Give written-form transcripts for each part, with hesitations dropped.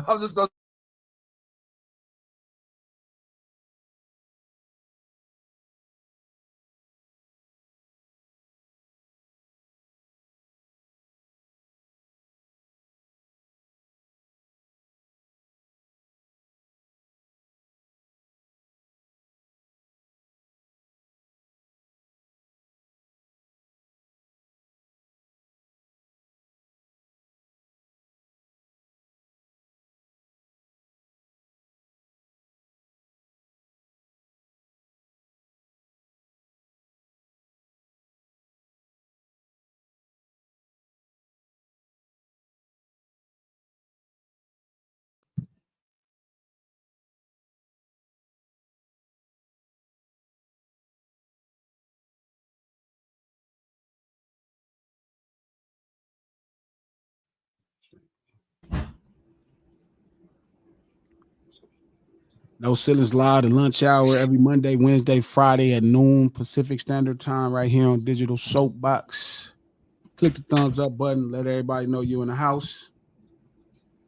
I'm just gonna. No Ceilings Live, the lunch hour every Monday, Wednesday, Friday at noon Pacific Standard Time, right here on Digital Soapbox. Click the thumbs up button. Let everybody know you in the house.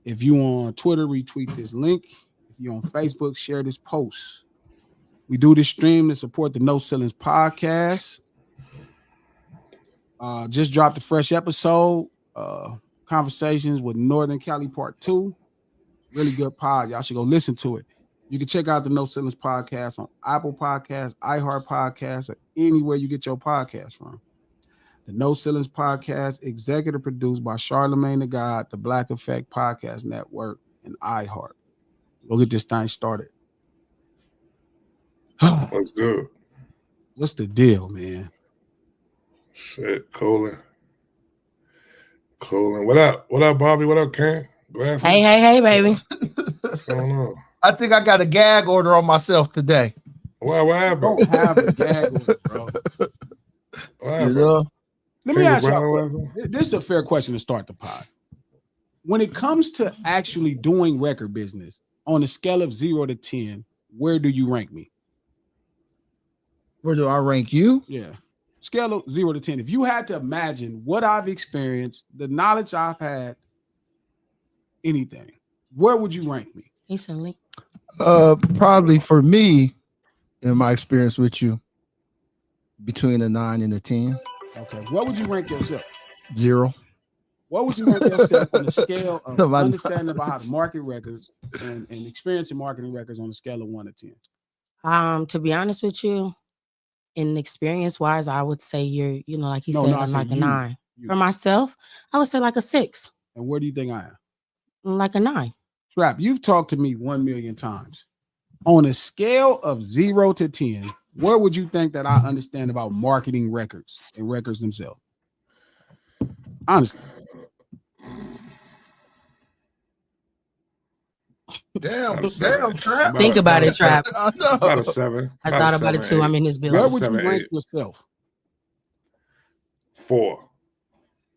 If you on Twitter, retweet this link. If you on Facebook, share this post. We do this stream to support the No Ceilings podcast. Just dropped a fresh episode. Conversations with Northern Cali Part 2. Really good pod. Y'all should go listen to it. You can check out the No Ceilings podcast on Apple Podcasts, iHeart Podcasts, or anywhere you get your podcast from. The No Ceilings podcast, executive produced by Charlemagne the God, the Black Effect Podcast Network, and iHeart. Go get this thing started. What's good? What's the deal, man? Shit, Colin. What up? What up, Bobby? What up, Ken? Glasses? Hey, baby. What's going on? I think I got a gag order on myself today. What happened? Don't have a gag order, bro. What happened? You know? Let me ask you. This is a fair question to start the pod. When it comes to actually doing record business, on a scale of 0 to 10, where do you rank me? Where do I rank you? Yeah. Scale of 0 to 10. If you had to imagine what I've experienced, the knowledge I've had, anything, where would you rank me? Recently. Probably for me, in my experience with you, between a 9 and a 10. Okay. What would you rank yourself? 0. What would you rank yourself on the scale of understanding about how to market records and experiencing marketing records on a scale of 1 to 10? To be honest with you, in experience wise, I would say you're, like you said, I'm like a 9. For myself, I would say like a 6. And where do you think I am? Like a 9. Trap, you've talked to me 1 million times. On a scale of 0 to 10, where would you think that I understand about marketing records and records themselves? Honestly. Damn, Trap. Think about it, Trap. About a 7. I thought about it too. 8. I'm in his building. Where would you rank yourself? 4.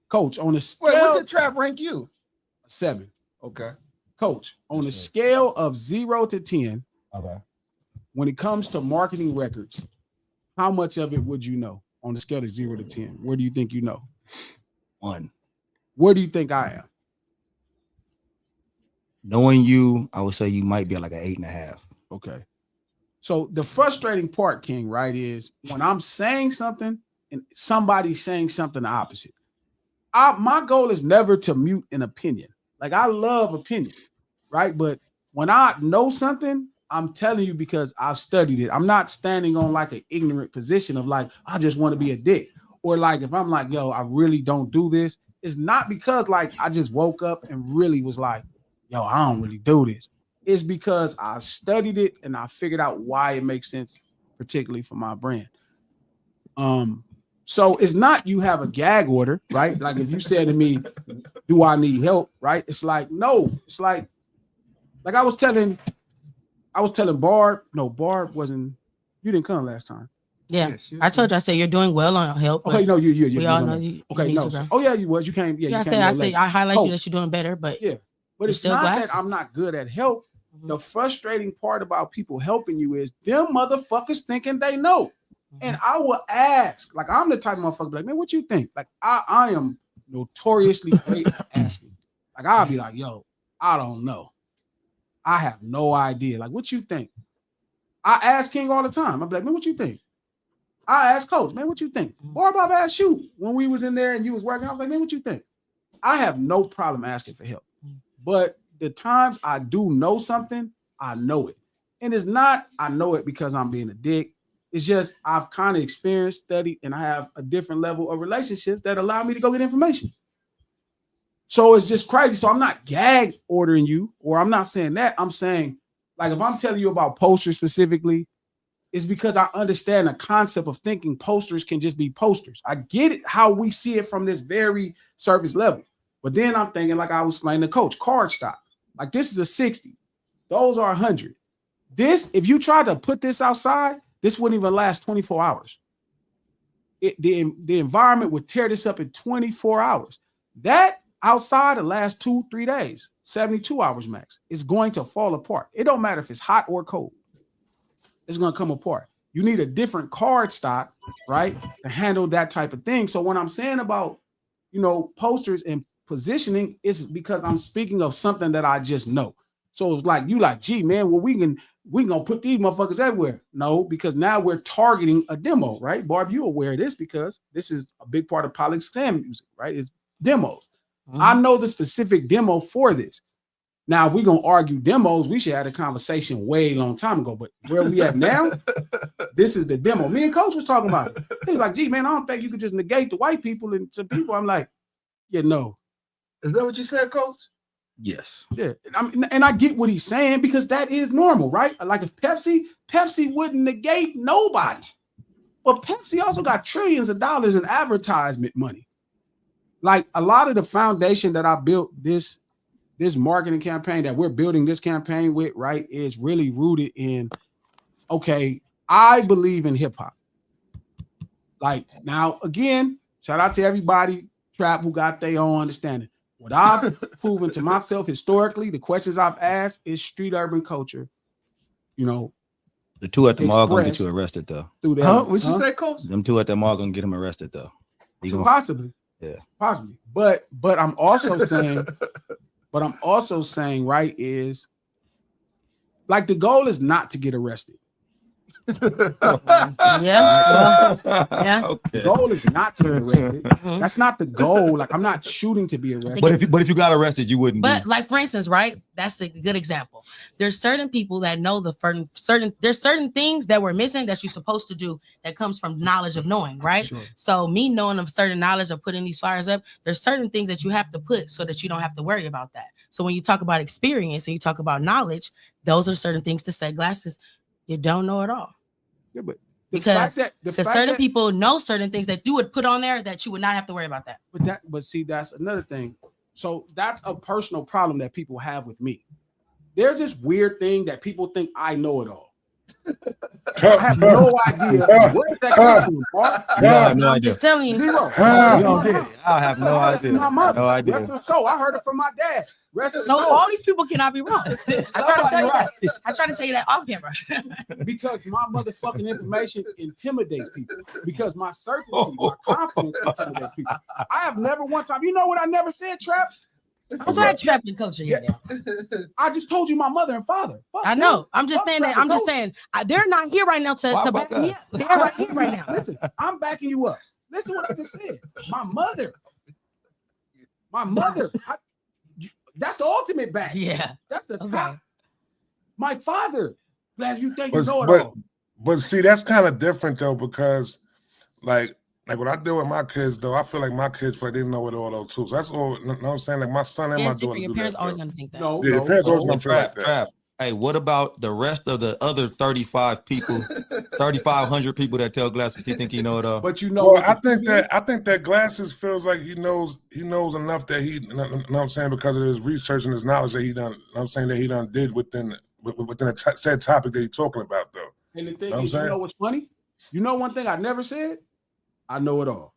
Coach, on a scale. Wait, what did Trap rank you? 7. Okay. Coach, on a scale of 0 to 10, okay, when it comes to marketing records, how much of it would you know on the scale of 0 to 10? Where do you think you know? 1. Where do you think I am? Knowing you, I would say you might be like an 8.5. Okay. So the frustrating part, King, right, is when I'm saying something and somebody's saying something the opposite. My goal is never to mute an opinion. Like, I love opinion, right? But when I know something, I'm telling you because I've studied it. I'm not standing on like an ignorant position of like, I just want to be a dick. Or like, if I'm like, yo, I really don't do this, it's not because like I just woke up and really was like, yo, I don't really do this. It's because I studied it and I figured out why it makes sense, particularly for my brand. So it's not you have a gag order, right? Like if you said to me, do I need help, right? It's like, no, it's like I was telling Barb, no, Barb wasn't, you didn't come last time. Yeah, I told you, I said you're doing well on help. Okay, no, you we all know you. Okay, no. Oh yeah, you was. You came. Yeah, I said I highlight you that you're doing better, but yeah, but it's not that I'm not good at help. The frustrating part about people helping you is them motherfuckers thinking they know. And I will ask, like, I'm the type of motherfucker, like, man, what you think? Like, I am notoriously great at asking. Like, I'll be like, yo, I don't know. I have no idea. Like, what you think? I ask King all the time. I'm like, man, what you think? I ask Coach, man, what you think? Or Bob asked you when we was in there and you was working. I was like, man, what you think? I have no problem asking for help. But the times I do know something, I know it. And it's not, I know it because I'm being a dick. It's just I've kind of experienced, studied, and I have a different level of relationships that allow me to go get information. So it's just crazy. So I'm not gag ordering you, or I'm not saying that. I'm saying, like, if I'm telling you about posters specifically, it's because I understand the concept of thinking posters can just be posters. I get it, how we see it from this very surface level. But then I'm thinking, like I was explaining to Coach, card stock. Like, this is a 60. Those are 100. This, if you tried to put this outside, this wouldn't even last 24 hours. The environment would tear this up in 24 hours. That outside the last 2-3 days, 72 hours max, is going to fall apart. It don't matter if it's hot or cold. It's going to come apart. You need a different card stock, right, to handle that type of thing. So when I'm saying about, posters and positioning, it's because I'm speaking of something that I just know. So it's like, you like, gee, man, well, we gonna put these motherfuckers everywhere. No, because now we're targeting a demo, right? Barb, you aware of this because this is a big part of Pollock's STEM music, right? It's demos. Mm-hmm. I know the specific demo for this. Now, if we're gonna argue demos, we should have a conversation way long time ago. But where we at now, this is the demo. Me and Coach was talking about it. He was like, gee, man, I don't think you could just negate the white people and some people. I'm like, yeah, no. Is that what you said, Coach? Yes. Yeah, and I get what he's saying because that is normal, right? Like if Pepsi wouldn't negate nobody, but Pepsi also got trillions of dollars in advertisement money. Like a lot of the foundation that I built this marketing campaign that we're building this campaign with, right, is really rooted in, okay, I believe in hip hop. Like now, again, shout out to everybody, Trap, who got their own understanding. What I've proven to myself historically, the questions I've asked is street urban culture. The two at the mall gonna get you arrested though. What you say, Coach? Them two at the mall gonna get him arrested though. Possibly. Yeah. Possibly. But I'm also saying, right, is like the goal is not to get arrested. Yeah. Okay. The goal is not to get arrested. That's not the goal. Like I'm not shooting to be arrested. But if you got arrested, you wouldn't. But like for instance, right? That's a good example. There's certain people that know there's certain things that we're missing that you're supposed to do that comes from knowledge of knowing, right? Sure. So me knowing of certain knowledge of putting these flyers up, there's certain things that you have to put so that you don't have to worry about that. So when you talk about experience and you talk about knowledge, those are certain things to say. Glasses, you don't know it all. Yeah, but because certain people know certain things that you would put on there that you would not have to worry about that. But see, that's another thing. So that's a personal problem that people have with me. There's this weird thing that people think I know it all. I have no idea. Where is that coming from? I'm just telling you. I have no idea. No idea. So I heard it from my dad. So all these people cannot be wrong. I try to tell you that off camera. Because my motherfucking information intimidates people. Because my certainty, my confidence intimidates people. I have never one time. You know what I never said, Trap? I'm glad Trap and Coach are here now. I just told you my mother and father. I know. I'm just saying that. I'm just saying they're not here right now to back me up. They're right here right now. Listen, I'm backing you up. Listen what I just said. My mother. That's the ultimate back. Yeah. That's the top. My father. Glad you think you know it all. But see, that's kind of different though, because like what I deal with my kids though, I feel like my kids feel like they know it all though too. So that's all. You know what I'm saying? Like my son and my daughter. Your parents always gonna think that. No, your parents always gonna feel like that. Hey, what about the rest of the other 35 people, 3,500 people that tell Glasses he think he know it all? But you know, well, I think that Glasses feels like he knows enough that he, you know what I'm saying, because of his research and his knowledge that he done. You know what I'm saying, that he done did within a said topic that he's talking about though. And the thing is, you know what's funny? You know one thing I never said? I know it all.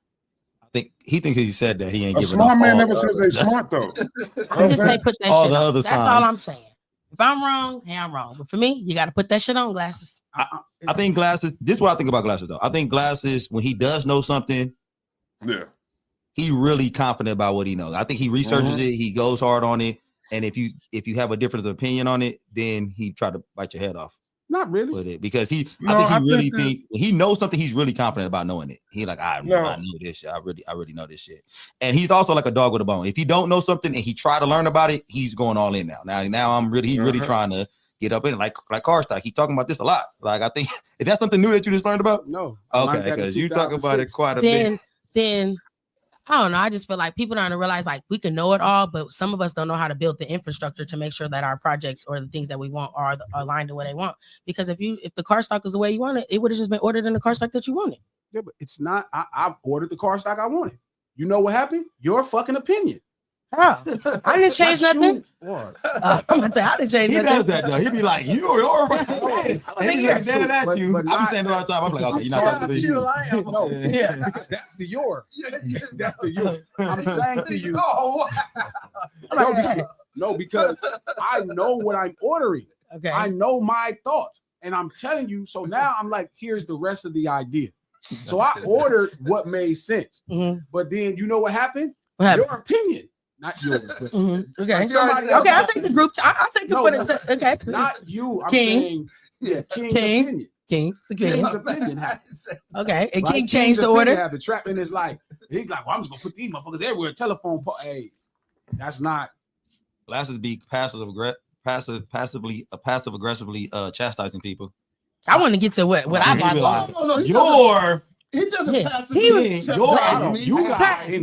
I think he thinks he said that he ain't. A smart man never says they smart though. I just say put that all shit the on. other That's all I'm saying. If I'm wrong, hey, I'm wrong. But for me, you got to put that shit on, Glasses. I think Glasses. This is what I think about Glasses though. I think Glasses, when he does know something, yeah, he really confident about what he knows. I think he researches it. He goes hard on it. And if you have a different opinion on it, then he try to bite your head off Not really. with it because I No, think he I really think he knows something. He's really confident about knowing it. He like I know this shit. I really know this shit. And he's also like a dog with a bone. If he don't know something and he try to learn about it, he's going all in now. Now he's really trying to get up in it, like car stock. He's talking about this a lot. Like I think is that something new that you just learned about? No. Okay, because you talk about it quite a bit. Then I don't know. I just feel like people don't realize like we can know it all, but some of us don't know how to build the infrastructure to make sure that our projects or the things that we want are aligned to what they want. Because if the car stock is the way you want it, it would have just been ordered in the car stock that you wanted. Yeah, but it's not. I ordered the car stock I wanted. You know what happened? Your fucking opinion. Oh, I didn't change nothing. I'm gonna say I didn't change He nothing. does that though. He be like, you're right. I'm He here. be dead at you. but I be saying it all the time. I'm like, okay, you're not talking to you. No, Yeah. because that's the your. That's the your. I'm saying to you. No, because I know what I'm ordering. Okay. I know my thoughts, and I'm telling you. So now I'm like, here's the rest of the idea. So I ordered what made sense, but then you know what happened? What happened? Your opinion, not yours. But Okay. somebody Okay. I'll else- take the group. I'll take it No, for no. the. Okay. Not you. I'm King. saying, yeah, King's King. opinion. King. It's a king. King's opinion happened. Okay. And Right? King King's changed the opinion order. happened. Trapping is like, he's like, well, I'm just gonna put these motherfuckers everywhere. Telephone. Hey, that's not. Glasses be passive aggressively chastising people. I want to get to what I He got. be like, No, Your he doesn't Yeah. pass He was- you Pat, got. okay,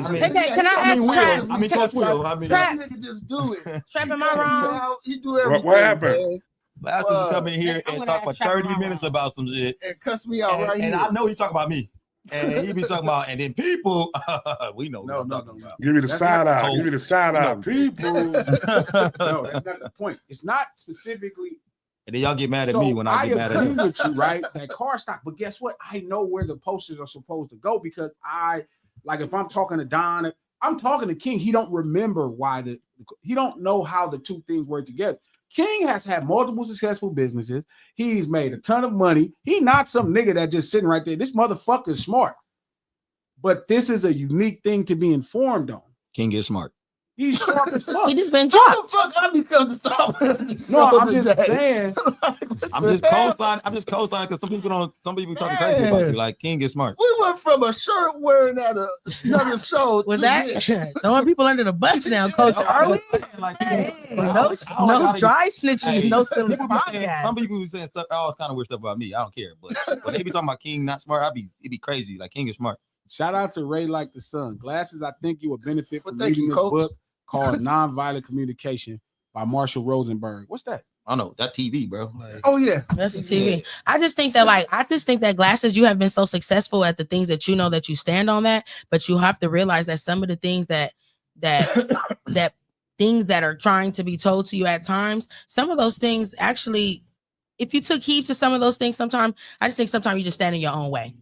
can I ask Pat? I mean, Coach Will. I mean, Pat. Nigga just do it. Trap, am I wrong? He do everything. What happened? man, Glasses will come in here I'm and gonna talk for ask Trap 30 Mama. minutes about some shit. And cuss me out right And here. I know he talk about me. And he be talking about, and then people, we know what No, I'm no, talking no, about. Give me the That's side not- eye. Give me the side eye, people. No, that's not the point. It's not specifically. And then y'all get mad at So me when I get mad at agree him. with you, right? That car stock. But guess what? I know where the posters are supposed to go because like if I'm talking to Don, I'm talking to King. He don't remember he don't know how the two things work together. King has had multiple successful businesses. He's made a ton of money. He not some nigga that just sitting right there. This motherfucker is smart. But this is a unique thing to be informed on. King is smart. He's sharp as fuck. He just been How dropped. the fuck I become the top? No, I'm just saying. I'm just co-signing because some people talking crazy about you. Like King is smart. We went from a shirt wearing at another show. Was to that this. throwing people under the bus now, Coach? Are we? Like, Hey, I no don't know how to- dry snitching, Hey, no silly people be saying- podcast. some people be saying stuff, all kind of weird stuff about me. I don't care, but when they be talking about King not smart, it'd be crazy. Like King is smart. Shout out to Ray Like the Sun. Glasses, I think you will benefit Well, from thank reading you, this Coach. book called Nonviolent Communication by Marshall Rosenberg. What's that? I don't know that TV, bro. Like, Oh yeah. That's the TV. I just think that Glasses, you have been so successful at the things that you know that you stand on that, but you have to realize that some of the things that things that are trying to be told to you at times, some of those things actually, if you took heed to some of those things, sometimes I just think sometimes you just stand in your own way.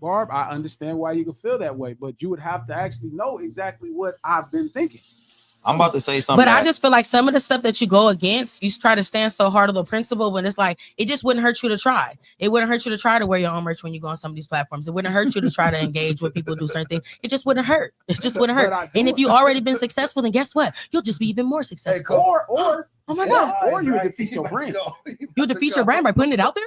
Barb, I understand why you can feel that way, but you would have to actually know exactly what I've been thinking. I'm about to say something. But I just feel like some of the stuff that you go against, you try to stand so hard on the principle when it's like, it just wouldn't hurt you to try. It wouldn't hurt you to try to wear your own merch when you go on some of these platforms. It wouldn't hurt you to try to engage with people who do certain things. It just wouldn't hurt. It just wouldn't hurt. But I do And if it. you already been successful, then guess what? You'll just be even more successful. Or Oh my God. or you defeat your brand. You'll defeat your brand by putting it out there?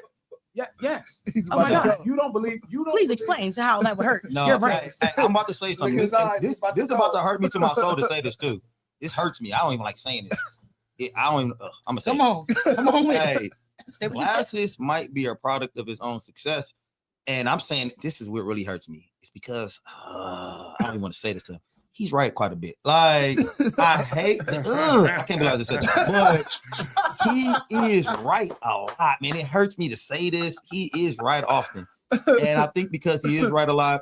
Yeah, yes. Oh my God. You don't believe Please explain to how that would hurt no. your brand. I'm about to say something. Look at his eyes. This is about to hurt me to my soul to say this too. This hurts me. I don't even like saying this. I don't even. I'm gonna say. Come on. Come on with it. Hey, Stay with your chest. Glasses might be a product of his own success, and I'm saying this is what really hurts me. It's because I don't even want to say this to him. He's right quite a bit. Like I hate. I can't believe I just said that, but he is right a lot, man. It hurts me to say this. He is right often, and I think because he is right a lot,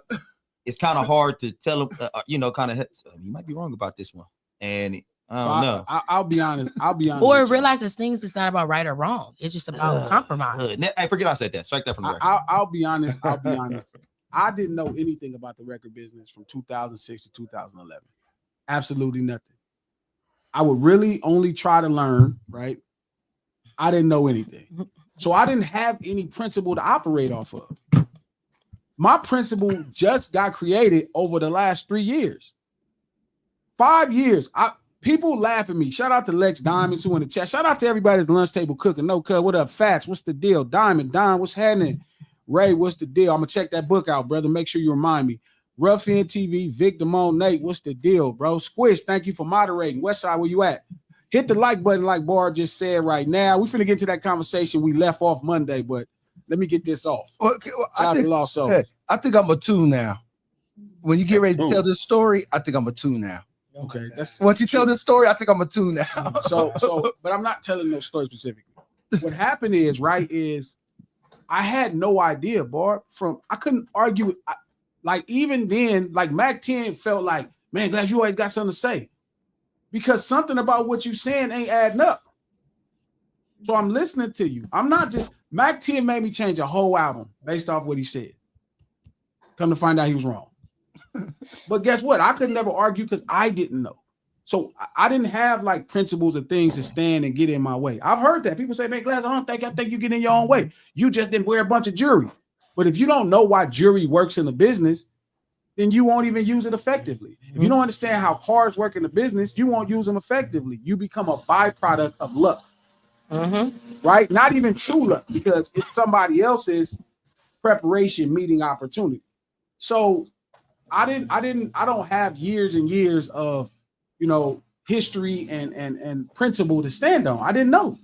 it's kind of hard to tell him. Kind of you might be wrong about this one, and I don't know. I'll be honest. I'll be honest. Or with you. realize this things it's not about right or wrong. It's just about compromise. I forget I said that. Strike that from the record. I'll be honest. I'll be honest. I didn't know anything about the record business from 2006 to 2011. Absolutely nothing. I would really only try to learn, right? I didn't know anything. So I didn't have any principle to operate off of. My principle just got created over the last 3 years. 5 years. people laugh at me. Shout out to Lex Diamonds who in the chat. Shout out to everybody at the lunch table cooking. No cut. What up, Fats? What's the deal? Diamond, Don, what's happening? Ray, what's the deal? I'm gonna check that book out, brother. Make sure you remind me. Ruffian TV, Vic Damone, Nate, what's the deal, bro? Squish, thank you for moderating. Westside, where you at? Hit the like button, like Bar just said right now. We finna get to that conversation we left off Monday, but let me get this off. I think I'm a 2 now. When you get ready to tell this story, I think I'm a 2 now. Okay, that's once you tell this story, I think I'm a 2 now. so, but I'm not telling no story specifically. What happened is, right, is I had no idea, Barb. I couldn't argue with, like even then, like Mac 10 felt like, man, Glass, you always got something to say. Because something about what you saying ain't adding up. So I'm listening to you. I'm not just, Mac 10 made me change a whole album based off what he said. Come to find out he was wrong. But guess what? I could never argue because I didn't know. So I didn't have like principles and things to stand and get in my way. I've heard that. People say, man, Glass, I think you get in your own way. You just didn't wear a bunch of jewelry. But if you don't know why jewelry works in the business, then you won't even use it effectively. If you don't understand how cars work in the business, you won't use them effectively. You become a byproduct of luck, right? Not even true luck, because it's somebody else's preparation meeting opportunity. So I don't have years and years of, history and principle to stand on. I didn't know.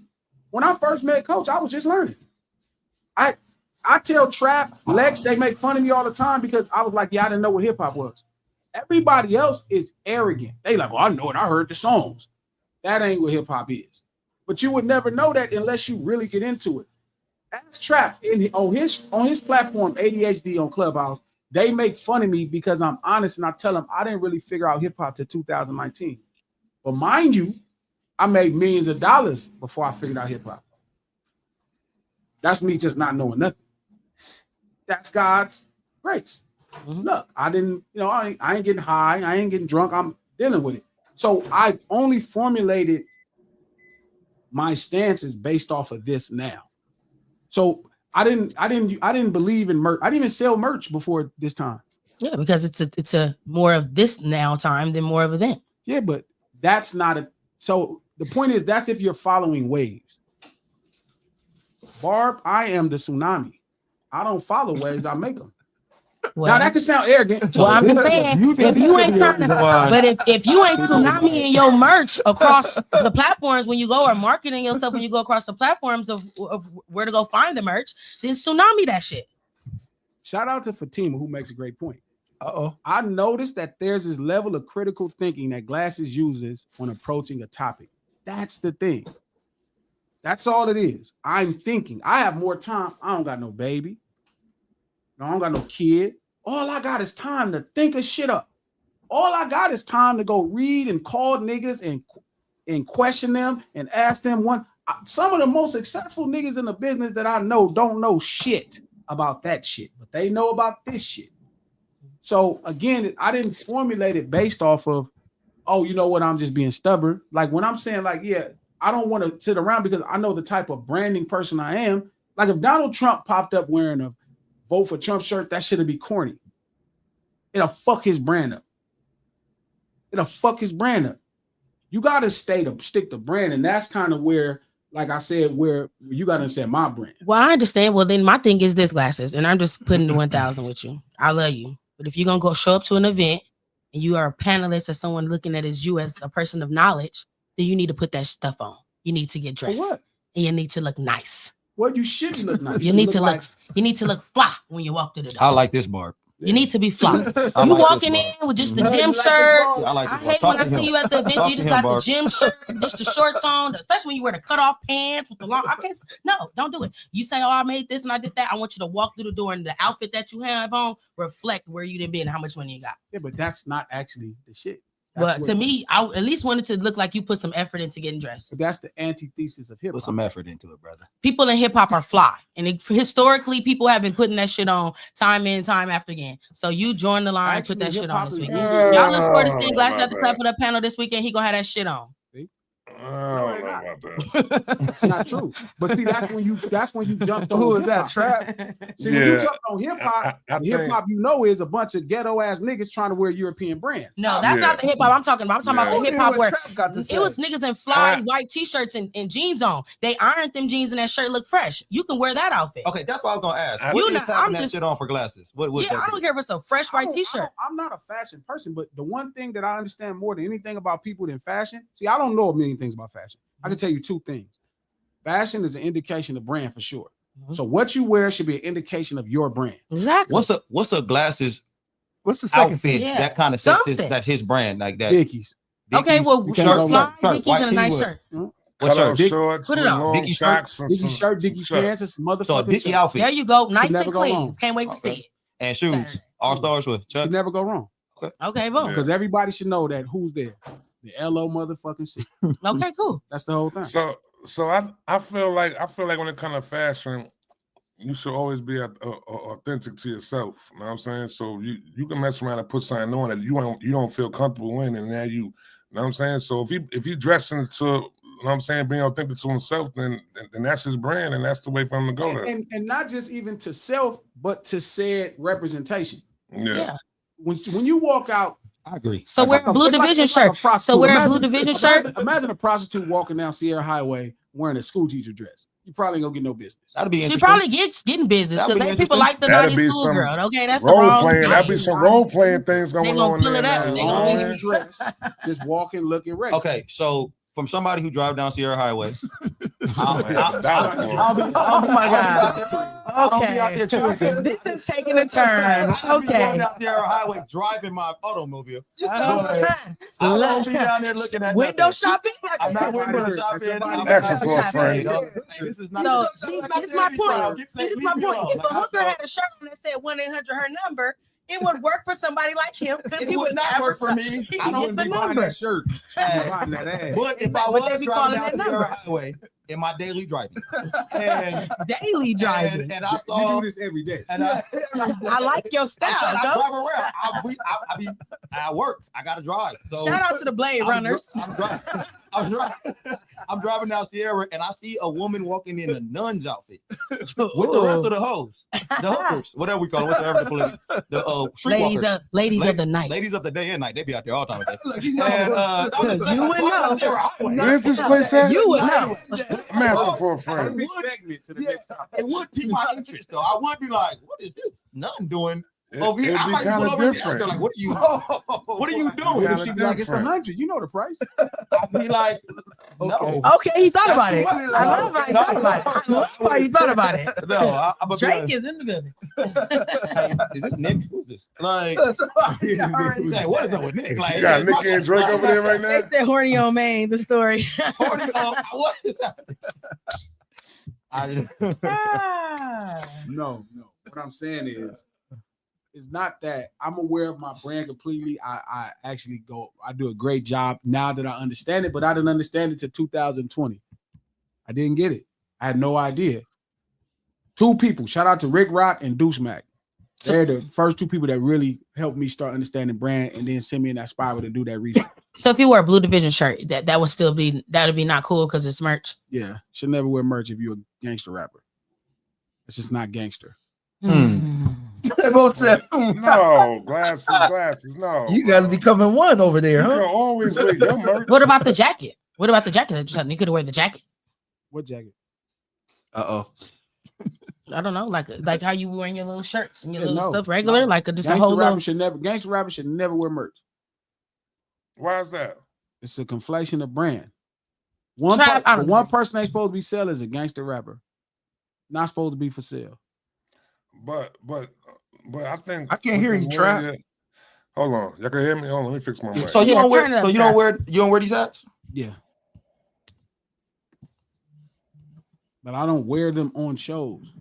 When I first met Coach, I was just learning. I tell Trap, Lex, they make fun of me all the time because I was like, yeah, I didn't know what hip hop was. Everybody else is arrogant. They like, well, I know it. I heard the songs. That ain't what hip hop is. But you would never know that unless you really get into it. Ask Trap on his platform, ADHD on Clubhouse. They make fun of me because I'm honest, and I tell them I didn't really figure out hip hop till 2019. But mind you, I made millions of dollars before I figured out hip hop. That's me just not knowing nothing. That's God's grace. Look, I didn't, I ain't getting high. I ain't getting drunk. I'm dealing with it. So I've only formulated my stances based off of this now. So I didn't believe in merch. I didn't even sell merch before this time. Yeah, because it's a more of this now time than more of a then. Yeah, but that's not a. So the point is, that's if you're following waves. Barb, I am the tsunami. I don't follow waves, I make them. Well, now that could sound arrogant. Well, I'm just saying, if you ain't trying to, but if you ain't tsunami in your merch across the platforms when you go, or marketing yourself when you go across the platforms of where to go find the merch, then tsunami that shit. Shout out to Fatima, who makes a great point. I noticed that there's this level of critical thinking that Glasses uses when approaching a topic. That's the thing. That's all it is. I'm thinking. I have more time. I don't got no baby. I don't got no kid. All I got is time to think of shit up. All I got is time to go read and call niggas and question them and ask them one. Some of the most successful niggas in the business that I know don't know shit about that shit, but they know about this shit. So again, I didn't formulate it based off of, oh, you know what, I'm just being stubborn. Like when I'm saying like, yeah, I don't want to sit around because I know the type of branding person I am. Like if Donald Trump popped up wearing a vote for Trump shirt, that shit'll be corny. It'll fuck his brand up. You gotta stick to brand, and that's kind of where, like I said, where you gotta understand my brand. Well, I understand. Well, then my thing is this, Glasses, and I'm just putting the 1,000 with you. I love you, but if you're gonna go show up to an event and you are a panelist or someone looking at you as a person of knowledge, then you need to put that stuff on. You need to get dressed. For what? And you need to look nice. Well, you shouldn't look nice. You need to look fly when you walk through the door. I like this, Barb. You need to be fly. You like walking in with just the gym shirt. Yeah, I hate when I see you at the event. You just got the gym shirt, just the shorts on, especially when you wear the cutoff pants with the long. No, don't do it. You say, oh, I made this and I did that. I want you to walk through the door and the outfit that you have on reflect where you didn't be and how much money you got. Yeah, but that's not actually the shit. But to me, I at least wanted to look like you put some effort into getting dressed. But that's the antithesis of hip hop. Put some effort into it, brother. People in hip hop are fly, and historically, people have been putting that shit on time in, time after again. So you join the line, put that shit on this weekend. Y'all look forward to seeing Glass at the top of the panel this weekend. He gonna have that shit on. I don't know about that. That's not true. But see, that's when you jumped on Who is hip-hop. that trap? See, when you jumped on hip hop, I hip think hop, you know, is a bunch of ghetto ass niggas trying to wear European brands. No, that's not the hip hop I'm talking about. I'm talking about the hip hop where it was niggas in fly white t-shirts and jeans on. They ironed them jeans and that shirt look fresh. You can wear that outfit. Okay, that's what I was gonna ask. I'm What is not- having I'm that just- shit on for glasses? What Yeah, I don't care if it's a fresh white t-shirt. I'm not a fashion person, but the one thing that I understand more than anything about people than fashion, see, I don't know a million things about fashion. I can tell you two things. Fashion is an indication of brand for sure. So what you wear should be an indication of your brand. Exactly. What's a glasses What's the second outfit Yeah, that kind of something. that's his brand like that? Dickies. Okay, well, You can't go fly wrong. Dickies and a nice tee-shirt. shirt. What cut shirt? off Dick- shorts put it with on. long Dickie shirt, socks and Dickie shirt, Dickie some pants, and some motherfucking So a Dickie shirt. outfit There you go. Nice never and go clean. wrong. Can't wait to Okay. see it. and shoes. Saturday. All stars with You Chuck. never go wrong. Okay, boom. Yeah. Because everybody should know that who's there. The LO motherfucking shit. Okay, cool. That's the whole thing. So I feel like when it comes to fashion, you should always be authentic to yourself. You know what I'm saying? So you can mess around and put something on that you don't feel comfortable in, and now you know what I'm saying? So if he dressing to, you know what I'm saying, being authentic to himself, then that's his brand, and that's the way for him to go there. And not just even to self, but to said representation. Yeah. When you walk out, I agree. So wear a blue it's like- division it's like a shirt. prostitute. So wear a Imagine- blue division shirt. Imagine a prostitute walking down Sierra Highway wearing a school teacher dress. You probably ain't gonna get no business. That'd be She interesting. probably getting business That'd because be people interesting. like the That'd naughty be school some girl. Okay, that's the Role wrong playing. That'd be thing. some role playing things going gonna on pull there. it up. now, They you know gonna what I get mean? it. Dress, just walking, looking regular. Okay, so from somebody who drive down Sierra Highway, Oh my God. Okay. This is taking a turn. Okay. down Sierra Highway driving my automobile. Uh-huh. I won't be down there looking at Window nothing. shopping. I'm not window shopping. I'm Asking not for a shopping. friend. Hey, this is So not. see, this is my point. See, this is my point. If a hooker had a shirt on that said 1-800 her number, it would work for somebody like him because It he would would not work for me. He I can don't get the be Buying number. that shirt. Hey, Buying that ass. But if I But they was be driving calling down that Sierra number. Highway in my daily driving, and Daily driving. and I You saw, do this every day. and I like your style. I Go. drive around. I work. I gotta drive. So Shout out to the Blade Runners. I'm driving down Sierra, and I see a woman walking in a nun's outfit with the rest of the hoes, the hookers, whatever we call them, whatever the police, the streetwalkers. Ladies of the night. Ladies of the day and night. They be out there all the time with us. You know, And, You would know. Where's this place at? You would know. I'm asking for a friend. Every segment to the next topic. It would pique my interest, though. I would be like, "What is this nun doing over here?" It'd I be might kind pull of over and ask her, different. like, "What are you? What are you doing?" Kinda She be like, it's different. 100. You know the price. I'd be like, "No, Okay, he thought about it. I love how he thought about it. I love how he thought about it. no." I'm Drake is in the building. Is this Nick? Who's this? Like, hey, what is up with Nick? Like, You got Nicki and Drake over there right now? It's that horny on Maine, the story. What is happening? No. What I'm saying is, it's not that I'm aware of my brand completely. I actually I do a great job now that I understand it, but I didn't understand it till 2020. I didn't get it. I had no idea. Two people, shout out to Rick Rock and Deuce Mac. They're the first two people that really helped me start understanding brand and then send me in that spiral to do that research. So if you wear a blue division shirt, that would still be not cool because it's merch. Yeah, should never wear merch if you're a gangster rapper. It's just not gangster. they both said, No, glasses, no. you guys becoming one over there, You can huh? always wear your merch. What about the jacket? What about the jacket? You could have wear the jacket. What jacket? Uh-oh. I don't know, like how you wearing your little shirts and your Yeah, little no, stuff regular, no. like just a Gangster whole little. rappers should never wear merch. Why is that? It's a conflation of brand. One person ain't supposed to be selling is a gangster rapper. Not supposed to be for sale. But I think I can't hear you, Trap. Hold on, y'all can hear me. Hold on, let me fix my mic. So you Yeah, don't wear? turn it up, So you don't wear these hats? Yeah. But I don't wear them on shows.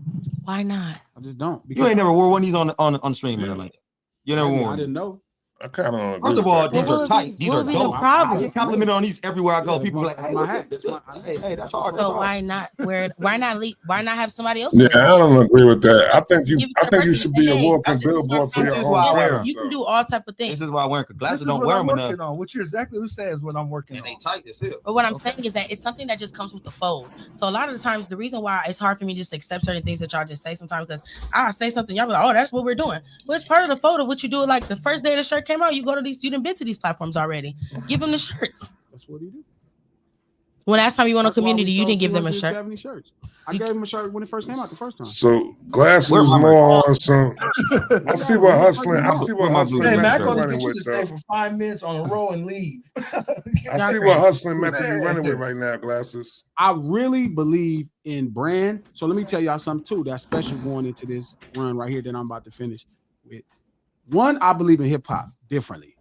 Why not? I just don't. You ain't never wore one of these on the stream or nothing like that. You never wore I one. didn't know. I kind of don't agree. First of with all, that. these are tight. These are what would be the dope. problem? I get complimented on these everywhere I go. Yeah, People my- like, hey, my look hat. at this. That's my- Hey, that's hard. That's So hard. why not wear? Why not have somebody else? Yeah, wear it? I don't agree with that. I think Give it to I the think you person should and be say, a hey, walking this is my billboard for your This is own why I wear product. them. You can do all type of things. This is why I'm wearing This glasses. is Don't what wear I'm them working enough. on. What you're exactly saying is what I'm working And on. they tight as hell. But what I'm saying is that it's something that just comes with the fold. So a lot of the times, the reason why it's hard for me to just accept certain things that y'all just say sometimes, because I say something, y'all be like, oh, that's what we're doing. Well, it's part of the fold of what you do. Like the first day the shirt came out, you go to these, you done been to these platforms already. Give them the shirts. That's what he did. When last time you went on That's why we community, you sold didn't give them a shirt. 270 shirts. I gave him a shirt when it first came out the first time. So glasses Where is my more on some. I see what hustling. I see Where what my hustling blue Hey, man, meant I to gonna running get you with to stay though. for 5 minutes on a row and leave. I see what hustling meant to be running with right now. Glasses. I really believe in brand. So let me tell y'all something too that's special going into this run right here that I'm about to finish with. One, I believe in hip hop differently.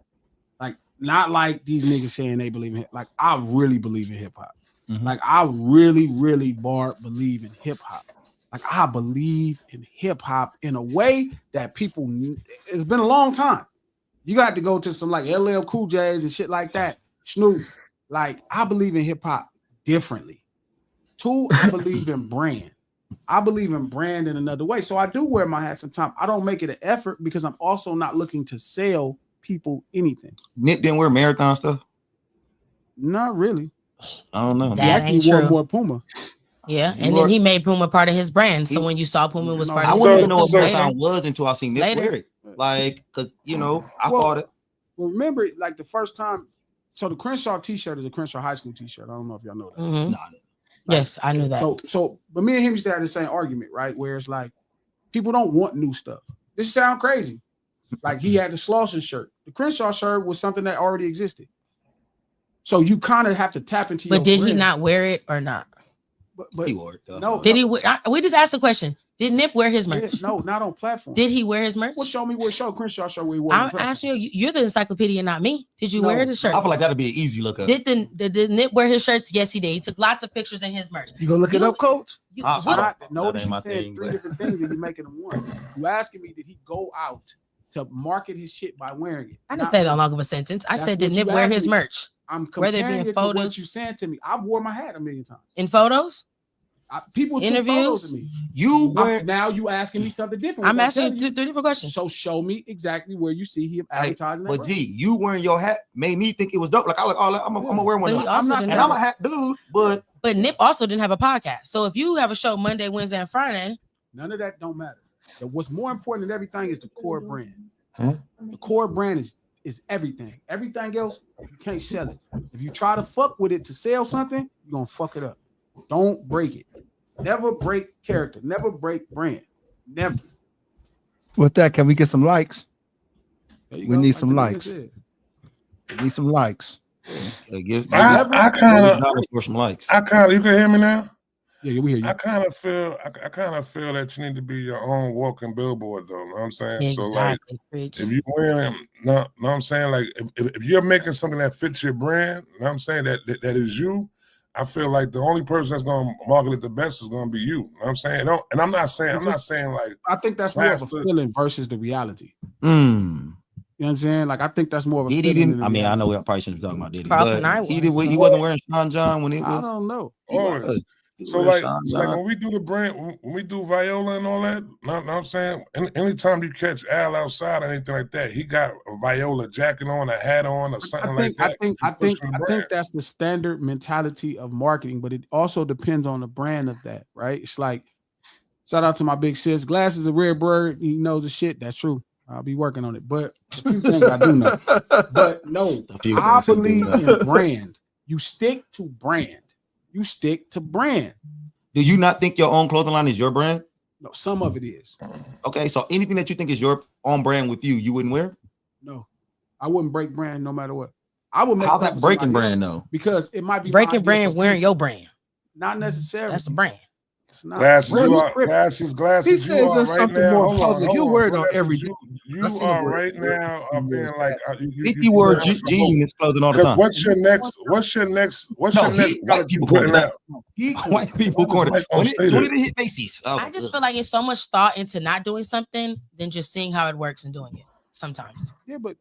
Like, not like these niggas saying they believe in hip. Like, I really believe in hip hop. Mhm. Like, I really, really believe in hip hop. Like, I believe in hip hop in a way that people, it's been a long time. You got to go to some like LL Cool J's and shit like that. Snoop. Like, I believe in hip hop differently. Two, I believe in brand. I believe in brand in another way. So I do wear my hat sometimes. I don't make it an effort because I'm also not looking to sell people anything. Nip didn't wear marathon stuff. Not really. I don't know. That He actually ain't wore true. more Puma. Yeah, You and are- then he made Puma part of his brand. So He- when you saw Puma was No, part I of his wouldn't So- even know what so- marathon was until I seen Nip Later. wear it. Like, cause you know, I Well, thought it. Well, remember, like the first time, so the Crenshaw t-shirt is a Crenshaw High School t-shirt. I don't know if y'all know that. Mhm. Nah, Yes, I knew that. But me and him used to have the same argument, right? Where it's like, people don't want new stuff. This sound crazy. Like he had the Slauson shirt. The Crenshaw shirt was something that already existed. So you kind of have to tap into your But did he brand. not wear it or not? But he wore it. Though. no, Did he? We just asked the question. Did Nip wear his yeah, merch? no, not on platform. Did he wear his merch? Well, show me where Crenshaw shirt where he wore. I'm the platform. asking you. You're the encyclopedia, not me. Did you No, wear the shirt? I feel like that'd be an easy look up. Did Nip wear his shirts? Yes, he did. He took lots of pictures in his merch. You gonna look it You- up, Coach? You, I It's don't- not, notice ain't my you said thing, three but- different things and you making them one. You asking me, did he go out to market his shit by wearing it? I Not didn't say that me. long of a sentence. I That's said, did what Nip you wear asked his me. merch I'm Whether it be comparing in it to what photos- you saying to me. I've wore my hat a million times. in photos? People took Interviews? photos of me. You wear Now you asking me something different. I'm which asking you telling three different questions. So show me exactly where you see him advertising that. but brand. G, you wearing your hat made me think it was dope. Like I like, oh, I'm gonna wear one. But of he them. also not didn't And have I'm a hat dude, but But Nip also didn't have a podcast. So if you have a show Monday, Wednesday, and Friday, None of that don't matter. What's more important than everything is the core brand. Huh? The core brand is everything. Everything else, you can't sell it. If you try to fuck with it to sell something, you're gonna fuck it up. Don't break it. Never break character. Never break brand. Never. With that, can we get some likes? There you We go. need Like some the nigga likes. said. We need some likes. I kind of, for some likes. you can hear me now. Yeah, we hear you. I kind of feel that you need to be your own walking billboard, though. Know what I'm saying? So like, exactly. Preach. if you wearing, know what I'm saying? Like, if you're making something that fits your brand, know what I'm saying? That is you. I feel like the only person that's gonna market it the best is gonna be you. Know what I'm saying? And I'm not saying like I think that's more of a Master. feeling versus the reality. Mm. You know what I'm saying? Like I think that's more of a Diddy feeling. didn't. than I mean, I reality. know we probably shouldn't be talking about Diddy, Carlton but I he was. wasn't wearing Sean John when it I was. don't know. He always. was. He So was like, Sean so like John. when we do the brand, when we do Viola and all that, know what I'm saying? Anytime you catch Al outside or anything like that, he got a Viola jacket on, a hat on, or something like that. I pushing the think brand. that's the standard mentality of marketing, but it also depends on the brand of that, right? It's like, shout out to my big sis. Glasses a rare bird. He knows the shit. That's true. I'll be working on it. But a few things I do know. But no, A few I things he do believe know. in brand. You stick to brand. You stick to brand. Do you not think your own clothing line is your brand? No, some of it is. Okay, so anything that you think is your own brand with you wouldn't wear? No, I wouldn't break brand no matter what. I would make How's that that for breaking somebody brand else though? because it might be my Breaking idea brand for wearing people. your brand. Not necessarily. That's a brand. It's not. Glasses, Brand you is are tripping. glasses. He You says are there's right something now. more Hold public. on, You hold wear on. it on Glasses, every day. You I seen are the word. right now being like you 50 wore you- jeans clothing all the Cause time. what's your next No, product white you people putting corner. out? White people Why corner. does white When folks say it that? hit faces. Oh, I just feel like it's so much thought into not doing something than just seeing how it works and doing it sometimes. Yeah, but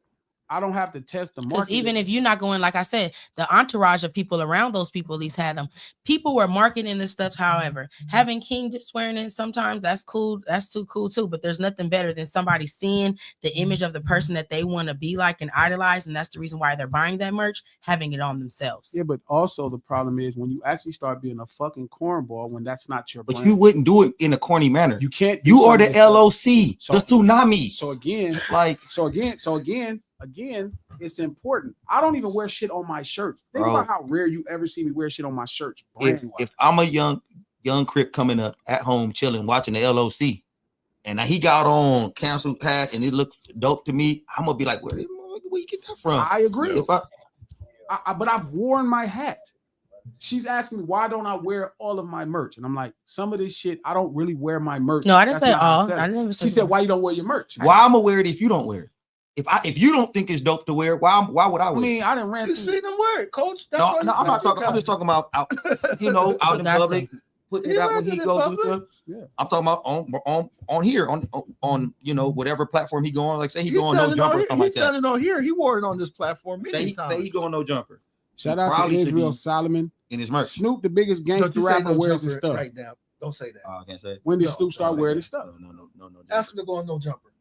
I don't have to test the market. Because even if you're not going, like I said, the entourage of people around those people at least had them. People were marketing this stuff. However, having King just swearing in sometimes that's cool. That's too cool too. But there's nothing better than somebody seeing the image of the person that they want to be like and idolize, and that's the reason why they're buying that merch, having it on themselves. Yeah, but also the problem is when you actually start being a fucking cornball when that's not your But brand. you wouldn't do it in a corny manner. You can't. You are the LOC, So- the tsunami. So again, Like, again, it's important. I don't even wear shit on my shirts. Think Bro. about how rare you ever see me wear shit on my shirts. if I'm a young Crip coming up at home chilling watching the LOC, and he got on canceled hat and it looks dope to me, I'm gonna be like, where you get that from? I agree. If But I've worn my hat. She's asking me why don't I wear all of my merch, and I'm like, some of this shit I don't really wear my merch. No, I didn't That's say not how I all. said it. I didn't say She said, all. why you don't wear your merch? why I'm gonna wear it if you don't wear it? If you don't think it's dope to wear, why would I I wear it? mean, I didn't rant. You through- see them wear it, coach. That's No, what I'm not talking. I'm just talking about out, out in public, putting it out when he goes through stuff. Yeah. I'm talking about on here on whatever platform he go on. Like say he He's go on no done it jumper or on- something like He's that. done it on here. He wore it on this platform Say many he times. go on no jumper Shout out to probably should Israel be Solomon. in his merch. Snoop, the biggest Don't gangster you say rapper, no wears his jumper stuff. right now. Don't say that. I can't say it. When did No, Snoop start Don't wearing say his stuff? No. Ask him to go on no jumper.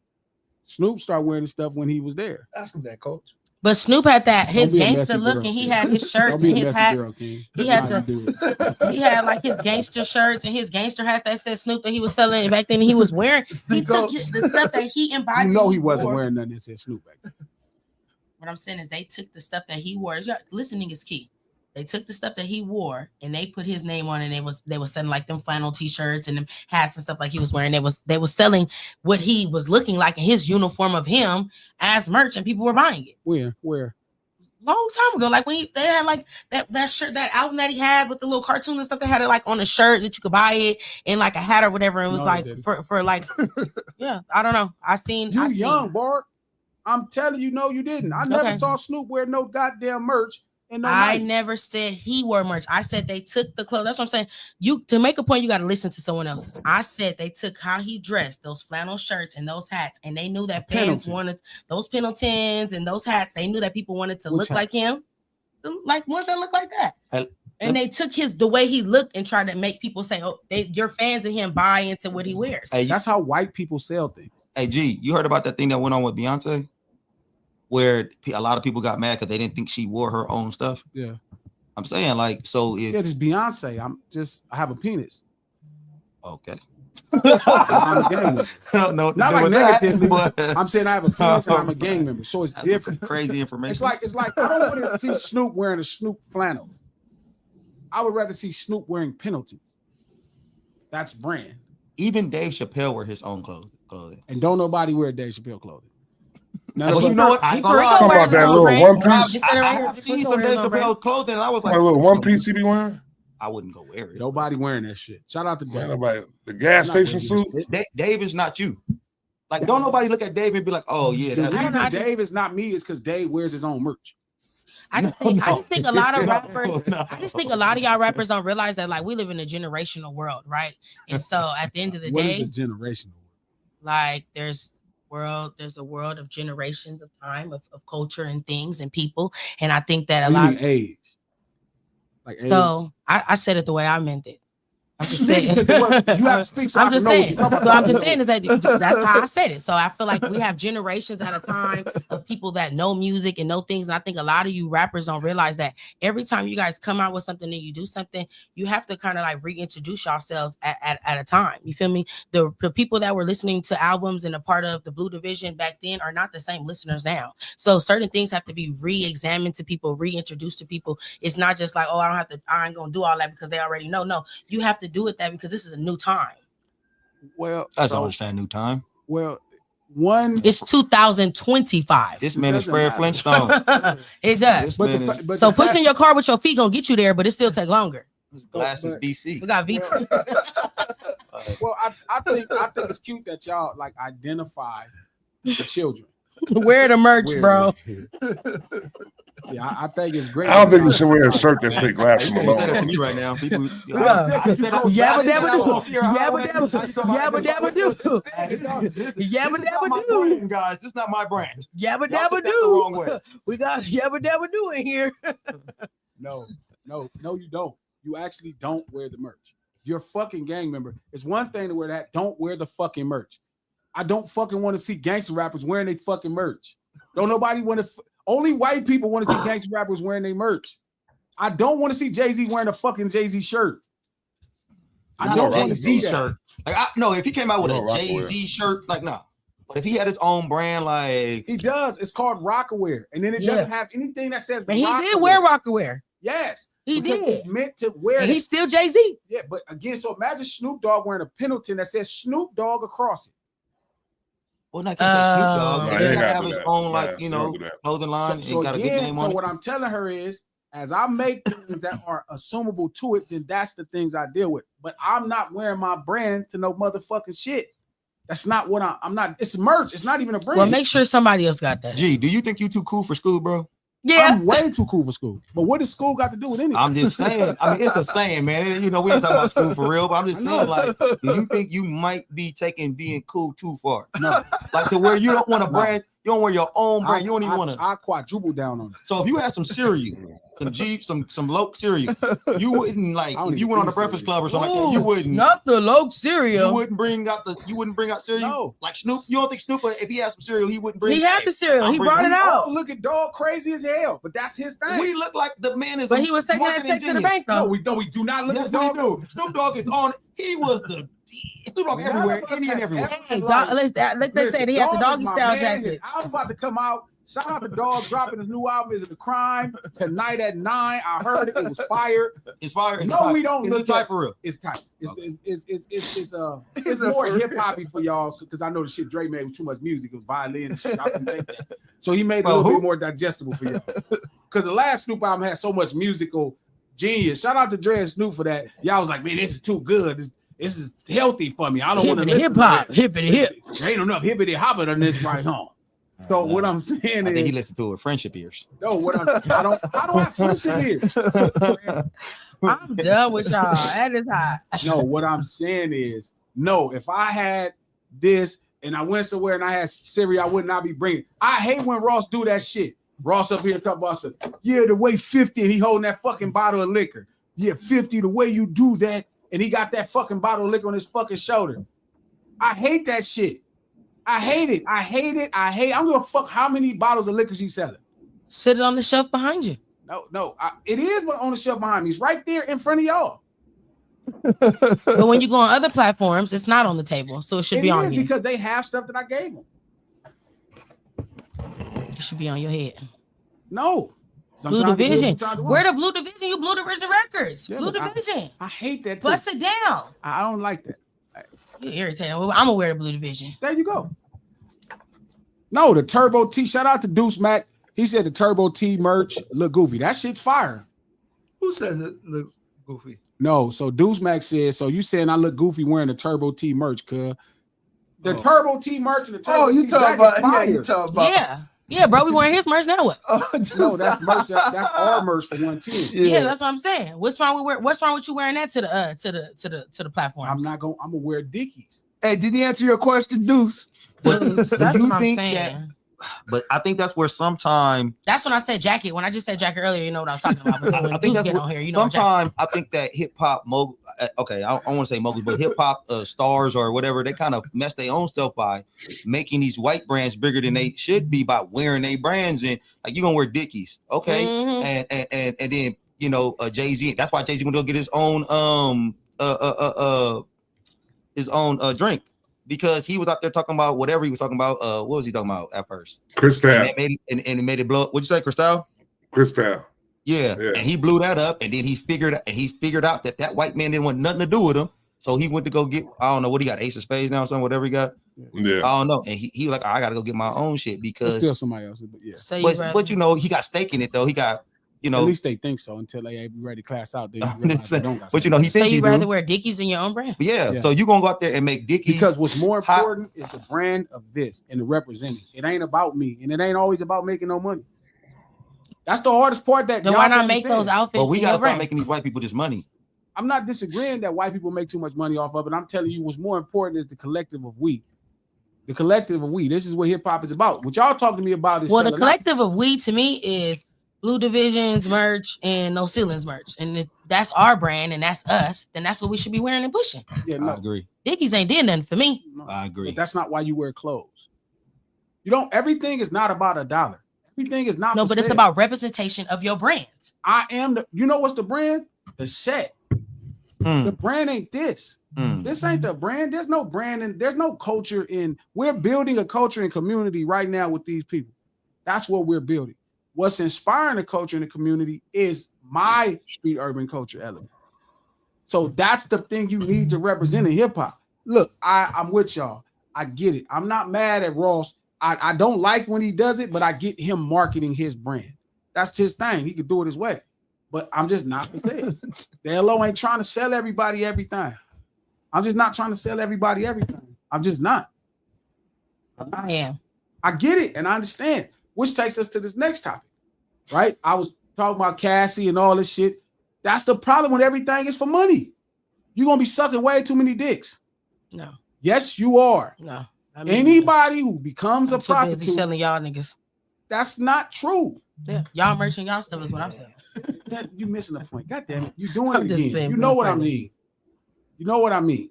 Snoop started wearing his stuff when he was there. Ask him that, coach. But Snoop had that his Don't be a gangster messy look, girl, and he Steve. had his Don't shirts be and a his messy hats. girl, King. He had Nah, you do it. He had like his gangster shirts and his gangster hats that said Snoop that he was selling back then. He was wearing. He took the stuff that he embodied. You know and he wasn't wore. wearing nothing that said Snoop back then. What I'm saying is they took the stuff that he wore. Listening is key. They took the stuff that he wore and they put his name on it. And they was selling like them flannel t-shirts and them hats and stuff like he was wearing. They was selling what he was looking like in his uniform of him as merch, and people were buying it. Where? Long time ago, like when they had like that shirt, that album that he had with the little cartoon and stuff. They had it like on a shirt that you could buy it in like a hat or whatever. It was No, they like didn't. for like, yeah, I don't know. I seen Young, Bart. I'm telling you, no, you didn't. I never Okay. saw Snoop wear no goddamn merch. And no I Nike. never said he wore merch. I said they took the clothes. That's what I'm saying. You to make a point, you got to listen to someone else's. I said they took how he dressed, those flannel shirts and those hats, and they knew that fans Pendleton. wanted those Pendletons and those hats. They knew that people wanted to Which look hat? like him, like ones that look like that. Hey, And they took the way he looked and tried to make people say, "Oh, your fans of him buy into what he wears." Hey, That's how white people sell things. Hey G, you heard about that thing that went on with Beyonce, where a lot of people got mad because they didn't think she wore her own stuff. Yeah. I'm saying like, so if Yeah, this Beyonce. I have a penis. okay, I'm a gang member. no, Not like negatively, but I'm saying I have a penis and I'm a gang member. So it's that's different. crazy information. It's like I don't want to see Snoop wearing a Snoop flannel. I would rather see Snoop wearing Pendletons. That's brand. Even Dave Chappelle wear his own clothing. And don't nobody wear Dave Chappelle clothing. None But of you us- know what? I ain't gonna Rico lie. Talking wears about that his own little brand. one No, piece? just said it right here. I've seen Rico some wears his Dave own brand. Chappelle clothing, and I was like, Like a little one piece he be wearing. I wouldn't go wear it. Nobody wearing that shit. Shout out to Man, Dave. nobody. The gas Not station gonna suit. use it. Dave is not you. Like, don't nobody look at Dave and be like, oh yeah, The that's I don't know, I reason just- Dave is not me is because Dave wears his own merch. I just think a lot of rappers. I just think a lot of y'all rappers don't realize that like we live in a generational world, right? And so at the end of the What day, is the generational? like there's a world of generations of time of culture and things and people, and I think that a What do you lot. mean age? Like So I said it the way I meant it. I'm just saying. You have to speak so I I'm can just know what saying. you're So talking about. I'm just saying is that that's how I said it. So I feel like we have generations at a time of people that know music and know things. And I think a lot of you rappers don't realize that every time you guys come out with something and you do something, you have to kind of like reintroduce yourselves at a time. You feel me? The people that were listening to albums and a part of the Blue Division back then are not the same listeners now. So certain things have to be re-examined to people, reintroduced to people. It's not just like, oh, I ain't gonna do all that because they already know. No, you have to do it that because this is a new time. Well, I don't understand new time. well, one. It's 2025. This man is doesn't Fred matter. Flintstone. It does. But man the, is- fa- but So the fact- pushing your car with your feet gonna get you there, but it still take longer. His glasses but- BC. We got V2. Well, I think it's cute that y'all like identify the children. Wear the merch, bro. Yeah, I think it's great. I don't think you should wear a shirt that say Glass You from can't say that to Malone. me right now. People, Yabba dabba do. Yabba dabba do. Guys, this is not my brand. Yabba Y'all dabba took that the wrong do. way. We got yabba dabba do in here. No, you don't. You actually don't wear the merch. You're a fucking gang member. It's one thing to wear that. Don't wear the fucking merch. I don't fucking want to see gangster rappers wearing their fucking merch. Don't nobody want to. Only white people want to see gangster rappers wearing their merch. I don't want to see Jay-Z wearing a fucking Jay-Z shirt. I don't want to see that. shirt. Like, no, if he came out with No, a Jay-Z shirt, like, no. But if he had his own brand, like He does. It's called Rockaware, and then it doesn't have anything that says. But he Rockaware. did wear Rockaware. Yes, He because did. It's meant to wear. And that. he's still Jay-Z. Yeah, but again, so imagine Snoop Dogg wearing a Pendleton that says Snoop Dogg across it. well, not Snoop Dogg. No, He he ain't gotta gotta have do his that. own, like, Yeah, you he know, don't do that. clothing line. So and got a good again, name so on it. what I'm telling her is, as I make things that are assumable to it, then that's the things I deal with. But I'm not wearing my brand to no motherfucking shit. That's not what I'm not. It's merch. It's not even a brand. Well, make sure somebody else got that. Gee, do you think you too cool for school, bro? Yeah. I'm way too cool for school. But what does school got to do with anything? I'm just saying. I mean, it's a saying, man. You know, we ain't talking about school for real, but I'm just I know. saying, like, do you think you might be taking being cool too far? No. Like to where you don't want to No. brand, you don't wear your own brand, you don't even I- want to. I quadruple down on it. So if you had some cereal, some Jeep, some low cereal, you wouldn't like. I don't If you even went on the eat Breakfast cereal. Club or something like that, you wouldn't. Not the Loke You cereal. wouldn't bring out cereal. No. Like Snoop. You don't think Snoop, if he had some cereal, he wouldn't bring. He had the cereal. I'll He bring brought it it. out. Oh, look at Dog crazy as hell, but that's his thing. We look like the man is. But a he was taking that marketing check to the genius. bank, no, though. we do not look Yes, at we Dog. do. Snoop Dogg is on. He was the Snoop Dogg None everywhere, of us any and has everywhere. ever- Hey, like, let's say he had the Dog doggy is my style man. jacket. I was about to come out. Shout out to Dog dropping his new album. Is it a crime? Tonight at 9. I heard it. It was fire. It's fire. No, we don't It's look tight at- for real. It's tight. It's Okay. it's more hip hoppy for y'all because I know the shit Dre made with too much music. It was violin and shit. I can take that. So he made it a Well, little who? bit more digestible for y'all. Because the last Snoop album had so much musical genius. Shout out to Dre and Snoop for that. Y'all was like, man, this is too good. This is healthy for me. I don't want to Hippity hip hop. Hippity hip. There ain't enough hippity hopping on this right home. So what I'm saying I think he is, listened to it. Friendship ears. no, I don't have friendship here. I'm done with y'all. That is hot. No, what I'm saying is, no, if I had this and I went somewhere and I had Siri, I would not be bringing. I hate when Ross do that shit. Ross up here talking about, yeah, the way 50 and he holding that fucking bottle of liquor. Yeah, 50, the way you do that, and he got that fucking bottle of liquor on his fucking shoulder. I hate that shit. I hate it. I hate it. I'm gonna fuck how many bottles of liquor she's selling. Sit it on the shelf behind you. No, it is on the shelf behind me. It's right there in front of y'all. But when you go on other platforms, it's not on the table, so it should be on you. Because they have stuff that I gave them. It should be on your head. No. Blue Sometimes Division. it's sometimes Where it's the Blue Division? You Blue Division Records. Yeah, Blue but Division. I hate that too. Bust it down. I don't like that. You irritating. I'm gonna wear the Blue Division. There you go. No, the Turbo T. Shout out to Deuce Mac. He said the Turbo T merch look goofy. That shit's fire. Who says it looks goofy? No, so Deuce Mac said, so you saying I look goofy wearing the Turbo T merch, cuz. The Turbo T merch and the Turbo You T talking jacket about? Yeah, fire. you talking about? Yeah. Yeah, bro. We wearing his merch now. What? No, that's merch. That's our merch for 110. Yeah, that's what I'm saying. What's wrong with you wearing that to the platform? I'm gonna wear Dickies. Hey, did he answer your question, Deuce? That's do what you I'm think saying. that- But I think that's where sometime That's when I said jacket. When I just said jacket earlier, you know what I was talking about. But then when I think Deuce that's get what, on here, you know what jacket. sometimes I think that hip hop okay, I don't want to say moguls, but hip hop stars or whatever, they kind of mess their own stuff by making these white brands bigger than they should be by wearing their brands in. Like you're gonna wear Dickies, okay, Mhm. and then you know Jay-Z. That's why Jay-Z gonna go get his own drink. Because he was out there talking about whatever he was talking about. What was he talking about at first? Cristal. And it made it blow up. What'd you say, Cristal? Cristal. Yeah. Yeah. And he blew that up, and then he figured out that white man didn't want nothing to do with him. So he went to go get, I don't know what he got, Ace of Spades now or something, whatever he got. Yeah. I don't know. And he was like, I gotta go get my own shit It's because still somebody else, but yeah. So but you know, he got stake in it though. He got you know. At least they think so until they be ready to class out. Then you realize they don't got but you know, he So think you he rather do. wear Dickies than your own brand? Yeah. So you gonna go out there and make Dickies because what's more hot. important is the brand of this and the representing. It ain't about me, and it ain't always about making no money. That's the hardest part. That Then y'all why not can't make those understand. outfits? But we in gotta your start brand? making these white people this money. I'm not disagreeing that white people make too much money off of it. I'm telling you, what's more important is the collective of we. The collective of we. This is what hip hop is about. What y'all talking to me about is Well, the selling out. collective of we to me is Blue Division's merch and No Ceilings merch, and if that's our brand and that's us, then that's what we should be wearing and pushing. Yeah, I no, agree. Dickies ain't did nothing for me. no. I agree. But that's not why you wear clothes. You don't. Everything is not about $1. Everything is not. No, for but it's sale. about representation of your brand. I am the. You know what's the brand? The set. The brand ain't this. This ain't the brand. There's no brand and there's no culture in. We're building a culture and community right now with these people. That's what we're building. What's inspiring the culture in the community is my street urban culture element. So that's the thing you need to represent in hip hop. Look, I'm with y'all. I get it. I'm not mad at Ross. I don't like when he does it, but I get him marketing his brand. That's his thing. He can do it his way. But I'm just not prepared. The LO ain't trying to sell everybody everything. I'm just not trying to sell everybody everything. I'm just not. I am. I get it and I understand. Which takes us to this next topic, right? I was talking about Cassie and all this shit. That's the problem when everything is for money. You're gonna be sucking way too many dicks. No, Yes, you are. no. Anybody who becomes I'm a so busy prostitute, selling y'all niggas. that's not true. Yeah, y'all merch and y'all stuff is what I'm saying. You missing the point. God damn it. You're doing I'm it just again. saying, You know what I friendly. mean. You know what I mean.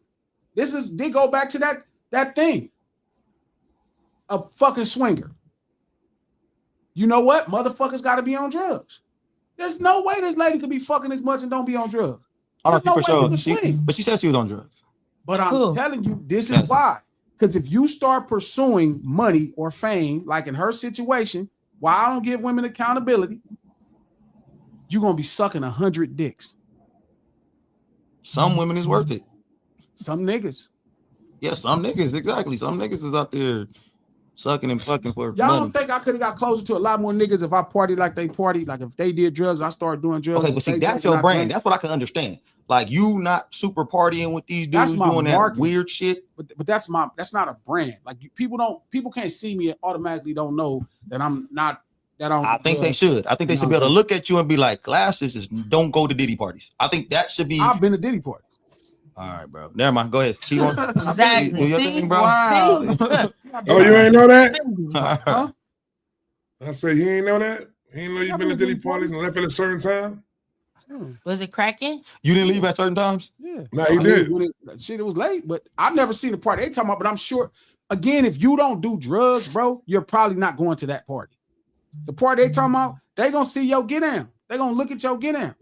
They go back to that thing. A fucking swinger. You know what? Motherfuckers got to be on drugs. There's no way this lady could be fucking as much and don't be on drugs. I There's don't no for way you sure. can swing. But she said she was on drugs. But I'm Who? telling you, this Yes. is why. Because if you start pursuing money or fame, like in her situation, why I don't give women accountability, you're gonna be sucking 100 dicks. Some women is worth it. Some niggas. Yeah, some niggas, exactly. Some niggas is out there sucking and fucking for Y'all money. don't think I could have got closer to a lot more niggas if I partied like they partied? Like if they did drugs, I started doing drugs. Okay, but see, They that's drank, your I brand. drank. That's what I can understand. Like you not super partying with these That's dudes my doing that marketing. weird shit. But that's not a brand. Like people can't see me and automatically don't know that I'm not that I'm. I think they should. I think they should be able to look at you and be like, glasses is don't go to Diddy parties. I think that should be. I've been to Diddy parties. All right, bro. Never mind. Go ahead. Keep on. Exactly. Do your See? thing, bro. Wow. Oh, you ain't know that? Huh? I said he ain't know that. He ain't know you I've been to been to Diddy Diddy parties and left at a certain time. Was it cracking? You didn't leave at certain times? Yeah. No, he did. Shit, it was late, but I've never seen the party they talking about. But I'm sure, again, if you don't do drugs, bro, you're probably not going to that party. The party they talking about, they gonna see your get down. They gonna look at your get down.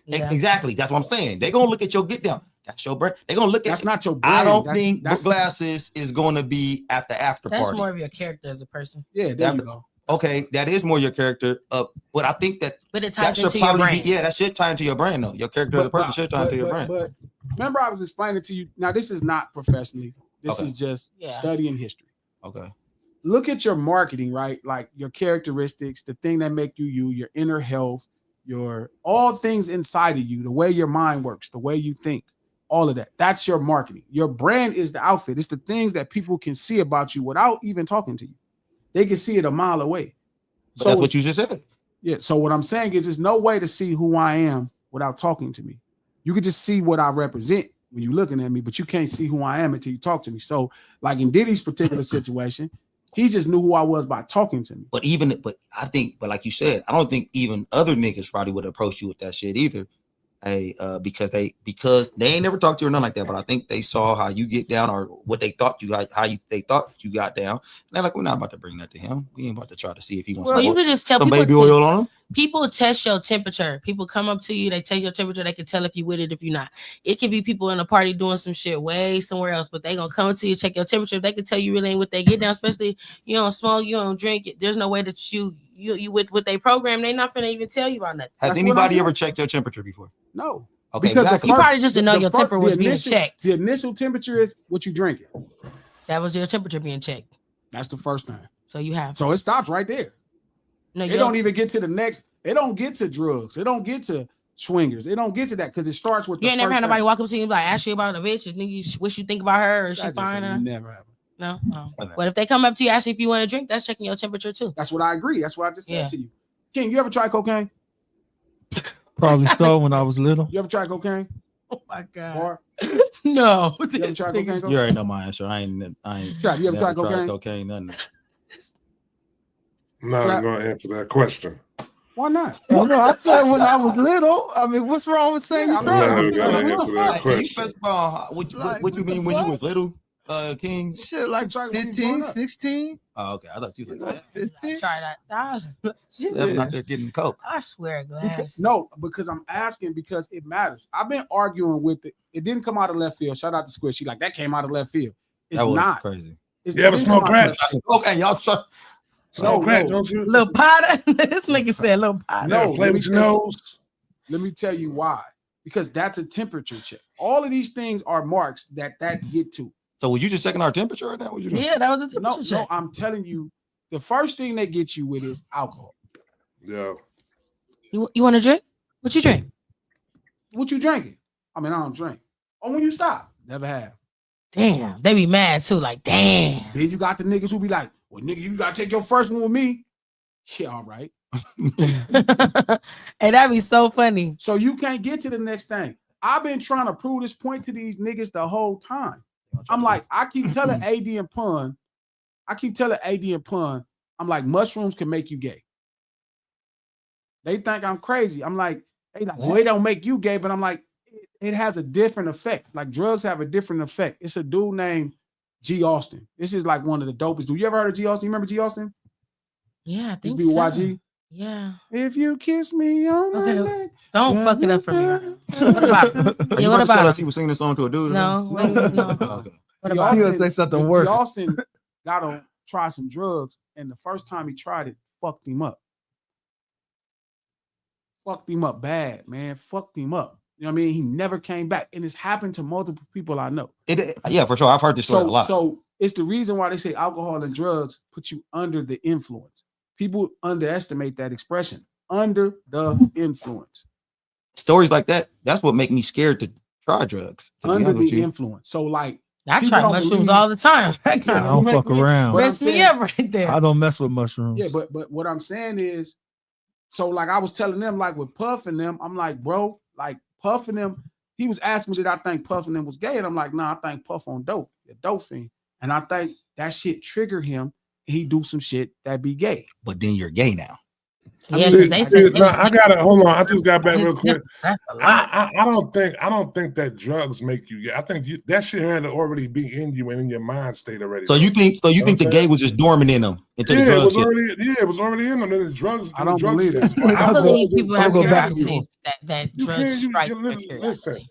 Yeah. Exactly. That's what I'm saying. They gonna look at your get down. That's your brand. They gonna look at. That's not your brand. I don't That's- think that's glasses is gonna be at the after That's party. more of your character as a person. Yeah, there you go. Okay, that is more your character. But I think that But it that ties should into your probably brand. be. Yeah, that should tie into your brand though. Your character as a person should tie into your brand. But remember, I was explaining to you. Now, this is not professionally. This Okay. is just Yeah. studying history. Okay. Look at your marketing, right? Like your characteristics, the thing that make you, your inner health, your all things inside of you, the way your mind works, the way you think, all of that. That's your marketing. Your brand is the outfit. It's the things that people can see about you without even talking to you. They can see it a mile away. But that's what you just said. Yeah. So what I'm saying is there's no way to see who I am without talking to me. You can just see what I represent when you're looking at me, but you can't see who I am until you talk to me. So like in Diddy's particular situation, he just knew who I was by talking to me. But I think, like you said, I don't think even other niggas probably would approach you with that shit either. Hey, because they ain't never talked to you or nothing like that. But I think they saw how you get down or what they thought you got, they thought you got down. And they're like, we're not about to bring that to him. We ain't about to try to see if he wants Well, you could just tell some people baby oil on him. People test your temperature. People come up to you, they take your temperature, they can tell if you with it, if you're not. It could be people in a party doing some shit way somewhere else, but they gonna come up to you, check your temperature. They can tell you really ain't what they get down, especially you don't smoke, you don't drink it. There's no way that you with what they program, they not gonna even tell you about nothing. Has anybody ever checked your temperature before? No. Okay, Because exactly. You probably just didn't know your temper was being checked. The initial temperature is what you drinking. That was your temperature being checked. That's the first time. So you have. So it stops right there. No, It don't even get to the next. It don't get to drugs. It don't get to swingers. It don't get to that because it starts with. You ain't never had nobody walk up to you and like ask you about a bitch and think you wish you think about her or she fine or never happened. No. But if they come up to you, ask you if you want to drink, that's checking your temperature too. That's what I agree. That's what I just said to you. King, you ever try cocaine? Probably so when I was little. You ever try cocaine? Oh my god. Or, no. You ever try cocaine? You already know my answer. I ain't Trap, you ever tried cocaine? Cocaine, nothing. I'm not going to answer that question. Why not? Oh, no, I said when I was little. I mean, what's wrong with saying you I'm not going to answer that You question. specify what you mean when you was little, King? Shit, like 15, 16. Oh, okay. I thought you was like 15. Try that. seven out there getting coke. I swear, glass. No, because I'm asking because it matters. I've been arguing with it. It didn't come out of left field. Shout out to Squish. She like that came out of left field. It's That was not crazy. You ever smoke crack? Okay, y'all try. Smoke crack, don't you? Little Potter. This nigga said little Potter. No, Play with your nose. Let me tell you why. Because that's a temperature check. All of these things are marks that get to. So were you just checking our temperature right now? What you doing? Yeah, that was a temperature No, check. I'm telling you, the first thing they get you with is alcohol. Yeah. You want to drink? What you drink? What you drinking? I mean, I don't drink. Oh, when you stop, never have. Damn, they be mad too. Like, damn. Then you got the niggas who be like, well, nigga, you gotta take your first one with me. Yeah, all right. And that'd be so funny. So you can't get to the next thing. I've been trying to prove this point to these niggas the whole time. I'm like, I keep telling AD and Pun, I'm like, mushrooms can make you gay. They think I'm crazy. I'm like, they like, well, it don't make you gay, but I'm like, it has a different effect. Like drugs have a different effect. It's a dude named G. Austin. This is like one of the dopest dudes. You ever heard of G. Austin? You remember G. Austin? Yeah, I think This be so. YG. Yeah. If you kiss me on my neck. Don't fuck it up for me. Right now. What about it? Yeah, what about it? He was singing this song to a dude. No, wait, no. Oh, okay. What about He it? gonna say something G. worse. Austin got to try some drugs, and the first time he tried it, fucked him up. Fucked him up bad, man. Fucked him up. You know what I mean? He never came back, and it's happened to multiple people I know. Yeah, for sure. I've heard this story a lot. So it's the reason why they say alcohol and drugs put you under the influence. People underestimate that expression. Under the influence. Stories like that, that's what make me scared to try drugs. Under the influence. So like, I people try don't mushrooms believe- all the time. I don't fuck around. But I'm Mess me saying- up right there. I don't mess with mushrooms. Yeah, but what I'm saying is, so like I was telling them, like with Puff and them, I'm like, bro, like Puff and them, he was asking me did I think Puff and them was gay, and I'm like, nah, I think Puff on dope, a dope fiend, and I think that shit trigger him. He do some shit that be gay. But then you're gay now. Yeah, See, they see, said no, I gotta hold on. I just got back real quick. That's a lot. I don't think that drugs make you gay. I think that shit had to already be in you and in your mind state already. So you think the gay was just dormant in them until the it drugs was hit? already it was already in them. Then the drugs. I don't drugs believe that. I believe people have go back. curiosities that You drugs can't- you- strike you- their listen, curiosity.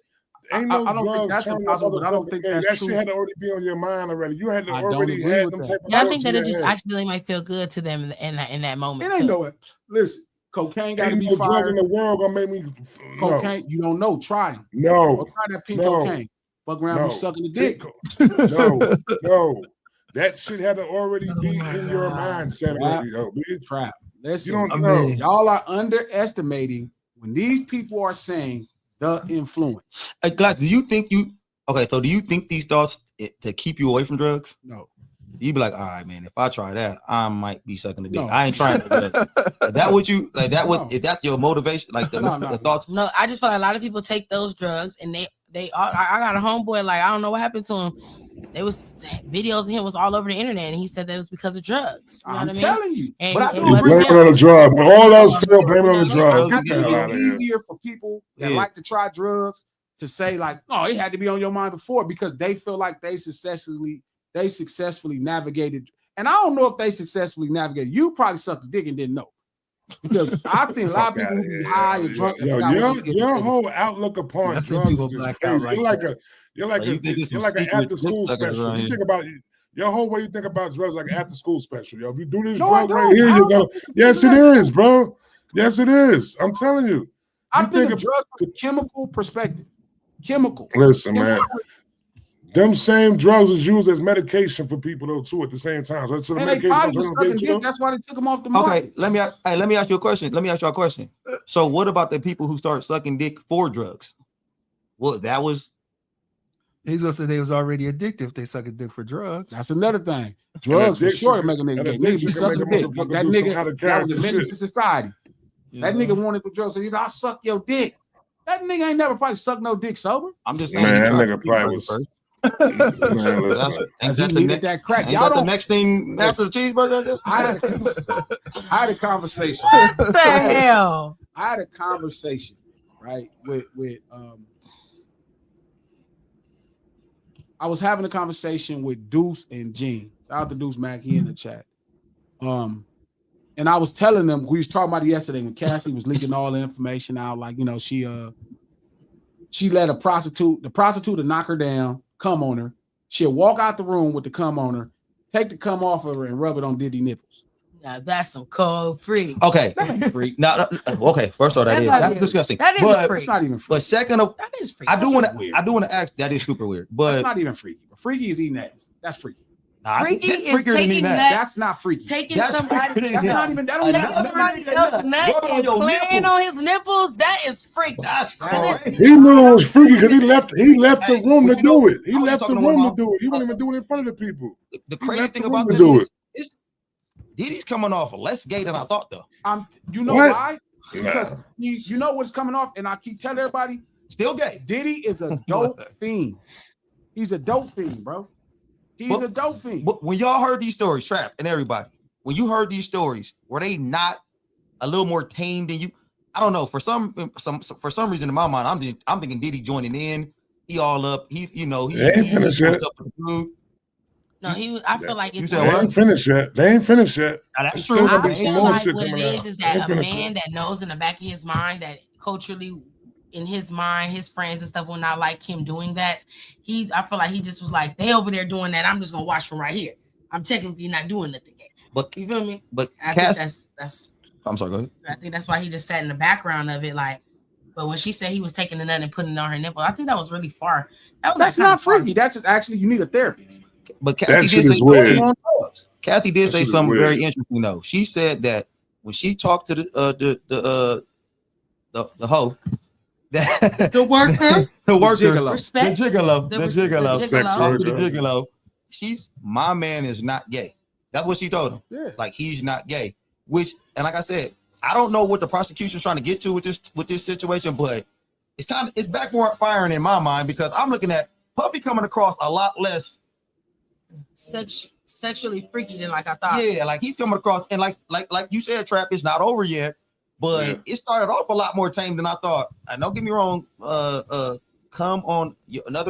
Ain't no I don't think drugs that's turn impossible, your but I don't motherfucking think gay. that's that true. shit had to already be on your mind already. You had to I don't already agree had with them that. type of Yeah, I drugs think that in it your just head. accidentally might feel good to them in that moment. It ain't too. no it. Listen, cocaine got to Ain't be no drug fired. in the world gonna make me. Cocaine, you don't know. Try them. No, Or try that pink No. cocaine. Fuck around, no, be sucking the dick. no. That shit had to already be my in your God. mindset already, though. Bitch. Trap. Listen, You don't I know. mean- y'all are underestimating when these people are saying the influence. Glad, do you think these thoughts to keep you away from drugs? No. You be like, all right, man, if I try that, I might be sucking the dick. No. I ain't trying to do that. Is that what you like? That No. is that your motivation? Like the thoughts? No, I just feel like a lot of people take those drugs and they all. I got a homeboy, like I don't know what happened to him. There was videos of him was all over the internet, and he said that it was because of drugs. You know I'm what I mean? telling you. And But I it do You wasn't blame it him. on the drug, but all else still blame it on the drugs. I Get think the hell out of it's here. easier for people that Yeah. like to try drugs to say like, oh, it had to be on your mind before because they feel like they successfully navigated. And I don't know if they successfully navigated. You probably sucked a dick and didn't know. Because I've seen a lot of Fuck people outta who be here. high and drunk. and Yo, forgot what they did. your whole outlook upon I see drugs people is just black crazy. out like You're like Like, you think it's you're some like an secret after school dick suckers special. around You here. think about your whole way you think about drugs like after school special. Yo, if you do this No, I drug right don't. here, I you don't go. know. Yes, it is, bro. Yes, it is. I'm telling you. I You think think of drugs from a chemical perspective. Chemical. Listen, man. Them same drugs is used as medication for people though too at the same time. So the And they medication probably was don't sucking get dick. you. That's why they took them off the market. Okay, let me ask you a question. Let me ask you a question. So what about the people who start sucking dick for drugs? Well, that was He's gonna say they was already addicted if they suck a dick for drugs. That's another thing. Drugs for sure make a nigga gay. Nigga be addiction can make sucking a dick. motherfucker That do some nigga out of that was a character menace shit. to society. You That know? nigga wanted the drugs, so he's I suck your dick. That nigga ain't never probably sucked no dick sober. I'm just saying. Man, that he tried nigga to probably cheeseburger was. first. Man, listen. Ain't He that the needed next? that crack. Ain't Y'all that the don't. next thing after the cheeseburger? I had a conversation. What the hell? I had a conversation, right, with I was having a conversation with Deuce and Gene. Shout out to Deuce Mack, he in the chat. And I was telling them, we was talking about it yesterday when Cassie was leaking all the information out, like, you know, she let the prostitute to knock her down, come on her. She'll walk out the room with the cum on her, take the cum off of her and rub it on Diddy nipples. Now that's some cold free. Okay. That ain't freak. Now, okay. First of all, that's disgusting. That is but freak. That's not even freak. but second of, That is freak. I do That's want weird. to ask. That is super weird. That's But not even freaky. Freaky is eating ass. That's freaky. nah, Freaky that's is freakier than taking eating that- That's not freaky. Taking That's somebody, freakier than That's that. not even that don't taking even somebody else's nut Rub it on and your playing nipples. on his nipples. That is freak. That's That crazy. is- He knew it was freaky because he left the room but to you know, do it. He I was left the talking to one room of to do it. He wouldn't even do it in front of the people. The crazy left thing the about room to that do is Diddy's coming off less gay than I thought though. You know What? why? Because you know what's coming off, and I keep telling everybody, Still gay. Diddy is a dope fiend. He's a dope fiend, bro. He's a dope fiend. But when y'all heard these stories, Trap and everybody, when you heard these stories, were they not a little more tame than you? I don't know. For some reason in my mind, I'm thinking Diddy joining in. He all up. He ain't finished yet. up with the dude. No, I feel like You it's said They what? ain't finished yet. They ain't finished yet. Now, that's It's true. still gonna I be some feel more like shit what it coming out. is They that ain't a finished man yet. that knows in the back of his mind that culturally, in his mind, his friends and stuff will not like him doing that. I feel like he just was like, they over there doing that. I'm just gonna watch from right here. I'm technically not doing nothing yet. But You feel me? but I Cass, think that's. I'm sorry. Go ahead. I think that's why he just sat in the background of it, like. But when she said he was taking the nut and putting it on her nipple, I think that was really far. That's That's like not far. freaky. That's just actually you need a therapist. But That Kathy shit did say is weird. You on drugs. Kathy did That say shit is something weird. very interesting though. She said that when she talked to the hoe, that The worker, the worker, gigolo. respect, the gigolo, the the res- gigolo, the Sex talked to the worker. gigolo. My man is not gay. That's what she told him. Yeah. Like he's not gay. Which, and like I said, I don't know what the prosecution's trying to get to with this situation, but it's backfiring in my mind because I'm looking at Puffy coming across a lot less. sexually freaky than like I thought. Yeah, like he's coming across, and like you said, Trap, it's not over yet, but Yeah. it started off a lot more tame than I thought. And don't get me wrong, another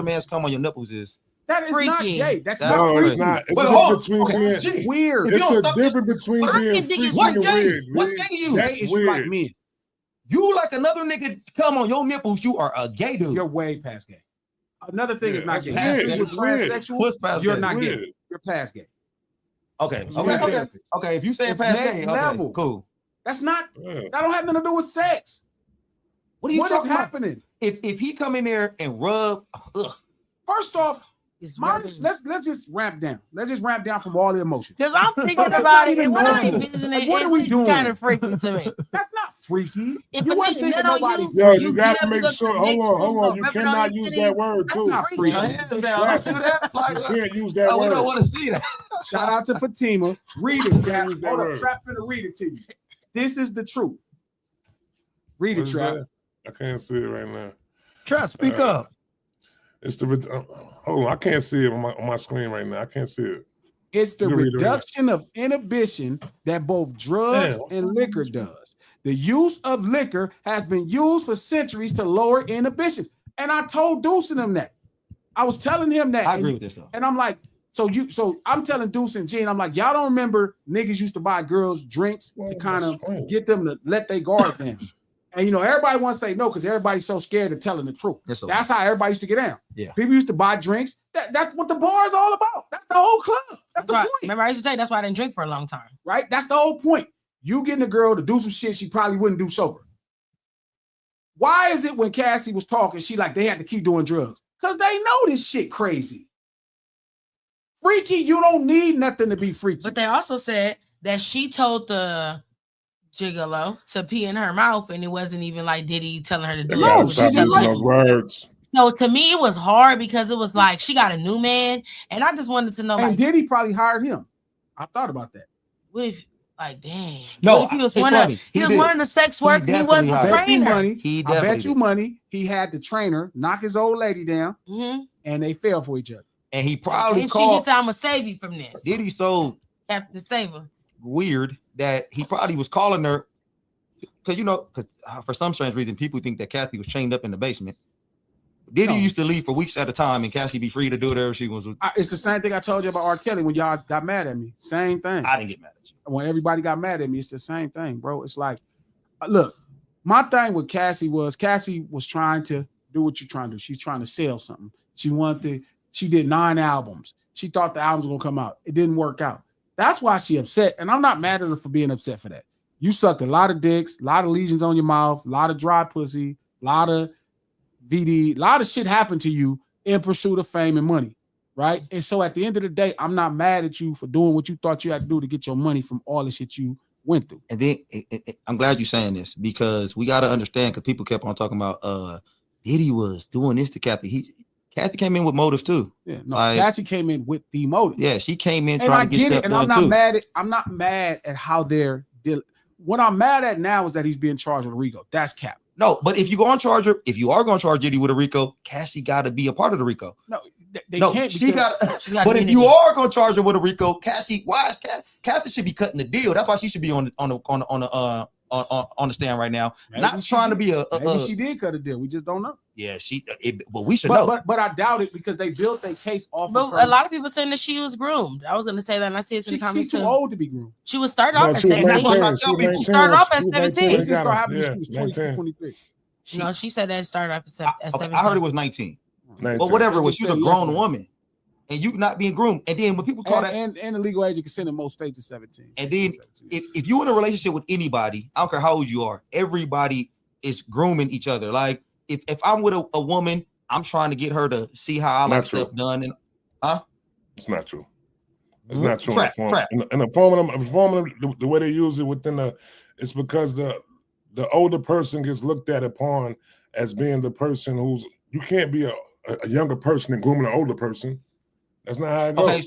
man's cum on your nipples is That is not Freaky. gay. That's That's not No, freaky. it's not. It's Well, a hold difference on. between Okay, being. G, weird. If you It's don't a stop this- difference between I being can dig freaky it. What's and gay? weird. What's man. gay to you? Gay That's is you like weird. men. You like another nigga come on your nipples, you are a gay dude. You're way past gay. Another thing Yeah, is not that's gay. weird. If you're That's weird. transsexual, What's past you're gay? not gay. Weird. You're past gay. Okay. You need a therapist. Okay. If you say It's past next gay, level. okay, cool. That's not. Yeah. That don't have nothing to do with sex. What are you What is talking about? happening? If he come in there and rub, First off, It's let's just ramp down. Let's just ramp down from all the emotions. because I'm thinking That's about not it, even and when I normal. envision Like, it, what are we doing? kind of freaky to me. That's not freaky. If You a wasn't nigga thinking nut on nobody. you, Yo, you you get gotta up and make go to sure. the Hold next on, room, hold go on. You rub it on cannot his use titty. that word That's too. not put freaky. your hands down. Don't do that. Like, You can't use that we don't word. want to see that. Shout out to Fatima. Read it, Trap. use that Hold up, word. Trap finna read it to you. This is the truth. Read What it, is Trap. that? I can't see it right now. Trap, speak up. It's the hold on. I can't see it on my screen right now. I can't see it. It's the You read it right now. reduction of inhibition that both drugs Damn. and liquor does. The use of liquor has been used for centuries to lower inhibitions. And I told Deuce and him that. I was telling him that. I agree with this though. And I'm like, so I'm telling Deuce and Gene, I'm like, y'all don't remember niggas used to buy girls drinks to kind of get them to let their guards down. And everybody wants to say no because everybody's so scared of telling the truth. Yes, sir. That's how everybody used to get down. Yeah. People used to buy drinks. That's what the bar is all about. That's the whole club. That's the Right. point. Remember, I used to tell you that's why I didn't drink for a long time. Right? That's the whole point. You getting a girl to do some shit she probably wouldn't do sober. Why is it when Cassie was talking, she like they had to keep doing drugs? Because they know this shit crazy. freaky. You don't need nothing to be freaky. But they also said that she told the gigolo to pee in her mouth, and it wasn't even like Diddy telling her to do No, it. she didn't like those words. So to me, it was hard because it was like she got a new man, and I just wanted to know. And Like, Diddy probably hired him. I thought about that. what if, like, dang? No, What if he was it's one funny. of He was did. one of the sex work. He definitely was the hired him. Bet you trainer. money. He I definitely bet you did. money. He had the trainer knock his old lady down, Mhm. and they fell for each other. And he probably And he called said, "I'm gonna save you from this." Diddy so Captain Saver. weird that he probably was calling her because for some strange reason people think that Kathy was chained up in the basement. Diddy No. used to leave for weeks at a time, and Cassie be free to do whatever she was. It's the same thing I told you about R. Kelly when y'all got mad at me. Same thing. I didn't get mad at you. When everybody got mad at me, it's the same thing, bro. It's like, look, my thing with Cassie was trying to do what you're trying to do. She's trying to sell something. She did 9 albums. She thought the albums were gonna come out. It didn't work out. That's why she upset. And I'm not mad at her for being upset for that. You sucked a lot of dicks, a lot of lesions on your mouth, a lot of dry pussy, a lot of VD, a lot of shit happened to you in pursuit of fame and money, right? And so at the end of the day, I'm not mad at you for doing what you thought you had to do to get your money from all the shit you went through. And then I'm glad you're saying this because we got to understand because people kept on talking about Diddy was doing this to Kathy. Kathy came in with motive too. Yeah, no, Like, Cassie came in with the motive. Yeah, she came in And I trying to get get it, stuff and done I'm not mad at how they're dealing. What I'm mad at now is that he's being charged with a RICO. That's cap. No, but if you are going to charge Diddy with a RICO, Cassie got to be a part of the RICO. No, they No, can't. she because- got. But if you are going to charge her with a RICO, Cassie, why is Kathy should be cutting the deal? That's why she should be on the stand right now, Maybe not she trying to did. be a. Maybe she did cut a deal. We just don't know. Yeah, but we should know. But I doubt it because they built their case off But of her. a lot of people saying that she was groomed. I was gonna say that, and I see it in the She's comments too too. old to be groomed. She was started off at she was 17. 19. She started off at She was 17. when This they got started her. happening when Yeah, she was 22, 19. 23. No, she said that it started off at 17. I heard it was 19. 19. But whatever it was, They she's just a said grown yesterday. woman, and you not being groomed. And then when people call that, And the legal age of consent in most states is 17. and then 17. if you're in a relationship with anybody, I don't care how old you are, everybody is grooming each other. Like if I'm with a woman, I'm trying to get her to see how I like Not stuff true. done. And It's not true. It's not true. Trap. In the form of the way they use it within it's because the older person gets looked at upon as being the person who's you can't be a younger person and grooming an older person. That's not how it goes. Okay,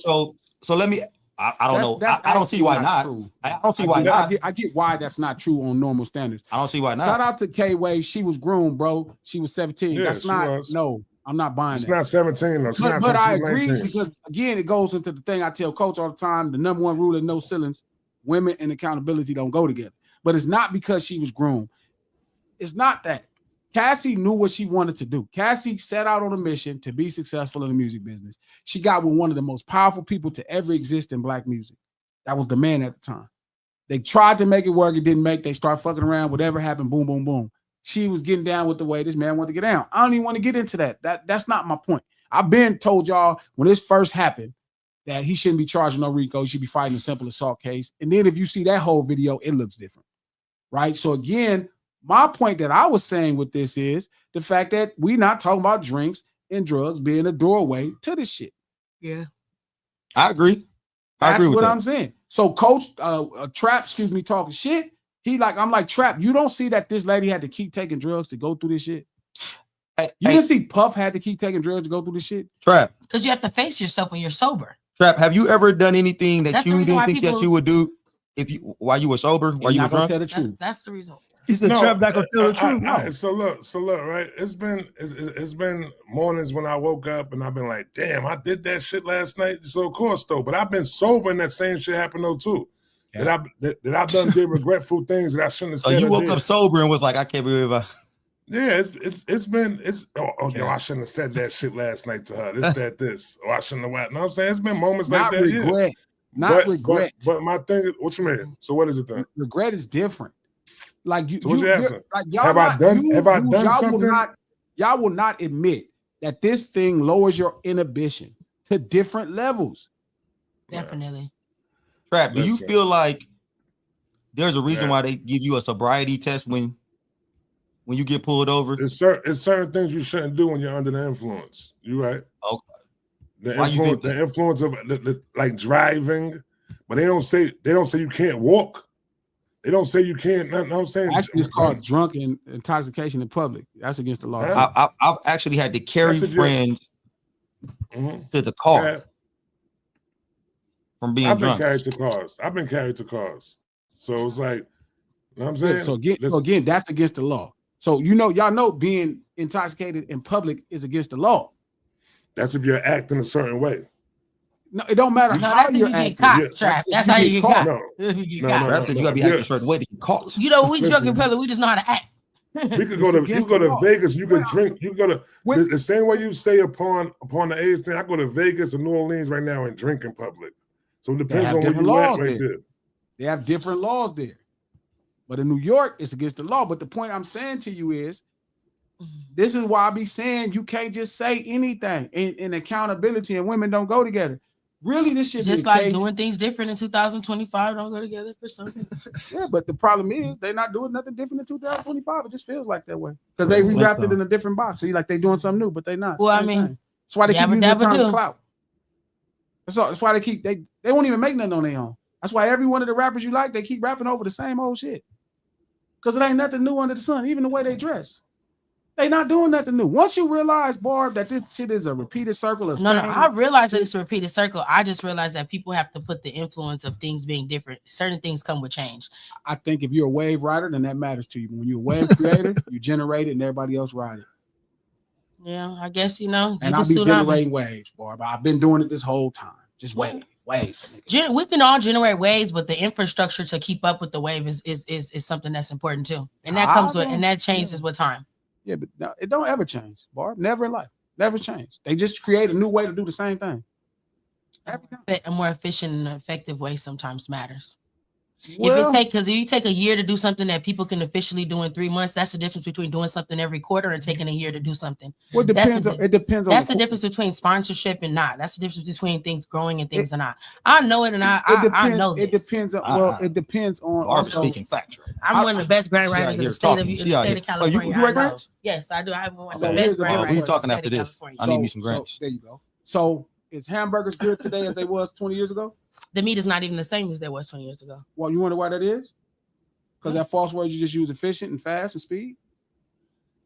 so let me. I don't know. That's I don't see actually why not. true. I don't see why not. I get why that's not true on normal standards. I don't see why Shout not. out to K-Way. She was groomed, bro. She was 17. Yeah, That's she not. was. No, I'm not buying It's that. not 17 though. She's not But I 17, agree 19. because again, it goes into the thing I tell Coach all the time: the number one rule in no ceilings, women and accountability don't go together. But it's not because she was groomed. It's not that. Cassie knew what she wanted to do. Cassie set out on a mission to be successful in the music business. She got with one of the most powerful people to ever exist in Black music. That was the man at the time. They tried to make it work. It didn't make. They start fucking around. Whatever happened, boom, boom, boom. She was getting down with the way this man wanted to get down. I don't even want to get into that. That's not my point. I've been told y'all when this first happened that he shouldn't be charging no RICO. He should be fighting a simple assault case. And then if you see that whole video, it looks different, right? So again, my point that I was saying with this is the fact that we not talking about drinks and drugs being a doorway to this shit. Yeah. I agree. I That's agree with what that. I'm saying. So Coach Trap, talking shit. I'm like, Trap, you don't see that this lady had to keep taking drugs to go through this shit? Hey, You didn't see Puff had to keep taking drugs to go through this shit? Trap. Because you have to face yourself when you're sober. Trap. Have you ever done anything that That's the you reason didn't why think that people- you would do while you were sober, while you were You're not gonna drunk? tell the truth. That's the reason. He's the trap that can tell the truth. No. So look, right? It's been mornings when I woke up and I've been like, damn, I did that shit last night. So of course though, but I've been sober and that same shit happened though too. Yeah. That I've done did regretful things that I shouldn't have So said. you or woke did. up sober and was like, I can't believe I. Yeah, yo, I shouldn't have said that shit last night to her. This. Or I shouldn't have. You know what I'm saying? It's been moments Not like that. Yeah. regret. Not regret. But my thing is, what you mean? So what is it then? Regret is different. Like So what's the answer? like y'all Have I done y'all something? Y'all will not admit that this thing lowers your inhibition to different levels. Definitely. Trap. Do you Listen. feel like there's a reason Yeah. why they give you a sobriety test when you get pulled over? It's certain things you shouldn't do when you're under the influence. You right? the influence of like driving, but they don't say you can't walk. They don't say you can't. I'm saying actually it's called drunk and intoxication in public. That's against the law. I've actually had to carry friends to the car from being drunk. I've been carried to cars. So it's like, you know what I'm saying? So again, that's against the law. So y'all know being intoxicated in public is against the law. That's if you're acting a certain way. No, it don't matter how you're acting. That's how you get caught. No, you gotta be acting a certain way to get caught. We drunk in public, we just know how to act. We could go to Vegas. You could drink. You go to the same way you say upon the age thing. I go to Vegas or New Orleans right now and drink in public. So it depends on where you at right there. They have different laws there. But in New York, it's against the law. But the point I'm saying to you is, this is why I be saying you can't just say anything. And accountability and women don't go together. Really, this shit just like doing things different in 2025 don't go together for something. Yeah, but the problem is they're not doing nothing different in 2025. It just feels like that way because they rewrapped it in a different box. See, like they're doing something new, but they're not. Well, I mean, that's why they keep using the term clout. That's why they won't even make nothing on their own. That's why every one of the rappers you like, they keep rapping over the same old shit. Because it ain't nothing new under the sun, even the way they dress. They not doing nothing new. Once you realize, Barb, that this shit is a repeated circle of no, I realize that it's a repeated circle. I just realize that people have to put the influence of things being different. Certain things come with change. I think if you're a wave rider, then that matters to you. When you're a wave creator, you generate it and everybody else ride it. Yeah, I guess and I'll be generating waves, Barb. I've been doing it this whole time. Just waves. We can all generate waves, but the infrastructure to keep up with the wave is something that's important too. And that comes with and that changes with time. Yeah, but no, it don't ever change, Barb. Never in life. Never change. They just create a new way to do the same thing. A more efficient and effective way sometimes matters. Well, if you take a year to do something that people can officially do in 3 months, that's the difference between doing something every quarter and taking a year to do something. Well, it depends on that's the difference between sponsorship and not. That's the difference between things growing and things are not. I know it, and I know this. It depends on it depends on I'm speaking facts, right? I'm one of the best grant writers in the state of California. You write grants? Yes, I do. I'm one of the best grant writers. We're talking after this. I need me some grants. There you go. So is hamburgers good today as they was 20 years ago? The meat is not even the same as there was 20 years ago. Well, you wonder why that is? Because that false word you just use efficient and fast and speed?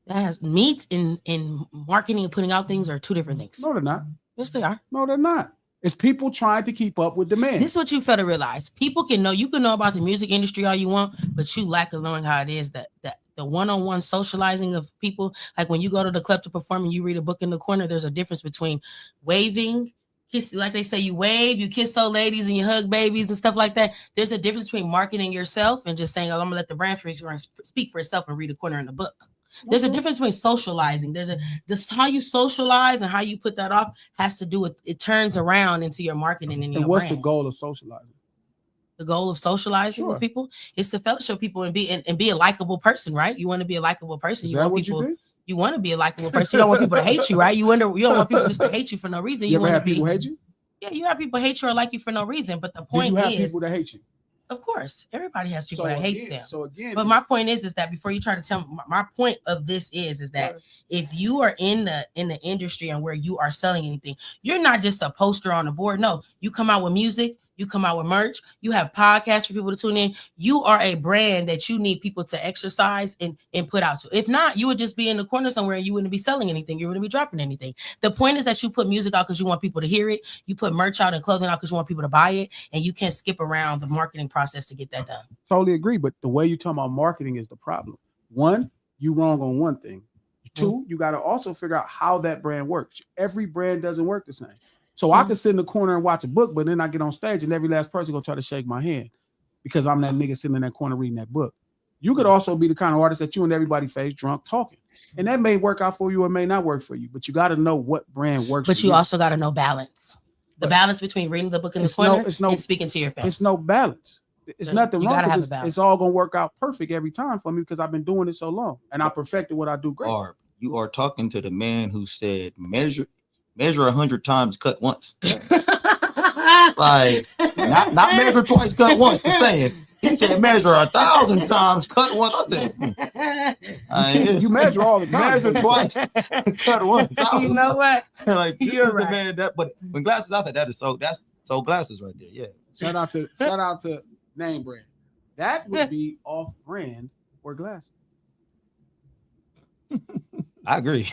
That has meat in marketing and putting out things are two different things. No, they're not. Yes, they are. No, they're not. It's people trying to keep up with demand. This is what you fail to realize. People can know, you can know about the music industry all you want, but you lack of knowing how it is that the one-on-one socializing of people, like when you go to the club to perform and you read a book in the corner, there's a difference between waving, kiss, like they say, you wave, you kiss old ladies and you hug babies and stuff like that. There's a difference between marketing yourself and just saying, oh, I'm gonna let the brand speak for itself and read a corner in the book. There's a difference between socializing. This how you socialize and how you put that off has to do with it turns around into your marketing and your what's brand. The goal of socializing? The goal of socializing with people is to fellowship people and be a likable person, right? You want to be a likable person. Is that what you think? You want to be a likable person. You don't want people to hate you, right? You don't want people just to hate you for no reason. You ever have people hate you? Yeah, you have people hate you or like you for no reason. But the point is, people that hate you. Of course, everybody has people that hates them. So again, but my point is that before you try to tell my point of this is that if you are in the industry and where you are selling anything, you're not just a poster on the board. No, you come out with music. You come out with merch. You have podcasts for people to tune in. You are a brand that you need people to exercise and put out to. If not, you would just be in the corner somewhere and you wouldn't be selling anything. You wouldn't be dropping anything. The point is that you put music out because you want people to hear it. You put merch out and clothing out because you want people to buy it. And you can't skip around the marketing process to get that done. Totally agree. But the way you talk about marketing is the problem. One, you wrong on one thing. Two, you got to also figure out how that brand works. Every brand doesn't work the same. So I could sit in the corner and watch a book, but then I get on stage and every last person gonna try to shake my hand because I'm that nigga sitting in that corner reading that book. You could also be the kind of artist that you and everybody face drunk talking. And that may work out for you or may not work for you, but you got to know what brand works. But you also got to know balance. The balance between reading the book in the corner and speaking to your fans. It's no balance. It's nothing wrong with it. It's all gonna work out perfect every time for me because I've been doing it so long and I perfected what I do great. Barb, you are talking to the man who said measure 100 times, cut once. Like not measure twice, cut once. I'm saying He said measure 1,000 times, cut once. You measure all the time. Measure twice, cut once. You know what? Like this You're is right. the man that. But when glasses out there, that's so glasses right there. Yeah. Shout out to name brand. That would be off brand for glasses. I agree.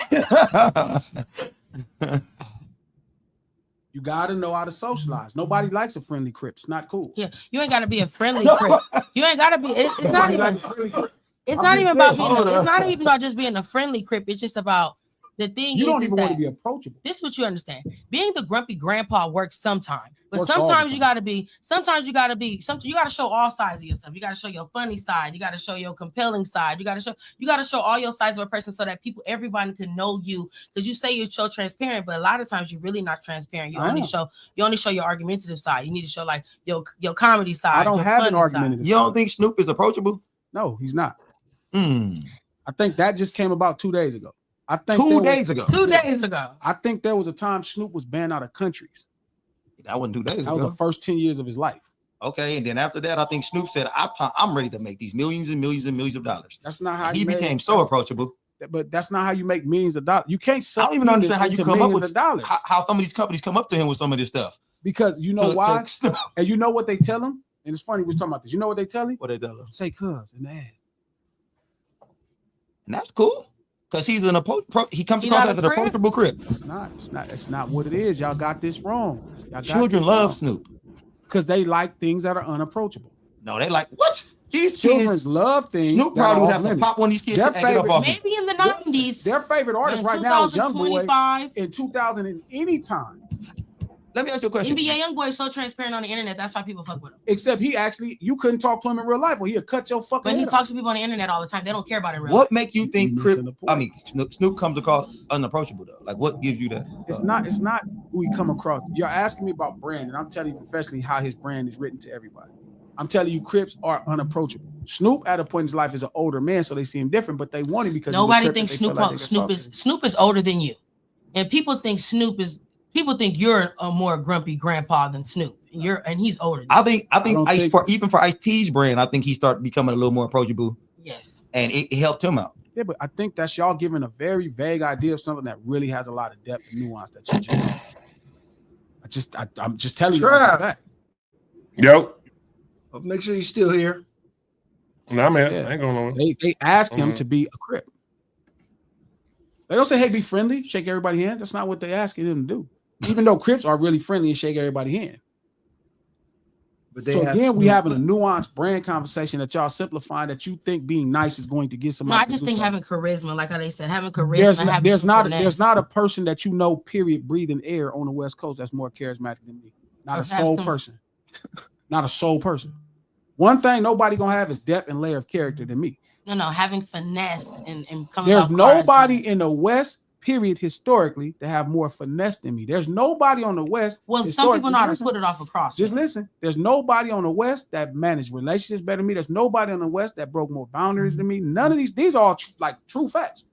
You got to know how to socialize. Nobody likes a friendly crip. It's not cool. Yeah, you ain't gotta be a friendly crip. You ain't gotta be. It's not Nobody even. likes a friendly crip. It's I'm not being even about clear. being. It's not even about just being a friendly crip. It's just about the thing. You don't is even want that to be approachable. this is what you understand. Being the grumpy grandpa works sometimes, but Works all the sometimes you time. gotta be. Sometimes you gotta be. You gotta show all sides of yourself. You gotta show your funny side. You gotta show your compelling side. You gotta show all your sides of a person so that everybody can know you. Because you say you're so transparent, but a lot of times you're really not transparent. You only show your argumentative side. You need to show like your comedy side. I don't your have an funny argument. side. You don't think Snoop is approachable? No, he's not. Hmm. I think that just came about 2 days ago. I think 2 days ago. 2 days ago. I think there was a time Snoop was banned out of countries. That wasn't 2 days That was the ago. first 10 years of his life. Okay, and then after that, I think Snoop said, "I'm ready to make these millions and millions and millions of dollars." That's not how He became so approachable. But that's not how you make millions of dollars. You can't. I don't even understand how you come up with dollars. how some of these companies come up to him with some of this stuff. Because you know why, to- and you know what they tell him. And it's funny we was talking about this. You know what they tell him? what they tell him, Say cuz in the ad. and that's cool because he's an he comes He across not as a an crip? approachable crip. It's not what it is. Y'all got this wrong. Children love Snoop. because they like things that are unapproachable. No, they like what these Children kids. love things. Snoop that probably are would have to off-limits. pop one of these kids Their and get up favorite- off him. Maybe in the 90s. Their favorite artist in right now is Young Boy 2025. in 2000 and any time. Let me ask you a question. NBA Youngboy is so transparent on the internet. That's why people fuck with him. Except you couldn't talk to him in real life or he'll cut your fucking But he head off. talks to people on the internet all the time. They don't care about it in real What life. make you think You crip? missing the I point. mean, Snoop comes across unapproachable though. Like, what gives you that? It's not who he come across. You're asking me about brand, and I'm telling you professionally how his brand is written to everybody. I'm telling you, Crips are unapproachable. Snoop at a point in his life is an older man, so they see him different, but they want him because he's a Nobody Crip thinks that they feel Snoop like they can talk to. Snoop is older than you, and people think you're a more grumpy grandpa than Snoop. And he's older. I think don't even for Ice-T's brand, I think he started becoming a little more approachable, Yes. and it helped him out. Yeah, but I think that's y'all giving a very vague idea of something that really has a lot of depth and nuance that you just don't. I'm just telling you Trap. that. Yo, Make sure you're still here. nah, man, Yeah. I ain't going nowhere. They ask him Mhm. to be a Crip. They don't say, "Hey, be friendly, shake everybody's hand." That's not what they asking him to do. Even though Crips are really friendly and shake everybody's hand. But they So have again, we having a nuanced brand conversation that y'all simplifying that you think being nice is going to get No, somebody. I to just do think something. having charisma, like how they said, having charisma. there's having not a person that you know, period, breathing air on the West Coast that's more charismatic than me. Not a Or have soul some- person. Not a soul person. One thing nobody gonna have is depth and layer of character than me. No, having finesse and coming. There's out nobody charisma. in the West, period, historically, to have more finesse than me. There's nobody on the West. Well, some historically- people know how to listen, put it off across. Just listen. There's nobody on the West that managed relationships better than me. There's nobody on the West that broke more boundaries than me. None of these are all true facts.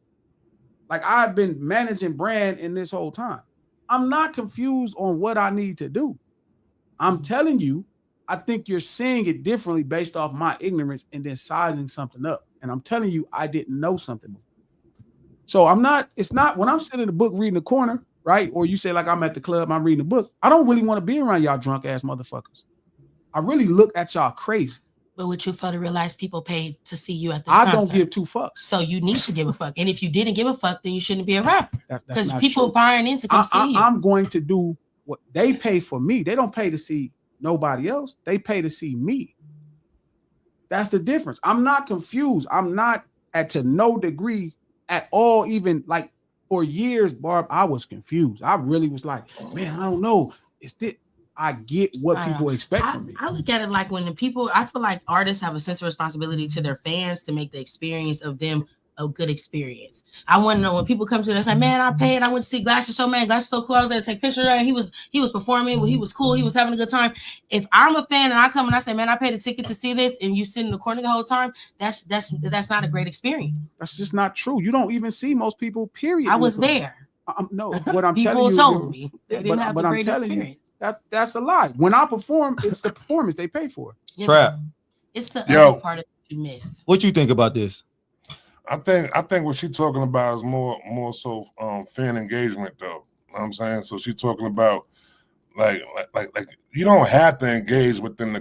Like I've been managing brand in this whole time. I'm not confused on what I need to do. I'm telling you, I think you're seeing it differently based off my ignorance and then sizing something up. And I'm telling you, I didn't know something. So it's not when I'm sitting in the book reading the corner, right? Or you say like I'm at the club, I'm reading a book. I don't really want to be around y'all drunk ass motherfuckers. I really look at y'all crazy. But would you fail to realize people paid to see you at this I concert? don't give two fucks. So you need to give a fuck. And if you didn't give a fuck, then you shouldn't be a rapper. That's Because not people true. buying in to come see you. I'm going to do what they pay for me. They don't pay to see nobody else. They pay to see me. That's the difference. I'm not confused. I'm not to no degree at all, even like for years, Barb, I was confused. I really was like, man, I don't know. It's this. I get what people expect from me. I look at it like when the people, I feel like artists have a sense of responsibility to their fans to make the experience of them a good experience. I want to know when people come to us like, man, I paid. I went to see Glass's show, man. Glass is so cool. I was there to take pictures. He was performing. He was cool. He was having a good time. If I'm a fan and I come and I say, man, I paid a ticket to see this, and you sit in the corner the whole time, that's not a great experience. That's just not true. You don't even see most people. Period. I was there. No, what I'm People telling you, told me they didn't but have the I'm great telling you, experience. that's a lie. When I perform, it's the performance they pay for. Yeah. Trap. It's the Yo. other part of it you miss. What you think about this? I think what she's talking about is more so fan engagement though. You know what I'm saying? So she's talking about like you don't have to engage within